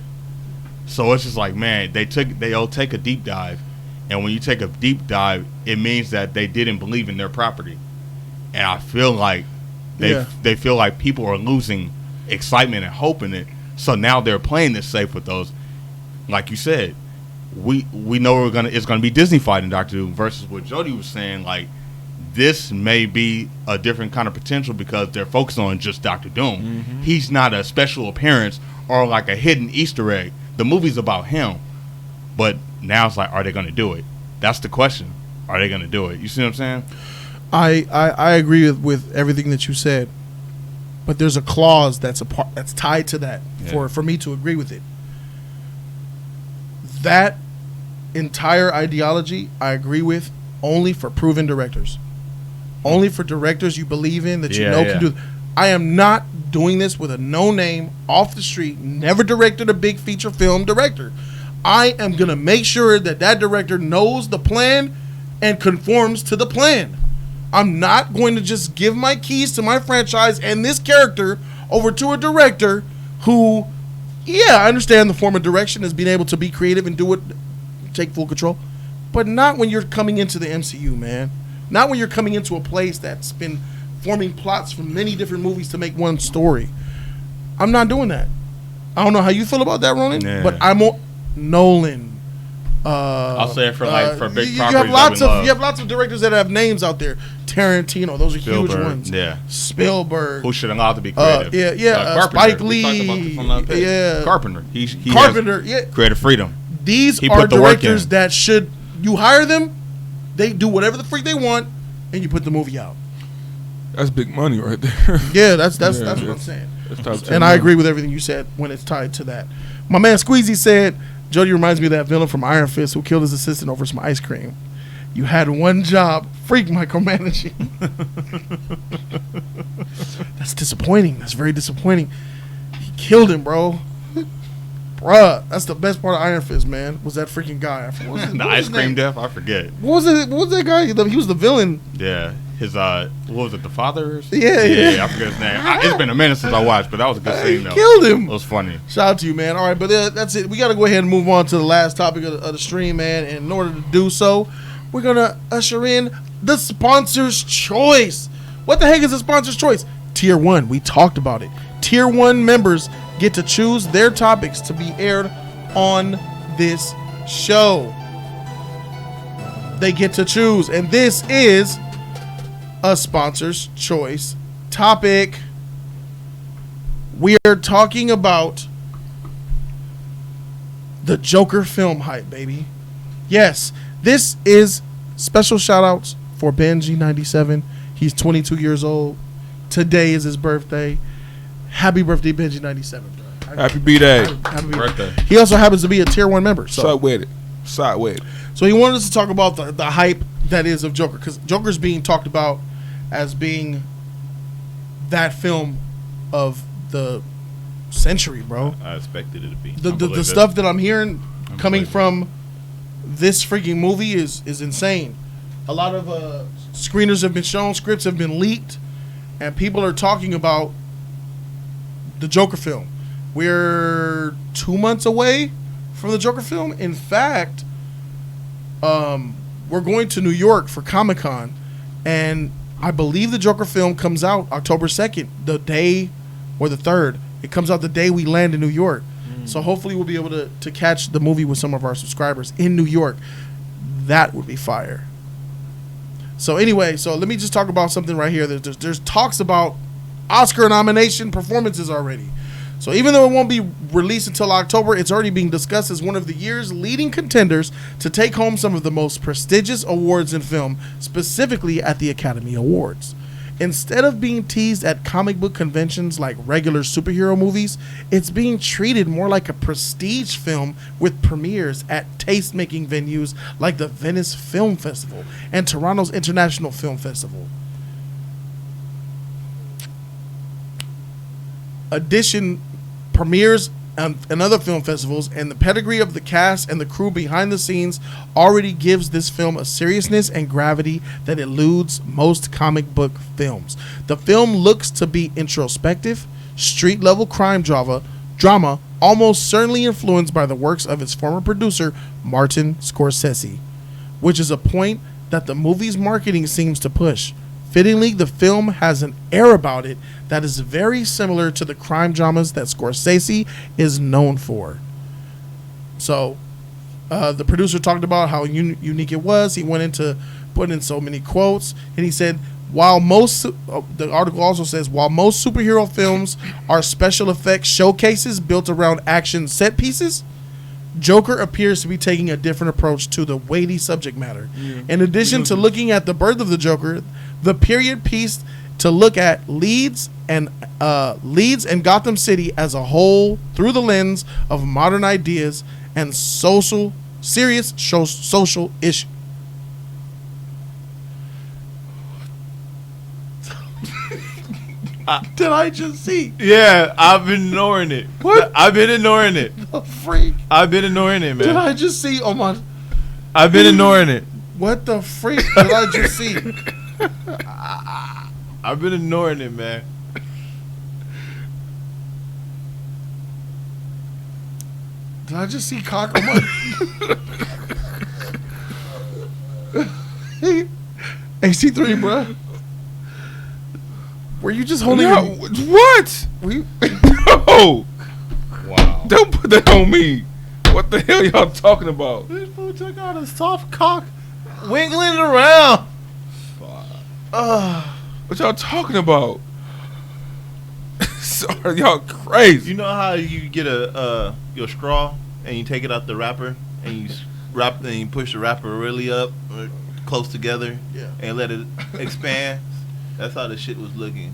So it's just like, man, they'll take a deep dive, and when you take a deep dive, it means that they didn't believe in their property. And I feel like they feel like people are losing excitement and hope in it. So now they're playing this safe with those. Like you said, we know it's gonna be Disney-fied in Doctor Who, versus what Jody was saying, like, this may be a different kind of potential because they're focused on just Doctor Doom. Mm-hmm. He's not a special appearance or like a hidden Easter egg. The movie's about him. But now it's like, are they going to do it? That's the question. Are they going to do it? You see what I'm saying? I agree with everything that you said. But there's a clause that's tied to that for me to agree with it. That entire ideology I agree with only for proven directors. Only for directors you believe in, that you know can do. I am not doing this with a no-name, off the street, never directed a big feature film director. I am going to make sure that that director knows the plan and conforms to the plan. I'm not going to just give my keys to my franchise and this character over to a director who, yeah, I understand the form of direction is being able to be creative and do it, take full control, but not when you're coming into the MCU, man. Not when you're coming into a place that's been forming plots from many different movies to make one story. I'm not doing that. I don't know how you feel about that, Ronan, but I'm on Nolan. I'll say it for big you properties. You have lots of directors that have names out there. Tarantino, those are Spielberg, huge ones. Yeah, Spielberg, who should allowed to be creative. Spike Lee, Carpenter. He Carpenter, has creative freedom. These are directors that should you hire them, they do whatever the freak they want, and you put the movie out. That's big money right there. Yeah, that's what I'm saying. And I agree with everything you said when it's tied to that. My man Squeezy said, Jody reminds me of that villain from Iron Fist who killed his assistant over some ice cream. You had one job, freak micromanaging. That's disappointing. That's very disappointing. He killed him, bro. Bruh, that's the best part of Iron Fist, man. Was that freaking guy? The ice cream death? I forget. What was that guy? He was the villain. Yeah. His what was it, the father? Yeah. I forget his name. It's been a minute since I watched, but that was a good scene though. Killed him. It was funny. Shout out to you, man. All right, but that's it. We got to go ahead and move on to the last topic of the stream, man. And in order to do so, we're gonna usher in the sponsor's choice. What the heck is the sponsor's choice? Tier 1. We talked about it. Tier 1 members get to choose their topics to be aired on this show. They get to choose, and this is a sponsor's choice topic. We are talking about the Joker film hype, baby. Yes, this is special shout outs for Benji97. He's 22 years old. Today is his birthday. Happy birthday, Benji97, bro. Happy B-Day. Happy birthday. He also happens to be a tier 1 member. Side with it. So he wanted us to talk about the hype that is of Joker, because Joker's being talked about as being that film of the century, bro. I expected it to be. The stuff that I'm hearing coming from this freaking movie is insane. A lot of screeners have been shown, scripts have been leaked, and people are talking about the Joker film. We're 2 months away from the Joker film. In fact, we're going to New York for Comic-Con, and I believe the Joker film comes out October 2nd, the day, or the 3rd. It comes out the day we land in New York. So hopefully we'll be able to catch the movie with some of our subscribers in New York. That would be fire. So anyway, so let me just talk about something right here. There's talks about Oscar nomination performances already. So even though it won't be released until October, it's already being discussed as one of the year's leading contenders to take home some of the most prestigious awards in film, specifically at the Academy Awards. Instead of being teased at comic book conventions like regular superhero movies, it's being treated more like a prestige film with premieres at taste-making venues like the Venice Film Festival and Toronto's International Film Festival. Addition premieres and other film festivals, and the pedigree of the cast and the crew behind the scenes already gives this film a seriousness and gravity that eludes most comic book films. The film looks to be introspective, street-level crime drama, almost certainly influenced by the works of its former producer, Martin Scorsese, which is a point that the movie's marketing seems to push. Fittingly, the film has an air about it that is very similar to the crime dramas that Scorsese is known for. So, the producer talked about how unique it was. He went into putting in so many quotes, and he said, while most, the article also says, while most superhero films are special effects showcases built around action set pieces, Joker appears to be taking a different approach to the weighty subject matter. In addition to looking at the birth of the Joker, the period piece to look at leads and Gotham City as a whole through the lens of modern ideas and serious social issues. did I just see? Yeah, I've been ignoring it. What? I've been ignoring it. The freak? I've been ignoring it, man. Did I just see on my... I've been ignoring it. What the freak did I just see? I've been ignoring it, man. Did I just see cock on my... AC3, bro. Were you just holding No, what? Were you... No. Wow. Don't put that on me. What the hell y'all talking about? This fool took out a soft cock. Wiggling around. What y'all talking about? Sorry, y'all crazy. You know how you get your straw and you take it out the wrapper and you push the wrapper really up or close together, and let it expand. That's how the shit was looking.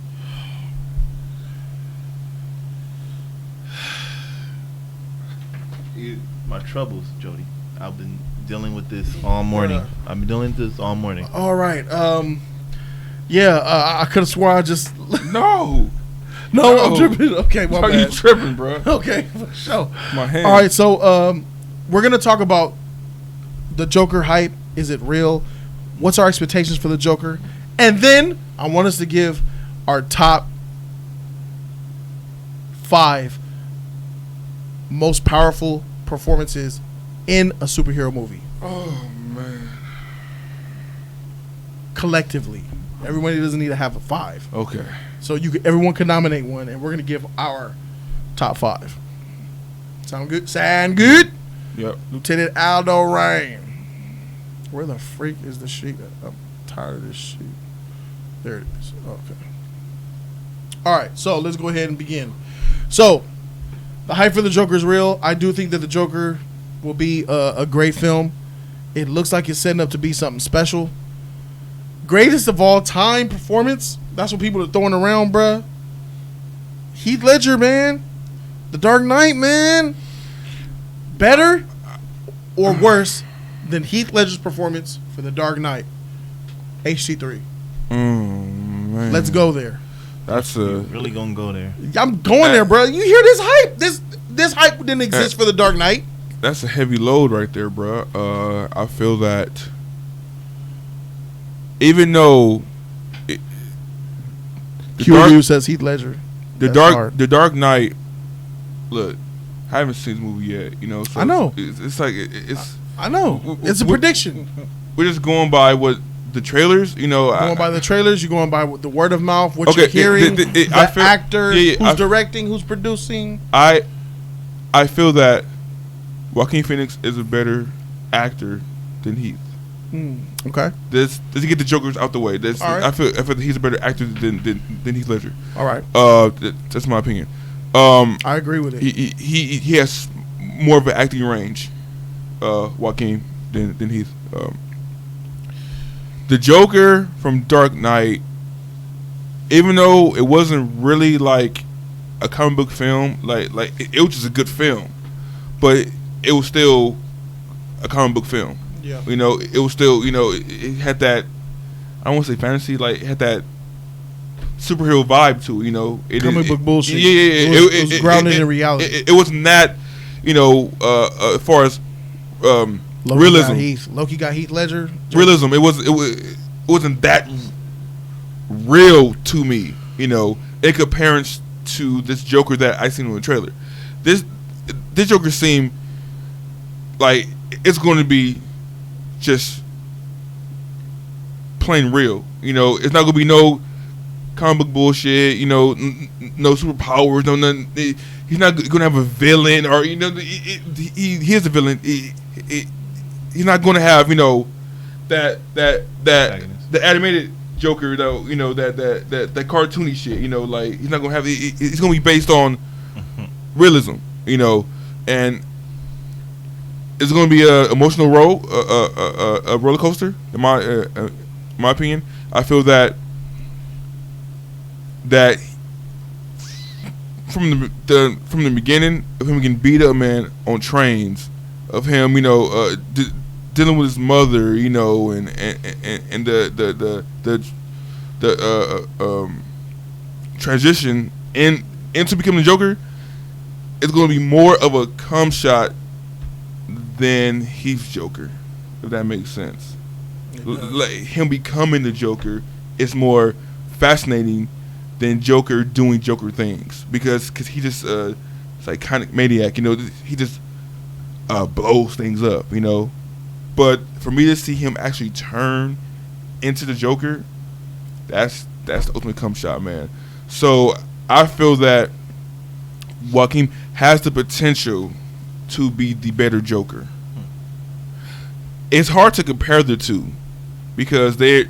My troubles, Jody. I've been dealing with this all morning. I've been dealing with this all morning. All right. I could have swore I just... No, I'm tripping. Okay, my Are bad. you tripping, bro? Okay, for sure. My hand. All right, so we're going to talk about the Joker hype. Is it real? What's our expectations for the Joker? And then I want us to give our top 5 most powerful performances in a superhero movie. Oh, man. Collectively. Everybody doesn't need to have a 5. Okay. So everyone can nominate one, and we're going to give our top 5. Sound good? Sound good? Yep. Lieutenant Aldo Rain. Where the freak is the sheet? I'm tired of this sheet. There it is. Okay. All right, so let's go ahead and begin. So, the hype for the Joker is real. I do think that the Joker will be a great film. It looks like it's setting up to be something special. Greatest of all time performance. That's what people are throwing around, bruh. Heath Ledger, man. The Dark Knight, man. Better or worse than Heath Ledger's performance for The Dark Knight? HC3. Man. Let's go there. That's really gonna go there. I'm going there, bro. You hear this hype? This hype didn't exist for The Dark Knight. That's a heavy load right there, bro. I feel that even though QU says Heath Ledger. The Dark Knight. Look, I haven't seen this movie yet. You know, so I know. It's like it's. I know. It's a prediction. We're just going by what the trailers. You know, Going by the trailers. You're going by the word of mouth. What you're hearing. The actor. Who's directing? Who's producing? I feel that Joaquin Phoenix is a better actor than Heath. Okay. Does he get the Jokers out the way? All right. I feel that he's a better actor than Heath Ledger. All right. That's my opinion. I agree with it. He has more of an acting range, Joaquin, than Heath. The Joker from Dark Knight, even though it wasn't really like a comic book film, like it was just a good film, but it was still a comic book film. Yeah. You know, it was still, you know, it had that, I don't want to say fantasy, like it had that superhero vibe to it, you know. Comic book bullshit. Yeah. It was grounded in reality. It wasn't that, you know, as far as realism. Loki got Heath Ledger. Realism. It wasn't that real to me, you know, in comparison to this Joker that I seen in the trailer. This Joker seemed like it's going to be just plain real. You know, it's not going to be no comic book bullshit, you know, no superpowers, no nothing. He's not going to have a villain, or, you know, he is a villain. He's not going to have, you know, that the animated Joker, though, you know, that cartoony shit, you know, like he's not going to have. It's going to be based on realism, you know, and it's going to be a emotional a roller coaster. In my opinion, I feel that from the beginning of him getting beat up, man, on trains, of him, you know, dealing with his mother, you know, and the transition into becoming the Joker, it's going to be more of a cum shot than Heath's Joker, if that makes sense. Like him becoming the Joker is more fascinating than Joker doing Joker things because he just psychotic maniac, you know. He just blows things up, you know. But for me to see him actually turn into the Joker, that's the ultimate cum shot, man. So I feel that Joaquin has the potential to be the better Joker. It's hard to compare the two because they're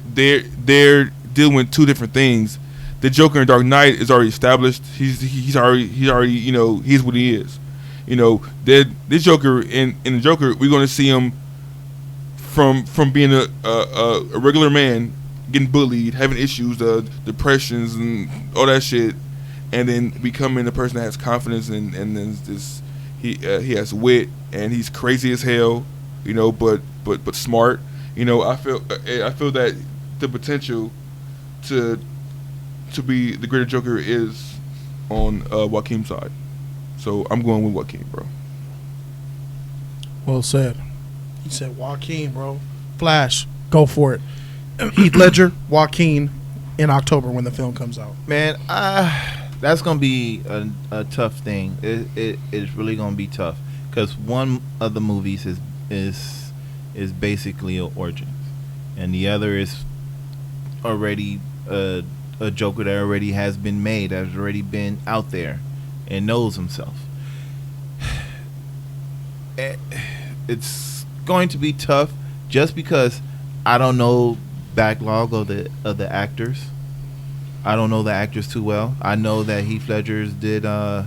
dealing with two different things. The Joker in Dark Knight is already established. He's already you know, he's what he is. You know, this Joker in the Joker, we're going to see him from being a regular man, getting bullied, having issues, depressions and all that shit, and then becoming a person that has confidence and then this he has wit and he's crazy as hell, you know, but smart. You know, I feel that the potential to be the greater Joker is on Joaquin's side. So I'm going with Joaquin, bro. Well said. He said Joaquin, bro. Flash, go for it. Heath Ledger, Joaquin, in October when the film comes out. Man, that's gonna be a tough thing. It's really gonna be tough because one of the movies is basically an origin, and the other is already a Joker that already has been made, has already been out there, and knows himself. It's going to be tough just because I don't know backlog of the actors. I don't know the actors too well. I know that Heath Ledger's did the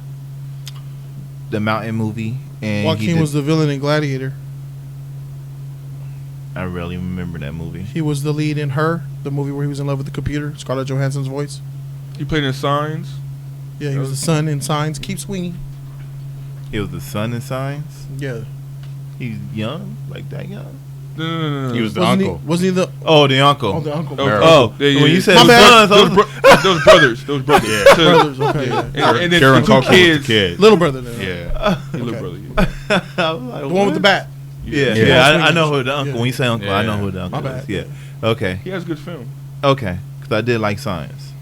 Mountain movie, and Joaquin was the villain in Gladiator. I really remember that movie. He was the lead in Her, the movie where he was in love with the computer, Scarlett Johansson's voice. He played in Signs. Yeah, he was the son in Signs. Keep swinging. He was the son in Signs. Yeah. He's young, like that young. No. He was the Wasn't uncle. Wasn't he the? Oh, the uncle. Oh, the uncle. When you said My bad. sons, those brothers. Those brothers. Yeah. Brothers, okay. Yeah. And then Karen the two Culkin was the kids. kid. Little brother. Then. Yeah. Little brother. Yeah. I was like, The one with the bat. Yeah. I know who the uncle. Yeah. When you say uncle, I know who the My uncle bad. is. Yeah. Okay. He has a good film. Okay. Because I did like Signs.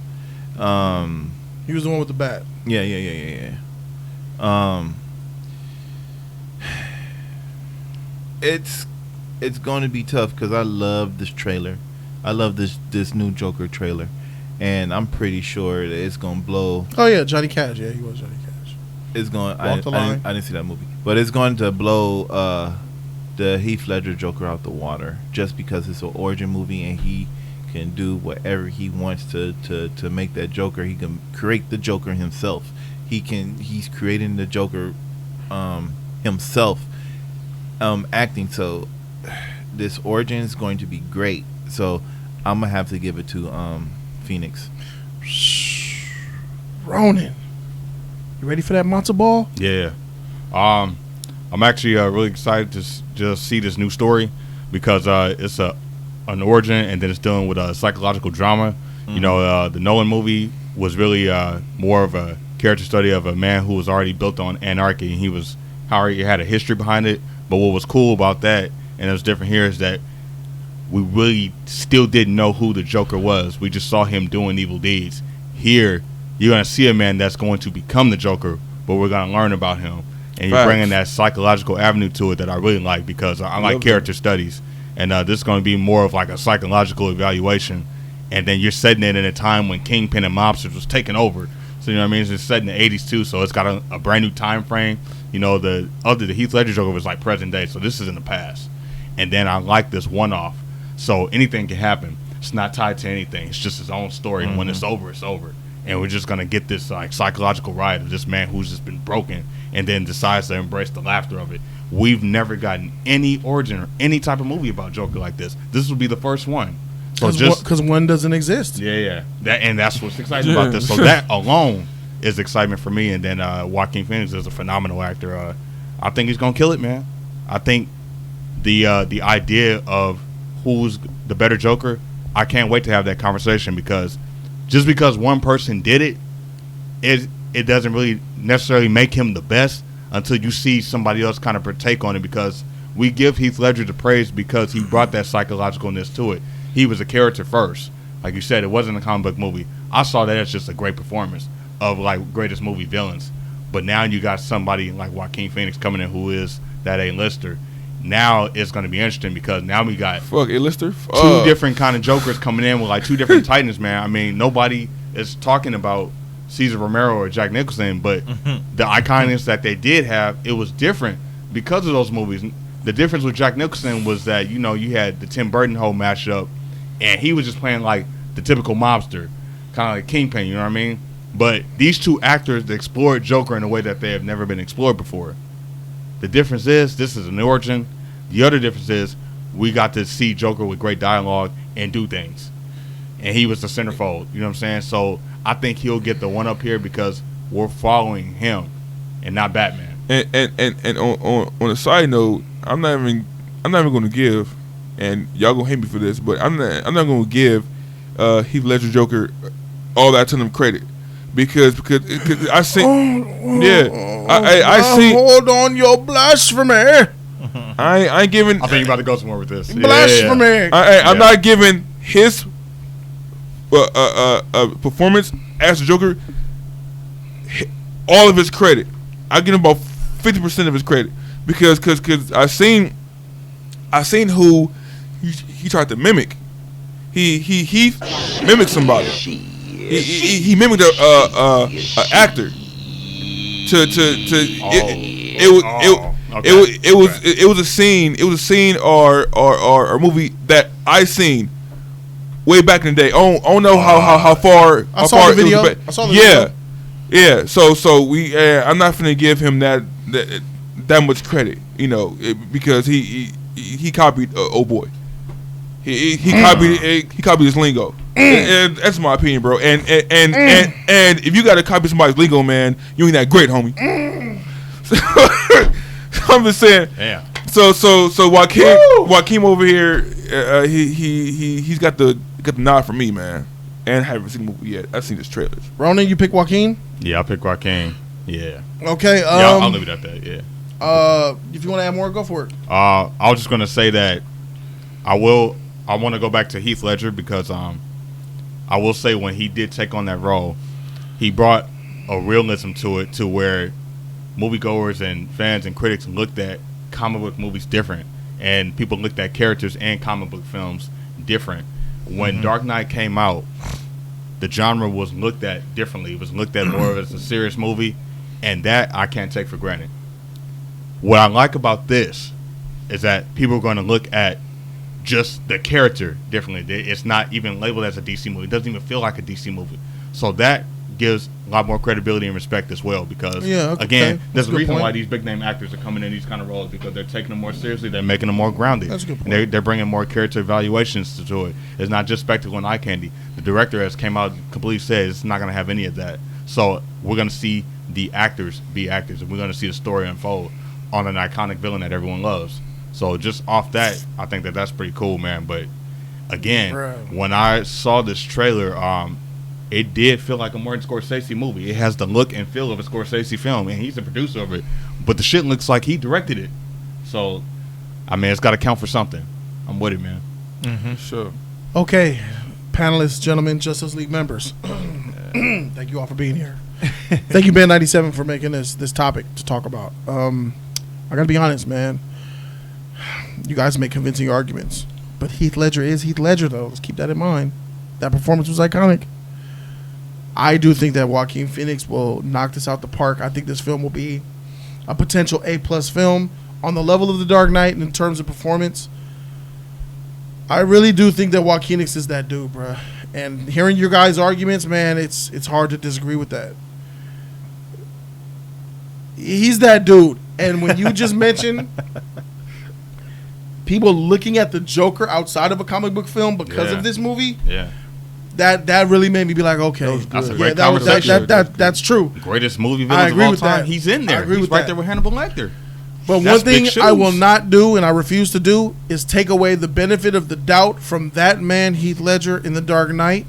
He was the one with the bat. Yeah. It's going to be tough because I love this trailer. I love this new Joker trailer, and I'm pretty sure that it's going to blow. Oh yeah, Johnny Cash. Yeah, he was Johnny Cash. It's going. Walk the line. I didn't see that movie, but it's going to blow the Heath Ledger Joker out the water just because it's an origin movie and he can do whatever he wants to make that Joker. He can create the Joker himself. He's creating the Joker himself, acting. So this origin is going to be great. So I'm gonna have to give it to Phoenix. Ronan, you ready for that matzo ball? Yeah. I'm actually really excited to just see this new story because it's an origin and then it's dealing with a psychological drama. Mm-hmm. You know, the Nolan movie was really more of a character study of a man who was already built on anarchy, and he had a history behind it. But what was cool about that, and it was different here, is that we really still didn't know who the Joker was. We just saw him doing evil deeds. Here, you're going to see a man that's going to become the Joker, but we're going to learn about him. And you're bringing that psychological avenue to it that I really like because I like character studies. And this is going to be more of like a psychological evaluation. And then you're setting it in a time when Kingpin and mobsters was taking over. So, you know what I mean? It's set in the 80s, too, so it's got a brand new time frame. You know, the Heath Ledger Joker was like present day, so this is in the past. And then I like this one-off. So anything can happen. It's not tied to anything. It's just his own story. And when it's over, it's over. And we're just going to get this like psychological ride of this man who's just been broken and then decides to embrace the laughter of it. We've never gotten any origin or any type of movie about Joker like this. This will be the first one. So Because one doesn't exist. Yeah. That's what's exciting about this. So that alone is excitement for me. And then Joaquin Phoenix is a phenomenal actor. I think he's going to kill it, man. I think the idea of who's the better Joker, I can't wait to have that conversation because just because one person did it it doesn't really necessarily make him the best until you see somebody else kind of partake on it, because we give Heath Ledger the praise because he brought that psychologicalness to it. He was a character first. Like you said, it wasn't a comic book movie. I saw that as just a great performance of like greatest movie villains. But now you got somebody like Joaquin Phoenix coming in who is that A-lister. Now it's going to be interesting because now we got A-lister? Two different kind of Jokers coming in with like two different Titans, man. I mean, nobody is talking about Cesar Romero or Jack Nicholson, but the iconics that they did have, it was different because of those movies. The difference with Jack Nicholson was that, you know, you had the Tim Burton whole mashup, and he was just playing like the typical mobster, kind of like Kingpin, you know what I mean? But these two actors explored Joker in a way that they have never been explored before. The difference is this is an origin. The other difference is we got to see Joker with great dialogue and do things. And he was the centerfold, you know what I'm saying? So I think he'll get the one up here because we're following him and not Batman. And on a side note, I'm not even going to give, and y'all gonna hate me for this, but I'm not going to give Heath Ledger Joker all that ton of credit because I seen I seen hold on your blasphemy. I ain't giving. I think you're about to go somewhere with this. Blasphemy. I'm not giving his performance as a Joker all of his credit. I give him about 50% of his credit because I seen who he tried to mimic. He mimicked somebody. He mimicked a actor. It was a scene or a movie that I seen way back in the day. I don't know how far. I saw the video. Yeah. So I'm not finna give him that much credit, you know, because he copied old boy. He copied his lingo. And that's my opinion, bro. And if you gotta copy somebody's lingo, man, you ain't that great, homie. So I'm just saying. Yeah. So Joaquin over here, he's got the nod for me, man. And I haven't seen the movie yet. I've seen his trailers. Ronan, you pick Joaquin? Yeah, I pick Joaquin. Yeah. Okay. I'll leave it at that. Yeah. If you want to add more, go for it. I was just gonna say that I want to go back to Heath Ledger because I will say when he did take on that role, he brought a realism to it to where moviegoers and fans and critics looked at comic book movies different, and people looked at characters and comic book films different. When Dark Knight came out, the genre was looked at differently. It was looked at more as a serious movie, and that I can't take for granted. What I like about this is that people are going to look at just the character differently. It's not even labeled as a DC movie. It doesn't even feel like a DC movie. So that gives a lot more credibility and respect as well because, again, there's a reason why these big-name actors are coming in these kind of roles because they're taking them more seriously. They're making them more grounded. That's a good point. They're bringing more character evaluations to it. It's not just spectacle and eye candy. The director has came out and completely said it's not going to have any of that. So we're going to see the actors be actors, and we're going to see the story unfold on an iconic villain that everyone loves. So just off that, I think that's pretty cool, man. But again, when I saw this trailer, it did feel like a Martin Scorsese movie. It has the look and feel of a Scorsese film, and he's the producer of it. But the shit looks like he directed it. So, I mean, it's got to count for something. I'm with it, man. Sure. Okay, panelists, gentlemen, Justice League members. Thank you all for being here. Thank you, Ben 97, for making this topic to talk about. I got to be honest, man. You guys make convincing arguments. But Heath Ledger is Heath Ledger, though. Let's keep that in mind. That performance was iconic. I do think that Joaquin Phoenix will knock this out the park. I think this film will be a potential A+ film on the level of The Dark Knight in terms of performance. I really do think that Joaquin Phoenix is that dude, bro. And hearing your guys' arguments, man, it's hard to disagree with that. He's that dude. And when you just mentioned people looking at the Joker outside of a comic book film because of this movie, that really made me be like, okay, that's a great conversation. That's true. Greatest movie villains of all time. He's in there. He's right there with Hannibal Lecter. But one thing I will not do, and I refuse to do, is take away the benefit of the doubt from that man, Heath Ledger, in The Dark Knight.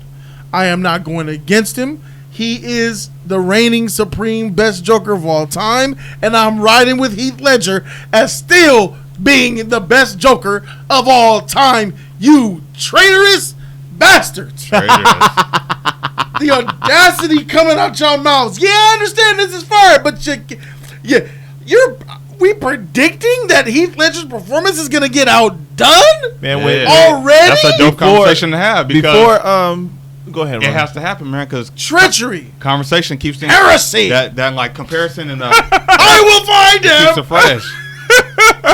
I am not going against him. He is the reigning supreme best Joker of all time, and I'm riding with Heath Ledger as still being the best Joker of all time. You traitorous bastards! The audacity coming out your mouths. Yeah, I understand this is fire, but we predicting that Heath Ledger's performance is gonna get outdone? Man, already? That's a dope conversation to have. Because go ahead. It has to happen, man. Because treachery, conversation keeps things heresy. That like comparison and I will find him. Keeps it fresh.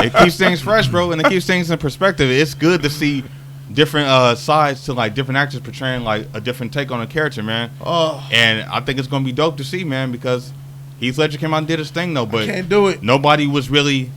It keeps things fresh, bro, and it keeps things in perspective. It's good to see different sides to like different actors portraying like a different take on a character, man. And I think it's gonna be dope to see, man, because Heath Ledger came out and did his thing, though, but can't do it. Nobody was really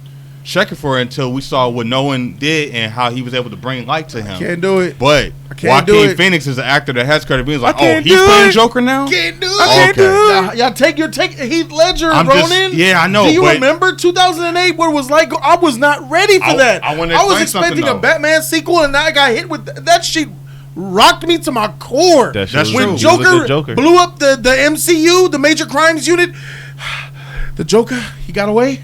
checking for it until we saw what Nolan did and how he was able to bring light to him. Can't do it. But Joaquin Phoenix is an actor that has credibility. Like, oh, he's playing Joker now? Can't do it. I can't do it. Y'all take Heath Ledger, I'm Ronan. yeah, I know. Do you remember 2008 what it was like? I was not ready for that. I was expecting a Batman sequel, and I got hit with that shit. Rocked me to my core. That's when true. Joker blew up the MCU, the Major Crimes Unit. The Joker, he got away.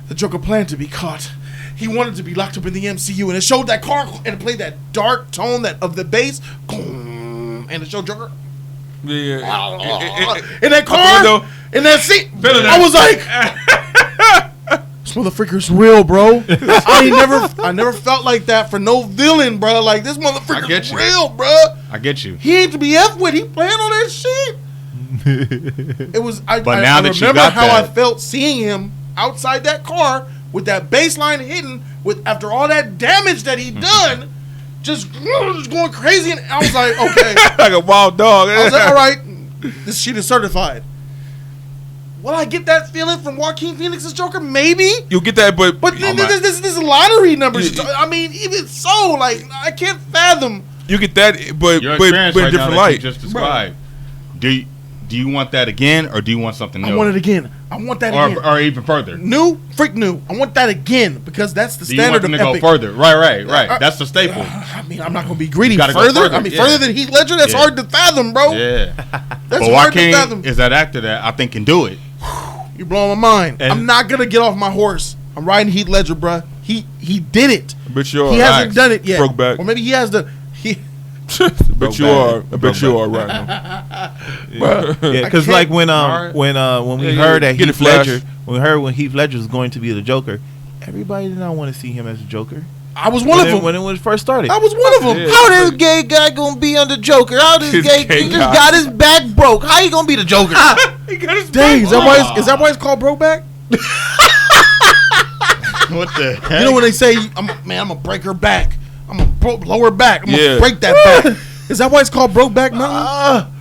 The Joker planned to be caught. He wanted to be locked up in the MCU, and it showed that car, and it played that dark tone of the bass, and it showed Joker. Yeah. In that car, in that seat, I was like, this motherfucker's real, bro. I never felt like that for no villain, bro. Like, this motherfucker's real, bro. I get you. He ain't to be F with. He playing on that shit. It was. I remember how I felt seeing him outside that car with that bass line hitting after all that damage that he done, just going crazy. And I was like, okay, like a wild dog. I was like, all right, this shit is certified. Will I get that feeling from Joaquin Phoenix's Joker? Maybe you'll get that, but this is lottery numbers. I mean, even so, like, I can't fathom. You get that, but in a different light. Just described. Do you want that again, or do you want something new? I want it again. I want that again. Or even further. New. I want that again, because that's the standard of Epic. Go further. Right. That's the staple. I mean, I'm not going to be greedy. Further? Further. I mean, further than Heath Ledger? That's hard to fathom, bro. Yeah. That's but hard Joaquin to fathom. Is that actor that I think can do it. You're blowing my mind. And I'm not going to get off my horse. I'm riding Heath Ledger, bro. He did it. But you are. He hasn't done it yet. Broke back. Or maybe he has done. But you are. I bet you are right now. Yeah, because like when we heard that Heath Ledger, when Heath Ledger was going to be the Joker, everybody did not want to see him as a Joker. I was one of them when it first started. I was one of them. Yeah. How this gay guy gonna be under Joker? How this gay just got his back broke? How he gonna be the Joker? He got his back. Is that why it's called Brokeback? What the heck? You know when they say, I'm gonna break her back. I'm gonna blow her back. I'm gonna break that back. Is that why it's called Brokeback Mountain?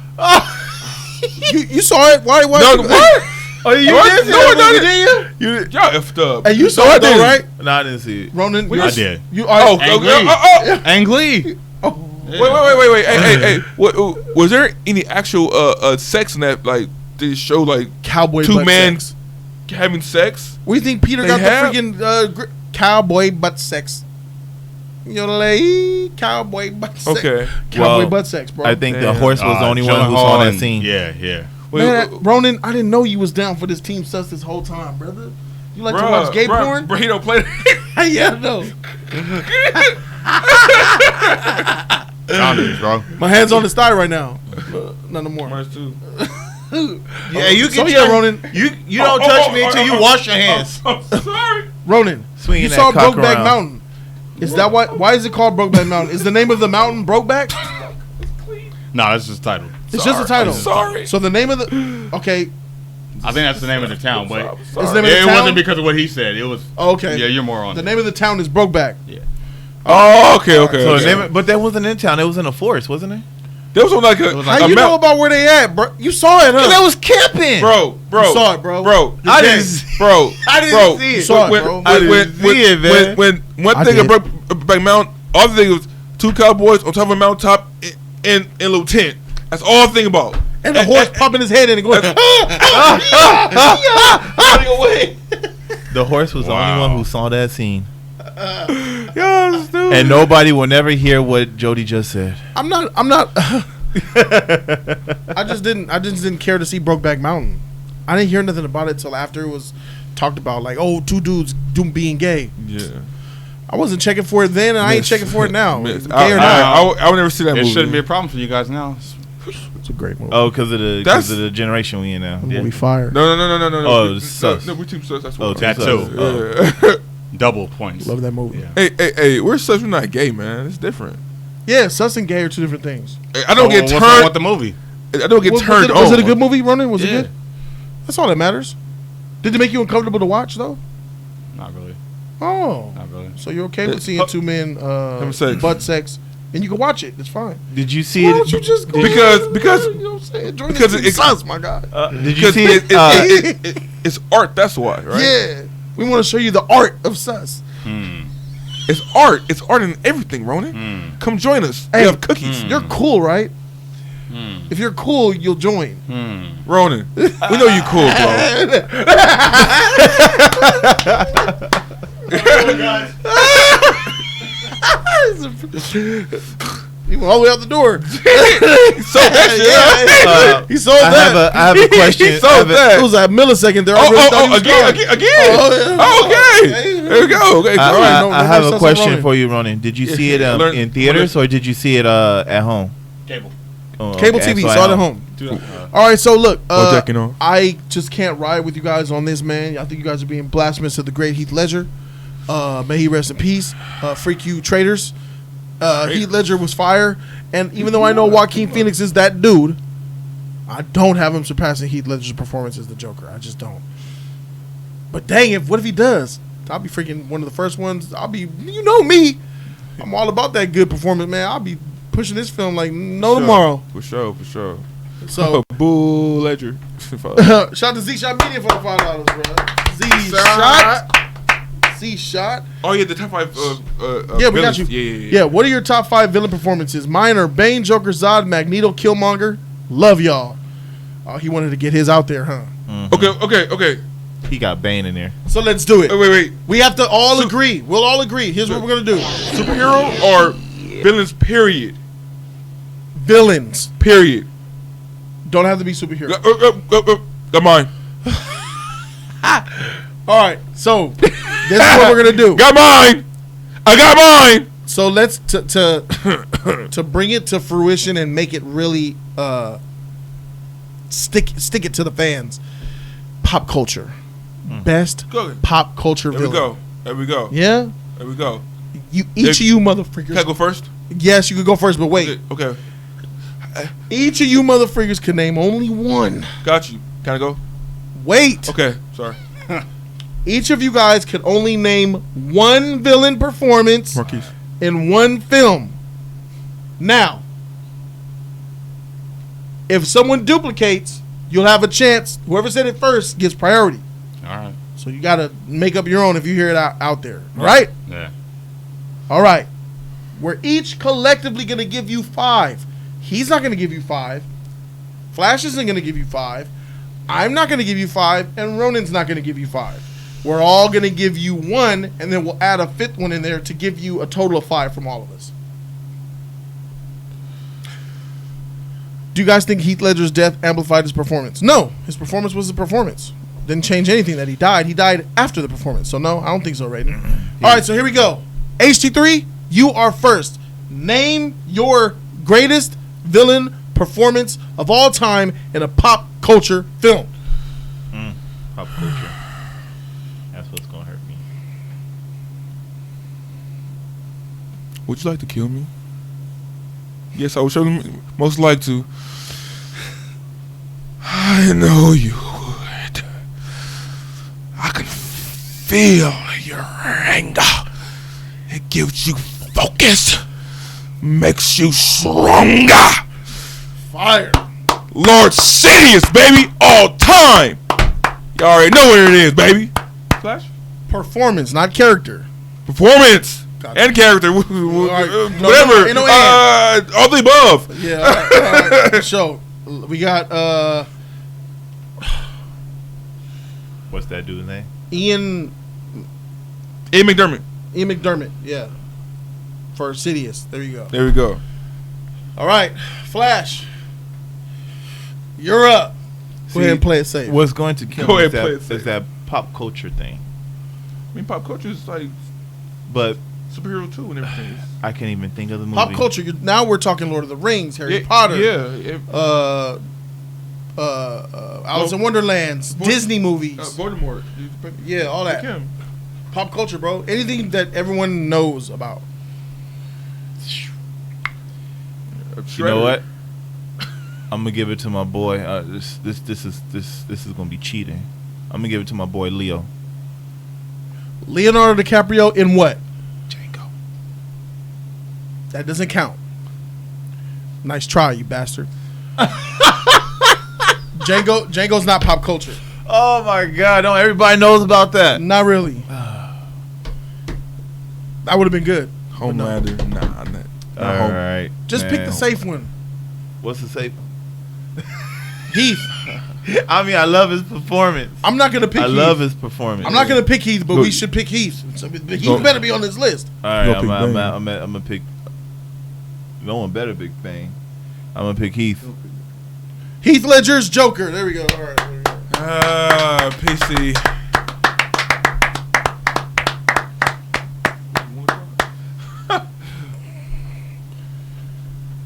You saw it? Why? No, what? Oh, you did? No, I didn't. Y'all effed up. Hey, you saw it though, right? No, I didn't see it. Ronan, I did. You are Ang Lee. Wait. Hey. What was there any actual sex in that? Like, did it show like cowboy two men sex having sex? We think Peter got the freaking cowboy butt sex. Cowboy butt sex. Okay. Cowboy butt sex, bro. I think the horse was the only one who saw that scene. Yeah. Man, Ronan, I didn't know you was down for this Team Sus this whole time, brother. You like to watch gay porn? Bro, he don't play that. Yeah, I know. Bro. My hand's on his thigh right now. None no more. Mine too. Yeah, you can. Ronan. You don't touch me until you wash your hands. I'm sorry. Ronan, you saw Brokeback Mountain. Is that why is it called Brokeback Mountain? Is the name of the mountain Brokeback? No, that's just the title. It's just a title. I'm sorry. So the name of the I think that's the name of the town, but it's the name of the it town? wasn't because of what he said. It was okay. Yeah, you're more on the it. name of the town is Brokeback. Yeah. Oh, okay. So but that wasn't in town. It was in a forest, wasn't it? There was like a. How you know about where they at, bro? You saw it, huh? That was camping, bro. You saw it, bro. I didn't see it. You saw it, bro. I didn't see it, man. When one thing about Brokeback Mountain, all the thing was two cowboys on top of a mountaintop in a little tent. That's all I think about. And the horse popping his head in and going, running away. The horse was the only one who saw that scene. Yeah, and nobody will never hear what Jody just said. I'm not. I just didn't care to see Brokeback Mountain. I didn't hear nothing about it till after it was talked about. Like, oh, two dudes being gay. Yeah. I wasn't checking for it then, and I ain't checking for it now. Gay or not. I would never see that movie. It shouldn't be a problem for you guys now. It's a great movie. Oh, because of the generation we in now. The movie fire. No. Oh, it's sus. No, we're Team Sus. That's Oh, what. That too. Yeah. Double points. Love that movie. Yeah. Hey, we're Sus. We're not gay, man. It's different. Yeah, sus and gay are two different things. I don't get What's turned. wrong with the movie? I don't get turned on. Was it a good movie, Ronan? Was it Yeah. good? That's all that matters. Did it make you uncomfortable to watch, though? Not really. Oh. Not really. So you're okay with seeing two men sex. butt sex, and you can watch it. It's fine. Did you see Why it? don't you just go Because you know what I'm saying? Join because it's sus, my guy. Did you see it? It's art. That's why, right? Yeah. We want to show you the art of sus. It's art. It's art in everything, Ronan. Come join us. Hey, we have cookies. You're cool, right? If you're cool, you'll join. Ronan, we know you cool, bro. He went all the way out the door. He sold that shit. He sold that. I have a question. He sold that. It was a millisecond there. I really thought he was gone. Again. Oh, Okay. There we go. Okay, I have a question for you, Ronan. Did you see it in theaters or did you see it at home? Cable. Oh, Cable okay, TV, so saw it at home. All right, so look, on. I just can't ride with you guys on this, man. I think you guys are being blasphemous to the great Heath Ledger. May he rest in peace. Freak you traitors. Heath Ledger was fire, and even though I know Joaquin Phoenix is that dude, I don't have him surpassing Heath Ledger's performance as the Joker. I just don't. But dang it, what if he does? I'll be freaking one of the first ones. You know me. I'm all about that good performance, man. I'll be pushing this film like tomorrow. For sure. So, Boo Ledger. shout out to Z Shot Media for the $5, bro. Z Shot. Oh yeah, the top 5. Yeah, we got you. Yeah. What are your top 5 villain performances? Mine are Bane, Joker, Zod, Magneto, Killmonger. Love y'all. Oh, he wanted to get his out there, huh? Mm-hmm. Okay. He got Bane in there. So let's do it. Wait. We have to all agree. We'll all agree. Here's what we're gonna do. Superhero or villains? Period. Villains. Period. Don't have to be superhero. Got mine. All right. So this is what we're gonna do. Got mine. I got mine. So let's to bring it to fruition and make it really stick it to the fans. Pop culture. Best pop culture villain. There we go. Yeah? There we go. Each of you motherfuckers. Can I go first? Yes, you can go first, but wait. Okay. Each of you motherfuckers can name only one. Got you. Can I go? Wait. Okay. Sorry. Each of you guys can only name one villain performance Marquise. in one film. Now, if someone duplicates, you'll have a chance. Whoever said it first gets priority. All right. So you got to make up your own if you hear it out there. All right? Yeah. All right. We're each collectively going to give you 5. He's not going to give you 5. Flash isn't going to give you 5. I'm not going to give you 5. And Ronan's not going to give you 5. We're all going to give you 1, and then we'll add a 5th one in there to give you a total of 5 from all of us. Do you guys think Heath Ledger's death amplified his performance? No. His performance was a performance. Didn't change anything that he died. He died after the performance. So, no, I don't think so, Raiden. All right, so here we go. HT3, you are first. Name your greatest villain performance of all time in a pop culture film. Pop culture. That's what's going to hurt me. Would you like to kill me? Yes, I would certainly most like to. I know you would. I can feel your anger. It gives you focus. Makes you stronger. Fire. Lord Sidious, baby, all time. You already know where it is, baby. Flash? Performance, not character. Performance. Gotcha. And character, right. whatever. All the above. Yeah, all right. So, we got What's that dude's name? Ian McDermott. Ian McDermott, yeah. For Sidious. There you go. There we go. All right, Flash. You're up. Go ahead and play it safe. What's going to kill Go me ahead, is that pop culture thing. I mean, pop culture is like, but superhero too and everything. I can't even think of the movie. Pop culture. Now we're talking Lord of the Rings, Harry Potter. Yeah. Alice in Wonderlands, Disney movies. Voldemort. Yeah, all that. Him. Pop culture, bro. Anything that everyone knows about. You know what? I'm gonna give it to my boy. This is gonna be cheating. I'm gonna give it to my boy Leo. Leonardo DiCaprio in what? Django. That doesn't count. Nice try, you bastard. Django's not pop culture. Oh my God! Don't everybody knows about that? Not really. That would have been good. Homelander. No. Nah. All right. Just pick the safe one. What's the safe? Heath. I mean, I love his performance. I'm not gonna pick. I love his performance. I'm not gonna pick Heath, but we should pick Heath. So Heath better be on this list. All right, I'm gonna pick. No one better Big Bang. I'm gonna pick Heath. Heath Ledger's Joker. There we go. All right. PC.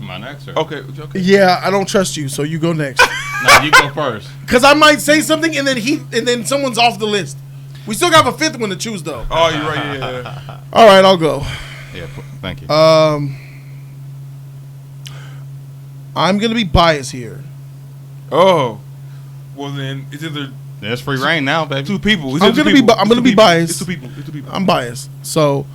Am I next? Or? Okay. Yeah, I don't trust you, so you go next. No, you go first. Because I might say something and then someone's off the list. We still got a fifth one to choose though. Oh, you're right. Yeah. All right, I'll go. Yeah, thank you. I'm gonna be biased here. Oh, well then it's either there's free reign now, baby. Two people. I'm gonna be biased. It's two people. I'm biased. So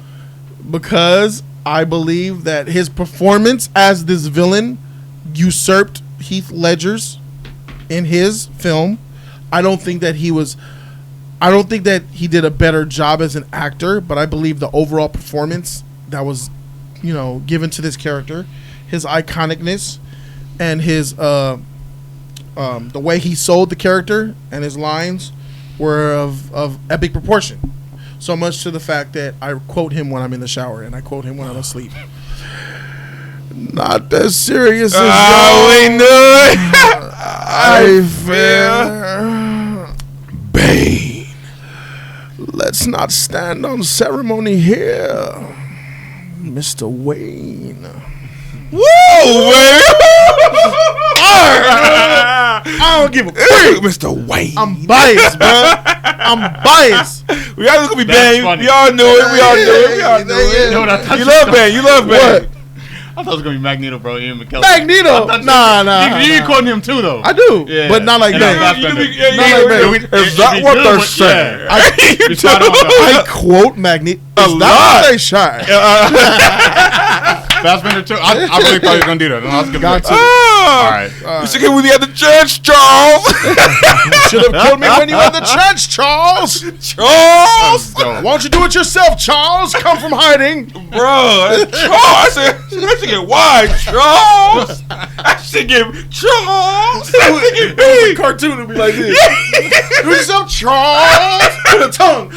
because I believe that his performance as this villain usurped Heath Ledger's in his film. I don't think that he did a better job as an actor, but I believe the overall performance that was, given to this character, his iconicness and his the way he sold the character and his lines were of epic proportion. So much to the fact that I quote him when I'm in the shower and I quote him when I'm asleep. Not as serious as we knew it. I fear Bane. Let's not stand on ceremony here, Mr. Wayne. Whoa, man! I don't give a freak, Mr. Wayne. I'm biased, bro. I'm biased. We all gonna be Bane. We all knew it. You love Bane. I thought it was gonna be Magneto, bro. Ian McKellen. Magneto? Nah. You quoting him too, though. I do, Yeah. but not like that. Is that what they're saying? I quote Magneto. Is that what they shot? Fassbender too. I really thought he was gonna do that. No, I was gonna Got to. All right. You should get with you at the church, Charles. Should have killed me when you were in the church, Charles. Charles. Why don't you do it yourself, Charles? Come from hiding, Bro. Charles. I should get wide, Charles. I should get Charles. I should get It was a big. cartoon. It'd be like this. Do it yourself, Charles. With a tongue.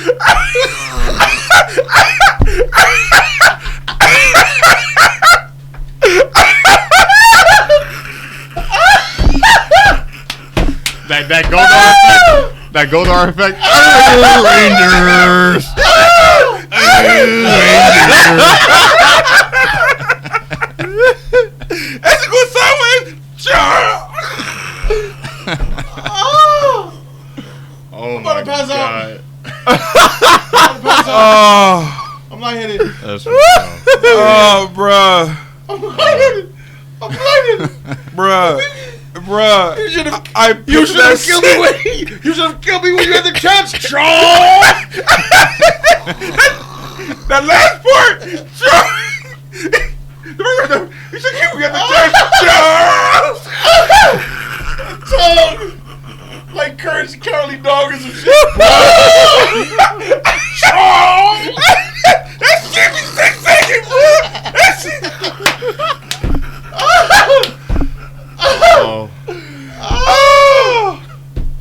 That Goldar effect. Rangers. That's a good sideways. Charles. Oh I'm my about to pass god. Oh. I'm not hitting. Oh, bruh. I'm blinded. Bruh. You should have. I You should have killed me when you should have killed me when you had the chance, Charles. That last part, Charles. You should kill me at the church, Tongue. Like Courage the Cowardly Dog or some shit. Charles. That shit be 6 seconds, bro. That shit.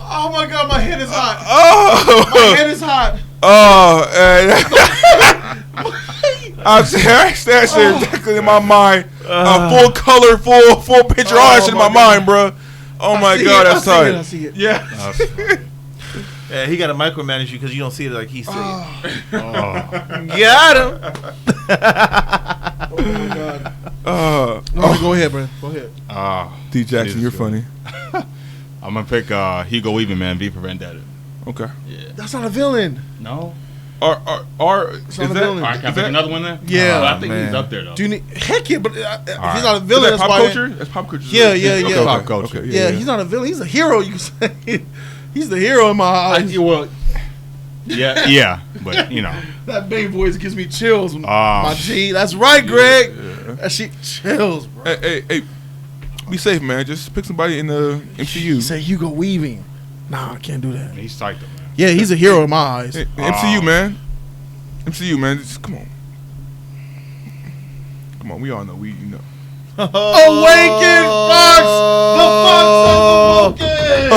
Oh my god, my head is hot. Oh. My head is hot. Oh. I said that shit exactly in my mind. Full color, full picture, all that shit in my mind, bro. Oh my God, that's tight. I see it. Yeah. Yeah, he got to micromanage you because you don't see it like he see it. Got him. Oh my God. Go ahead, bro. Go ahead. D Jackson, you're funny. I'm gonna pick Hugo Weaving, man. V for Vendetta. Okay. Yeah. That's not a villain. No. It's not a villain. All right, can I pick another one then? Yeah. I think he's up there though. Do you need heck yeah? But if he's not a Is villain, that that's pop why. culture? That's pop culture. Yeah. Okay, Pop culture. Okay, Yeah, he's not a villain. He's a hero. You can say he's the hero in my eyes. Yeah, but you know that big voice gives me chills. My G, that's right, Greg. That shit chills, bro. Hey, be safe, man. Just pick somebody in the MCU. Say Hugo Weaving. Nah, I can't do that. He's psyched, man. Yeah, he's a hero in my eyes. Hey, MCU, man. MCU, man. Just, come on. We all know. Awaken Fox, the Fox of Awoken.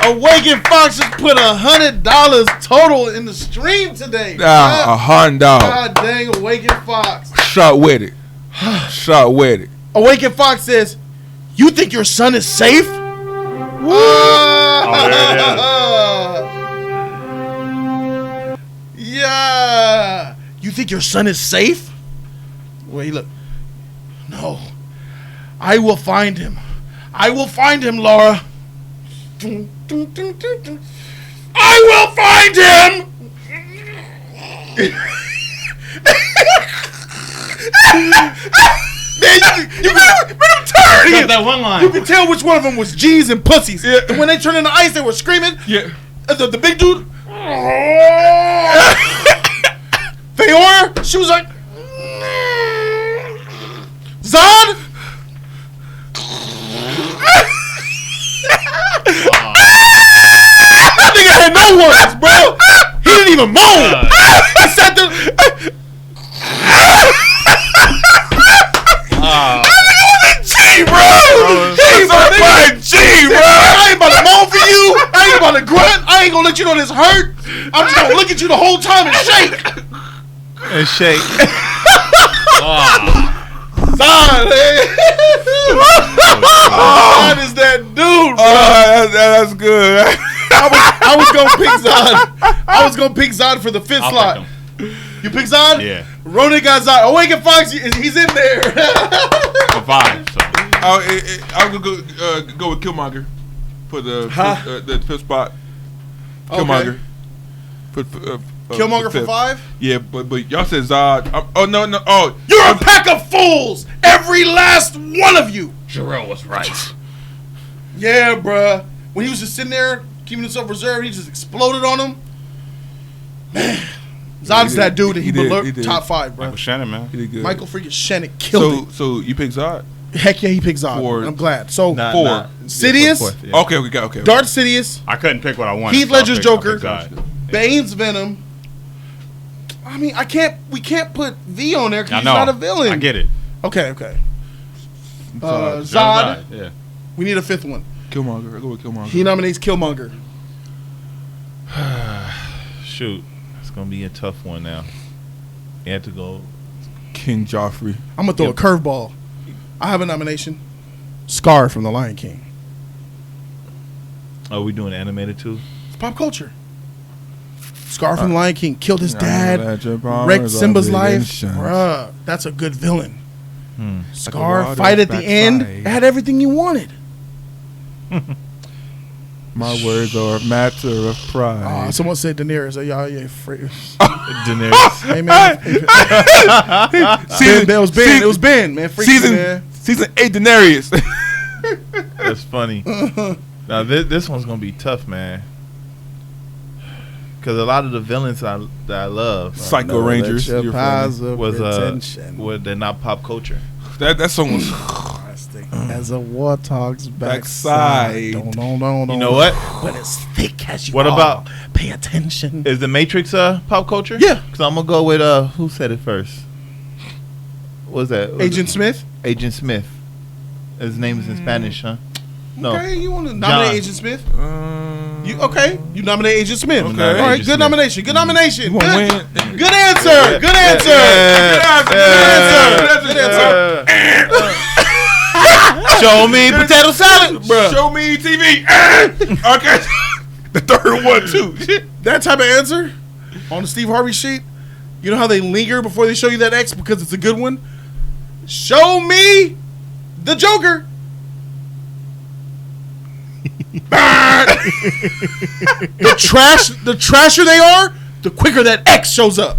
Awaken Fox just put $100 total in the stream today. $100. God dang, Awaken Fox. Shot with it. Awaken Fox says, "You think your son is safe?" Yeah. You think your son is safe? Wait, look. No. I will find him. Laura. I will find him. Man, you turn. That one line. You can tell which one of them was G's and pussies. Yeah. And when they turned into ice, they were screaming. Yeah. The big dude. Feora, she was like, Zod. That nigga had no words, bro. He didn't even moan. He sat there. G, bro. He's a G, bro. I ain't about to moan for you. I ain't about to grunt. I ain't gonna let you know this hurt. I'm just gonna look at you the whole time and shake. Zod, Zod is that dude, bro. That's good. I was gonna pick Zod. I was gonna pick Zod for the fifth slot. You pick Zod? Yeah. Ronan got Zod. Awaken Fox, he's in there. For 5. So. I'm gonna go with Killmonger for the fifth spot. Killmonger. Killmonger for 5? Yeah, but y'all said Zod. No. Oh, you're a pack of fools, every last one of you. Jarrell was right. Yeah, bruh. When he was just sitting there keeping himself reserved, he just exploded on him. Man, Zod's that dude, and he did top 5, bro. Michael Shannon, man. He did good. Michael freaking Shannon killed it. So you pick Zod? Heck yeah, he picked Zod. I'm glad. So 4. Sidious. Yeah. Okay, we got okay. Darth Sidious. I couldn't pick what I wanted. Heath Ledger's Joker. Zod. Bane's Venom. I mean, we can't put V on there because he's not a villain. I get it. Okay. Zod. Yeah. We need a 5th one. Killmonger. I'll go with Killmonger. He nominates Killmonger. Shoot. It's going to be a tough one now. You have to go. King Joffrey. I'm going to throw a curveball. I have a nomination. Scar from The Lion King. Are we doing animated too? It's pop culture. Scar from The Lion King killed his dad, wrecked Simba's life. Bruh, that's a good villain. Scar, fight at the end, had everything you wanted. My words are a matter of pride. Someone said Daenerys. Y'all, yeah, free. Daenerys. Hey, man. It was Ben, man. Season 8 Daenerys. That's funny. Now, this one's going to be tough, man. Because a lot of the villains that I love, Psycho Rangers, they're not pop culture. That song was as a warthog's backside. You know what? But as thick as you what are. About pay attention? Is the Matrix pop culture? Yeah. Because I'm gonna go with who said it first? What was that? Agent Smith. Agent Smith. His name is in Spanish, huh? No. Okay, you want to nominate John. Agent Smith? You nominate Agent Smith. Okay. All right, Agent good Smith. nomination. Good nomination. You Good, want to win? good answer. Good answer. Good answer. Show me potato salad, bro. Show me TV. Okay. The third one too. Shit. That type of answer on the Steve Harvey sheet. You know how they linger before they show you that X because it's a good one? Show me the Joker. the trasher they are, the quicker that X shows up.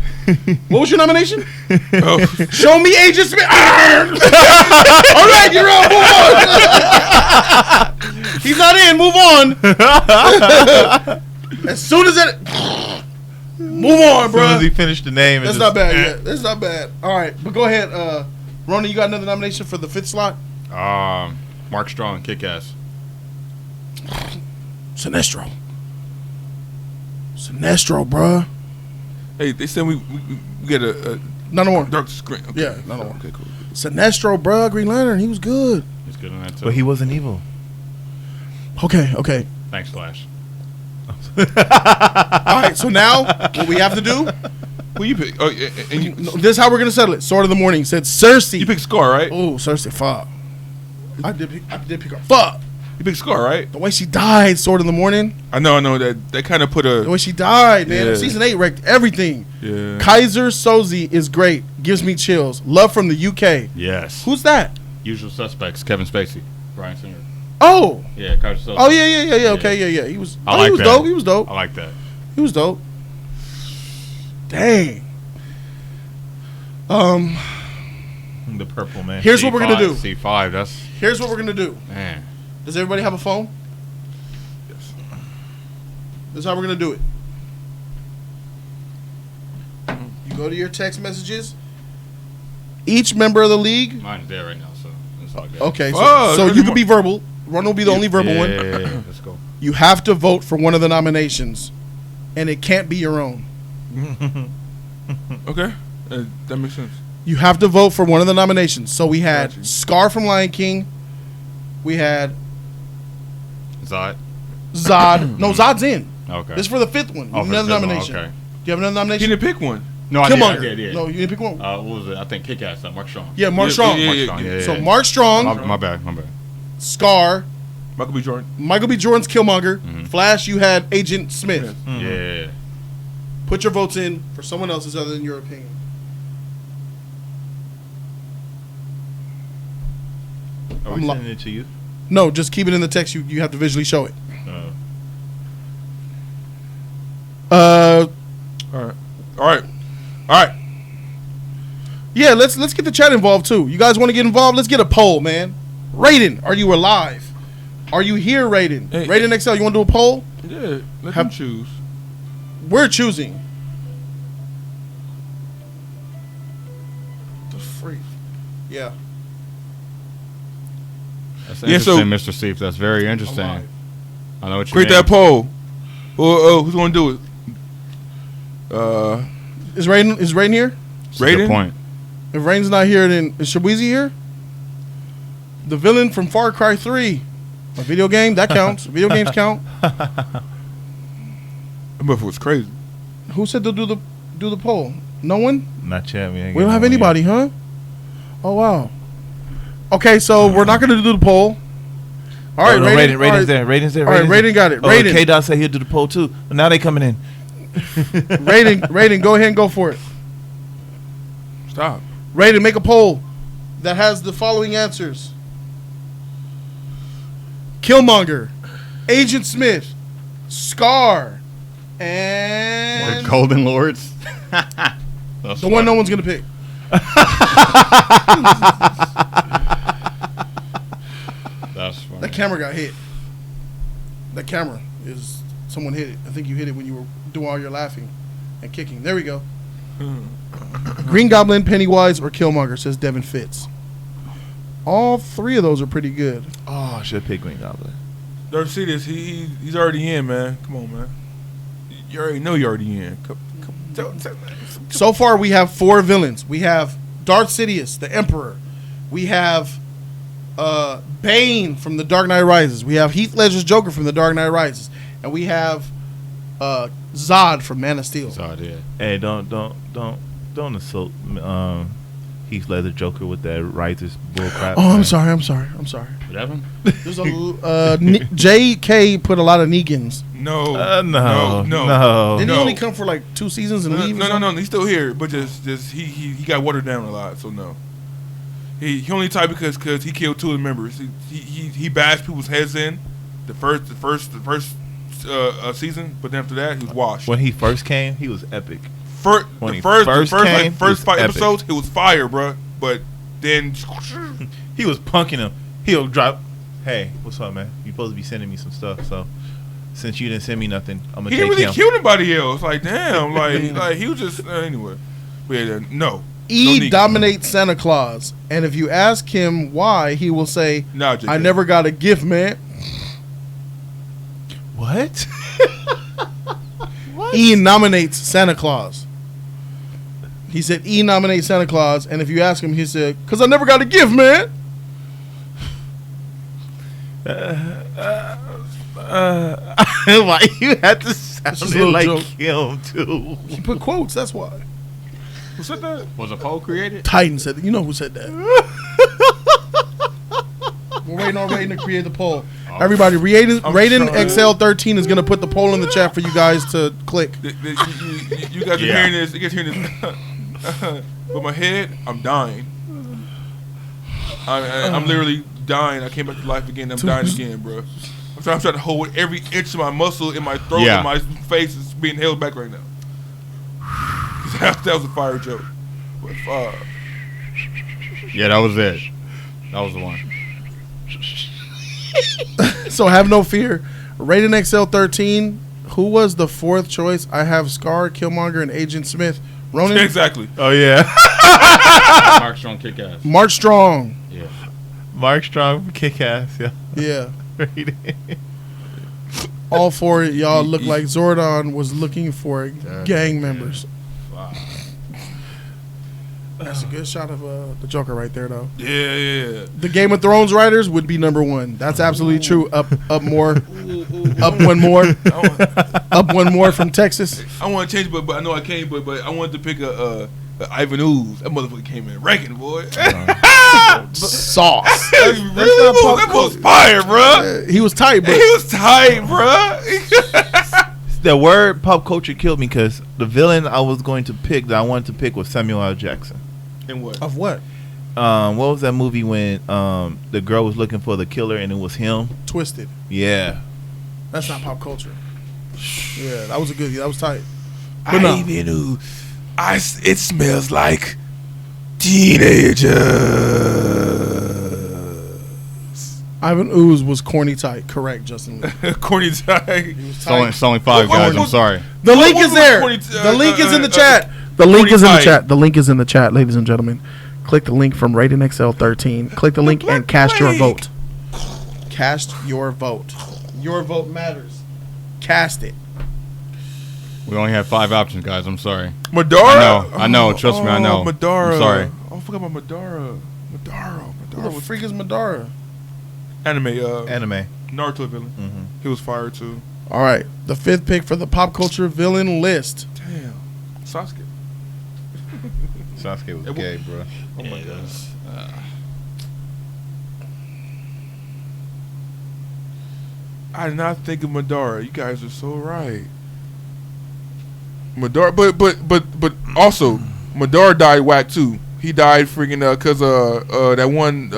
What was your nomination? Oh. Show me Agent Smith. All right, you're out. Move on. He's not in. Move on. As soon as that, move on, As bro. soon as he finished the name, That's not bad. Yeah, that's not bad. All right, but go ahead, Ronan. You got another nomination for the 5th slot? Mark Strong, Kick-Ass. Sinestro, bruh. Hey, they said we get a None more. dark screen. Okay. Yeah, none more. Okay, cool. Sinestro, bruh. Green Lantern. He was good. He's good on that too. But he wasn't evil. Okay. Thanks, Flash. All right. So now what we have to do? Who you pick? Oh, yeah, and you This is how we're gonna settle it. Sword of the Morning said Cersei. you pick Scar, right? Oh, Cersei. Fuck. I did pick her. Fuck. You pick Scar, right? The way she died. Sword of the Morning. I know. That they kind of put The a way she died, man. Yeah. Season 8 wrecked everything. yeah. Kaiser Soze is great. Gives me chills. Love from the UK. Yes. Who's that? Usual Suspects, Kevin Spacey, Bryan Singer. Oh. Yeah, Kaiser Soze. Oh yeah. Okay, yeah. He was. I like he was that. dope. He was dope. I like that. He was dope. Dang. The purple man. Here's what we're gonna do. C5, that's Here's what we're gonna do. man. Does everybody have a phone? Yes. This is how we're gonna do it. You go to your text messages. Each member of the league. Mine's there right now, so it's all good. Okay, so, Oh, so there's you more. can be verbal. Ron will be the only verbal one. Yeah, let's go. You have to vote for one of the nominations, and it can't be your own. Okay, that makes sense. You have to vote for one of the nominations. So we had Gotcha. Scar from Lion King. We had Zod. Zod. No, Zod's in. Okay. This is for the 5th one. You Oh, have for another the fifth one, nomination. okay. Do you have another You nomination? didn't pick one. No, I Killmonger. did. Yeah. No, you didn't pick one. What was it? I think Kick-Ass, Mark Strong. Yeah, Mark Yeah, Strong. yeah, Mark yeah, Strong, yeah. So Mark Strong, My bad. Scar, Michael B. Jordan. Michael B. Jordan's Killmonger, Mm-hmm. Flash. You had Agent Smith. Yeah. Put your votes in for someone else's other than your opinion. Are I'm we lo- sending it to you? No, just keep it in the text. You have to visually show it. All right. Yeah, let's get the chat involved too. You guys want to get involved? Let's get a poll, man. Raiden, are you alive? Are you here, Raiden? Hey, Raiden XL, you want to do a poll? Yeah, let Have- them choose. We're choosing. The freak. Yeah. That's Yeah, interesting, Mr. Steve. That's very interesting. Alive. I know what you Create mean. that poll. Who's gonna do it? Is Raiden here? That's a good Raiden? point. If Raiden's not here, then is Shabuzi here? The villain from Far Cry 3. A video game? That counts. Video games count. That motherfucker was crazy. Who said they'll do the poll? No one? Not yet. We don't have anybody, huh? Oh, wow. Okay, so we're not going to do the poll. All right, Raiden. Raiden's there. Raiden's there. All right, Raiden got it. Oh, Raiden. K-Dot said he'll do the poll too. But now they coming in. Raiden, go ahead and go for it. Stop. Raiden, make a poll that has the following answers. Killmonger, Agent Smith, Scar, and The Golden Lords. the one no one's going to pick. That's funny. That camera got hit. That camera is... Someone hit it. I think you hit it when you were doing all your laughing and kicking. There we go. Green Goblin, Pennywise, or Killmonger, says Devin Fitz. All three of those are pretty good. Oh, I should have picked Green Goblin. Darth Sidious, he's already in, man. Come on, man. You already know you're already in. So far, we have 4 villains. We have Darth Sidious, the Emperor. We have Bane from The Dark Knight Rises. We have Heath Ledger's Joker from The Dark Knight Rises, and we have Zod from Man of Steel. Zod, yeah. Hey, don't assault Heath Ledger Joker with that Rises bullcrap. Oh, I'm sorry. What happened? There's a J.K. put a lot of Negans. No. Didn't he only come for like 2 seasons and leave? No. He's still here, but just he got watered down a lot. So no. He only tied because he killed 2 of the members. He bashed people's heads in the first season, but then after that he was washed. When he first came, he was epic. First 5 epic. episodes, it was fire, bro. But then he was punking him. He'll drop. Hey, what's up, man? You supposed to be sending me some stuff, so since you didn't send me nothing, I'm gonna take him. He didn't really kill anybody else. Like damn, like he was just anyway. But yeah, no. E dominates Santa Claus, and if you ask him why, he will say, Nah, JK. "I never got a gift, man." What? E nominates Santa Claus. He said E nominates Santa Claus, and if you ask him, he said, "Cause I never got a gift, man." Why you had to sound like joke. him too? He put quotes. That's why. Who said that? Was a poll created? Titan said that. You know who said that. We're waiting on Raiden to create the poll. Everybody, Raiden XL13 is going to put the poll in the chat for you guys to click. You guys are hearing this. You guys are hearing this. With my head, I'm dying. I'm literally dying. I came back to life again. I'm dying again, bro. I'm trying to hold every inch of my muscle in my throat and my face is being held back right now. That was a fire joke. But, yeah, that was it. That was the one. So have no fear. Raiden XL13, who was the 4th choice? I have Scar, Killmonger, and Agent Smith. Ronan? Exactly. Oh, yeah. Mark Strong, kick-ass. Mark Strong. Yeah. Mark Strong, kick-ass. Yeah. Yeah. All 4 of y'all look like Zordon was looking for gang members. Wow. That's a good shot of the Joker right there, though. Yeah. The Game of Thrones writers would be number 1. That's absolutely true. Up more. Up one more. Up one more from Texas. I want to change, but I know I can't. But I wanted to pick a Ivan Ooze. That motherfucker came in wrecking, boy. Sauce. That was fire, bro. He was tight, bro. He was tight, bro. The word pop culture killed me because the villain I was going to pick that I wanted to pick was Samuel L. Jackson. And what? Of what? What was that movie when the girl was looking for the killer and it was him? Twisted. Yeah. That's not pop culture. Yeah, that was a good. That was tight. But Ivan Ooze. It smells like teenagers. Ivan Ooze was corny tight. Correct, Justin. Corny tight. It's only 5 guys. I'm sorry. The link is there. The link is in the chat. The link is in the chat. The link is in the chat, ladies and gentlemen. Click the link from Raiden XL13. Click the link and cast your vote. Cast your vote. Your vote matters. Cast it. We only have 5 options, guys. I'm sorry. Madara? I know. Trust me, I know. Madara. I'm sorry. Oh, I forgot about Madara. Who the freak is Madara? Anime. Naruto villain. Mm-hmm. He was fired too. All right. The 5th pick for the pop culture villain list. Damn. Sasuke. Sasuke was gay, bro. Oh my gosh. I did not think of Madara. You guys are so right. Madara, but also Madara died whack too. He died freaking cause that one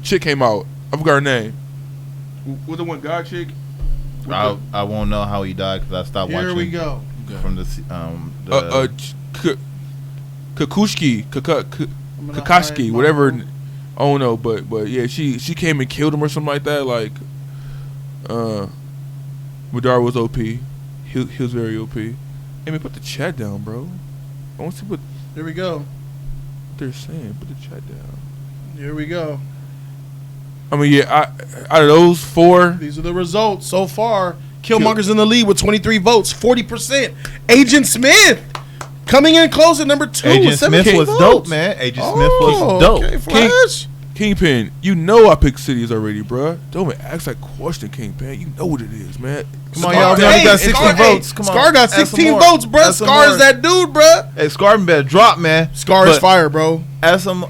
chick came out. I forgot her name. Was the one god chick? I won't know how he died because I stopped watching. Here we go. From the Kakashi, whatever. I don't know, but yeah, she came and killed him or something like that. Like, Madara was OP. He was very OP. Hey man, put the chat down, bro. I want to see what. Here we go. What they're saying. Put the chat down. Here we go. I mean, yeah. Out of those 4, these are the results so far. Killmonger's in the lead with 23 votes, 40%. Agent Smith coming in close at number 2. Agent Smith was dope, man. Agent Smith was dope. Okay, Flash. Kingpin, you know I picked cities already, bro. Don't even ask that question, Kingpin. You know what it is, man. Come on, y'all. We only got 16 votes. Come on. Scar got 16 votes, bro. Scar is that dude, bro. Hey, Scar better drop, man. Scar is fire, bro. Add some.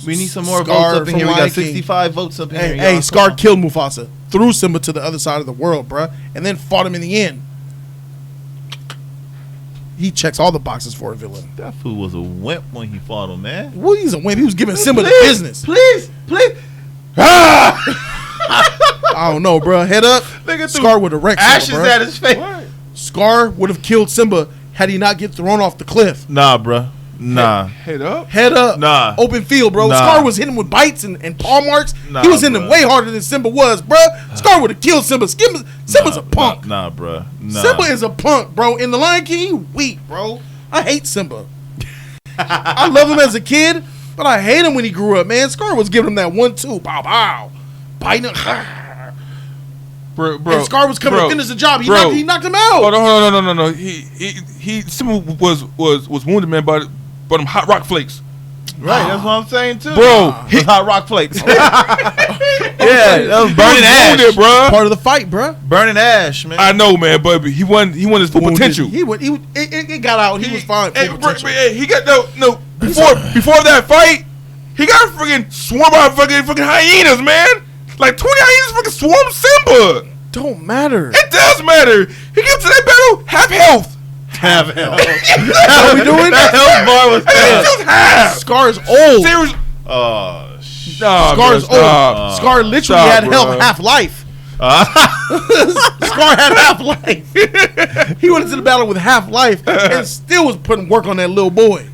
We need some more Scar votes up in here. We from got Lion King. 65 votes up in here. Hey, y'all. Scar killed Mufasa, threw Simba to the other side of the world, bro, and then fought him in the end. He checks all the boxes for a villain. That fool was a wimp when he fought him, man. Well, he's a wimp. He was giving Simba the business. Please. I don't know, bro. Head up. Scar would have wrecked ashes Simba, bro. at his face. Scar would have killed Simba had he not get thrown off the cliff. Nah, bro. Nah. Head up. Head up. Nah. Open field, bro. Nah. Scar was hitting him with bites and paw marks. Nah, he was hitting him bruh. way harder than Simba was, bro. Scar would have killed Simba. Simba's a punk. Nah, bro. Nah. Simba is a punk, bro. In The Lion King, he weak, bro. I hate Simba. I love him as a kid, but I hate him when he grew up, man. Scar was giving him that 1-2, pow pow, biting him. Bro, And Scar was coming to finish the job. He knocked him out. Oh no. He Simba was wounded, man, by them hot rock flakes. Right, that's what I'm saying too. Bro, Those hot rock flakes. Yeah, that was burning ash, wounded, bro. Part of the fight, bro. Burning ash, man. I know, man, but he won his full potential. It got out. He was fine. Hey, he got no before that fight, he got freaking swarmed by fucking hyenas, man. Like 20 hyenas fucking swarmed Simba. Don't matter. It does matter. He gets to that battle half health. Half health. How we doing? That health bar was Just half. Scar's old. Serious. Oh, Scar's old. Scar literally had half life. Scar had half life. He went into the battle with half life and still was putting work on that little boy.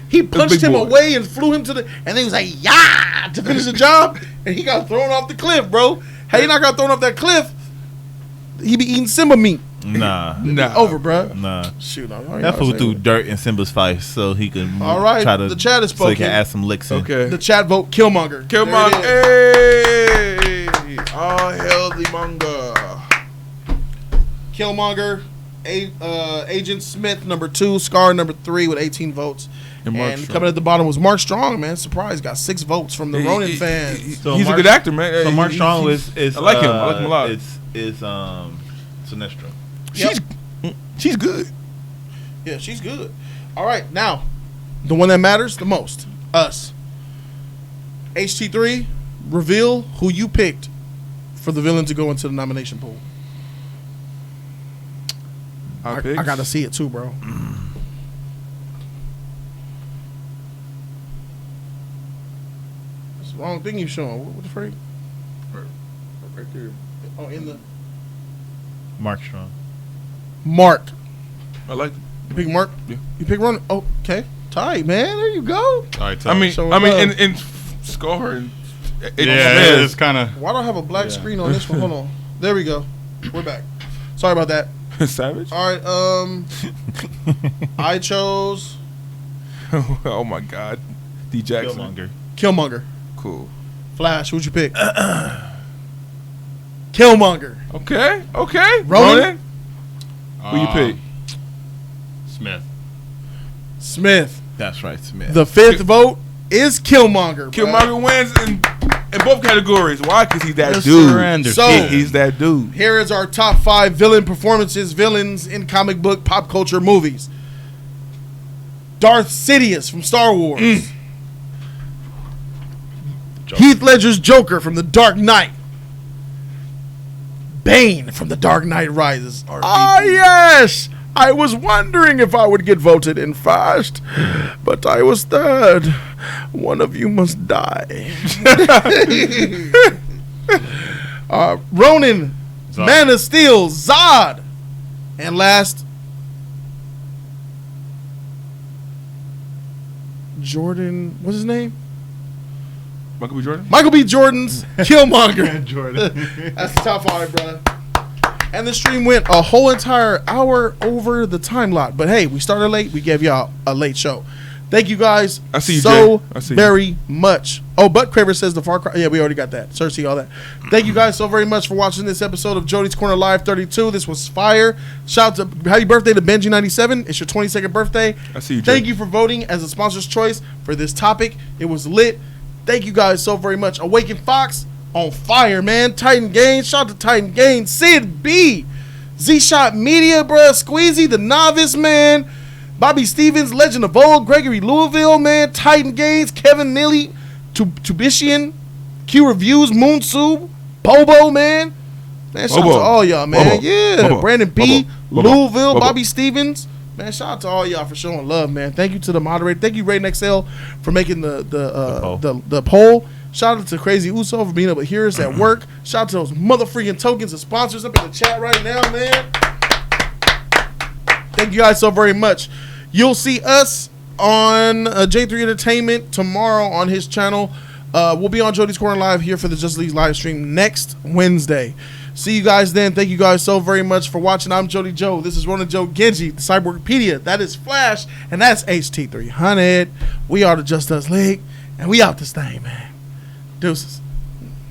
He punched him away and flew him to the, and then he was like, "Yeah!" to finish the job, and he got thrown off the cliff, bro. Had he not got thrown off that cliff, he'd be eating Simba meat. Nah. Over, bro. Nah. Shoot, that fool threw dirt in Simba's face so he could. All right, try to, the chat is so spoken. he can add some licks in. Okay. The chat vote Killmonger. Killmonger. Hey. All hail the manga. Killmonger. Agent Smith number 2, Scar number 3 with 18 votes. And coming at the bottom was Mark Strong, man. Surprise, got 6 votes from the Ronin fans. He's a good actor, man. So Mark Strong is I like him. I like him a lot. Is Sinestro. She's good. Yeah, she's good. All right, now the one that matters the most, us. HT3, reveal who you picked for the villain to go into the nomination pool. I gotta see it too, bro. That's the wrong thing you showing. What the freak? Right there. Oh, in the Mark Strong. Mark. I like it. You pick Mark? Yeah. You pick Ron? Oh, okay. Tight, man. There you go. All right, I mean, and Scar and it's kind of. Why do I have a black screen on this one? Hold on. There we go. We're back. Sorry about that. Savage. All right. I chose Oh my God, D Jackson. Killmonger. Cool. Flash. Who'd you pick? Killmonger. Okay. Ronan? Who you pick? Smith. That's right, Smith. The 5th vote is Killmonger. Killmonger wins in both categories. Why? Because he's that Mr. dude. Anderson. So He's that dude. here is our top 5 villain performances, villains in comic book pop culture movies. Darth Sidious from Star Wars. Heath Ledger's Joker from The Dark Knight. Bane from The Dark Knight Rises. Ah, yes! I was wondering if I would get voted in first, but I was third. One of you must die. Ronin, Man of Steel, Zod. And last, Jordan, what's his name? Michael B. Jordan. Michael B. Jordan's Killmonger. Jordan. That's the top 5, brother. And the stream went a whole entire hour over the time lot. But hey, we started late. We gave y'all a late show. Thank you guys I see you, so Jay. I see very much. Oh, Butt Craver says the Far Cry. Yeah, we already got that. Cersei, all that. Thank you guys so very much for watching this episode of Jody's Corner Live 32. This was fire. Shout out to happy birthday to Benji97. It's your 22nd birthday. I see you, Jay. Thank you for voting as a sponsor's choice for this topic. It was lit. Thank you guys so very much. Awaken Fox on fire, man. Titan Gaines. Shout out to Titan Gaines. Sid B. Z-Shot Media, bruh. Squeezy, the novice, man. Bobby Stevens, Legend of Vogue. Gregory Louisville, man. Titan Gaines. Kevin Millie. Tubishian. Q Reviews. Moonsub. Bobo, man. Man, shout out to all y'all, man. Yeah. Brandon B. Louisville. Bobby Stevens. Man, shout out to all y'all for showing love, man. Thank you to the moderator. Thank you, Ray XL, for making the poll. Shout out to Crazy Uso for being able to hear us at work. Shout out to those motherfucking tokens and sponsors up in the chat right now, man. Thank you guys so very much. You'll see us on J3 Entertainment tomorrow on his channel. We'll be on Jody's Corner Live here for the Just League live stream next Wednesday. See you guys then. Thank you guys so very much for watching. I'm Jody Joe. This is Ronan Joe Genji, the Cyborgpedia. That is Flash, and that's HT300. We are the Just Us League, and we out this thing, man. Deuces.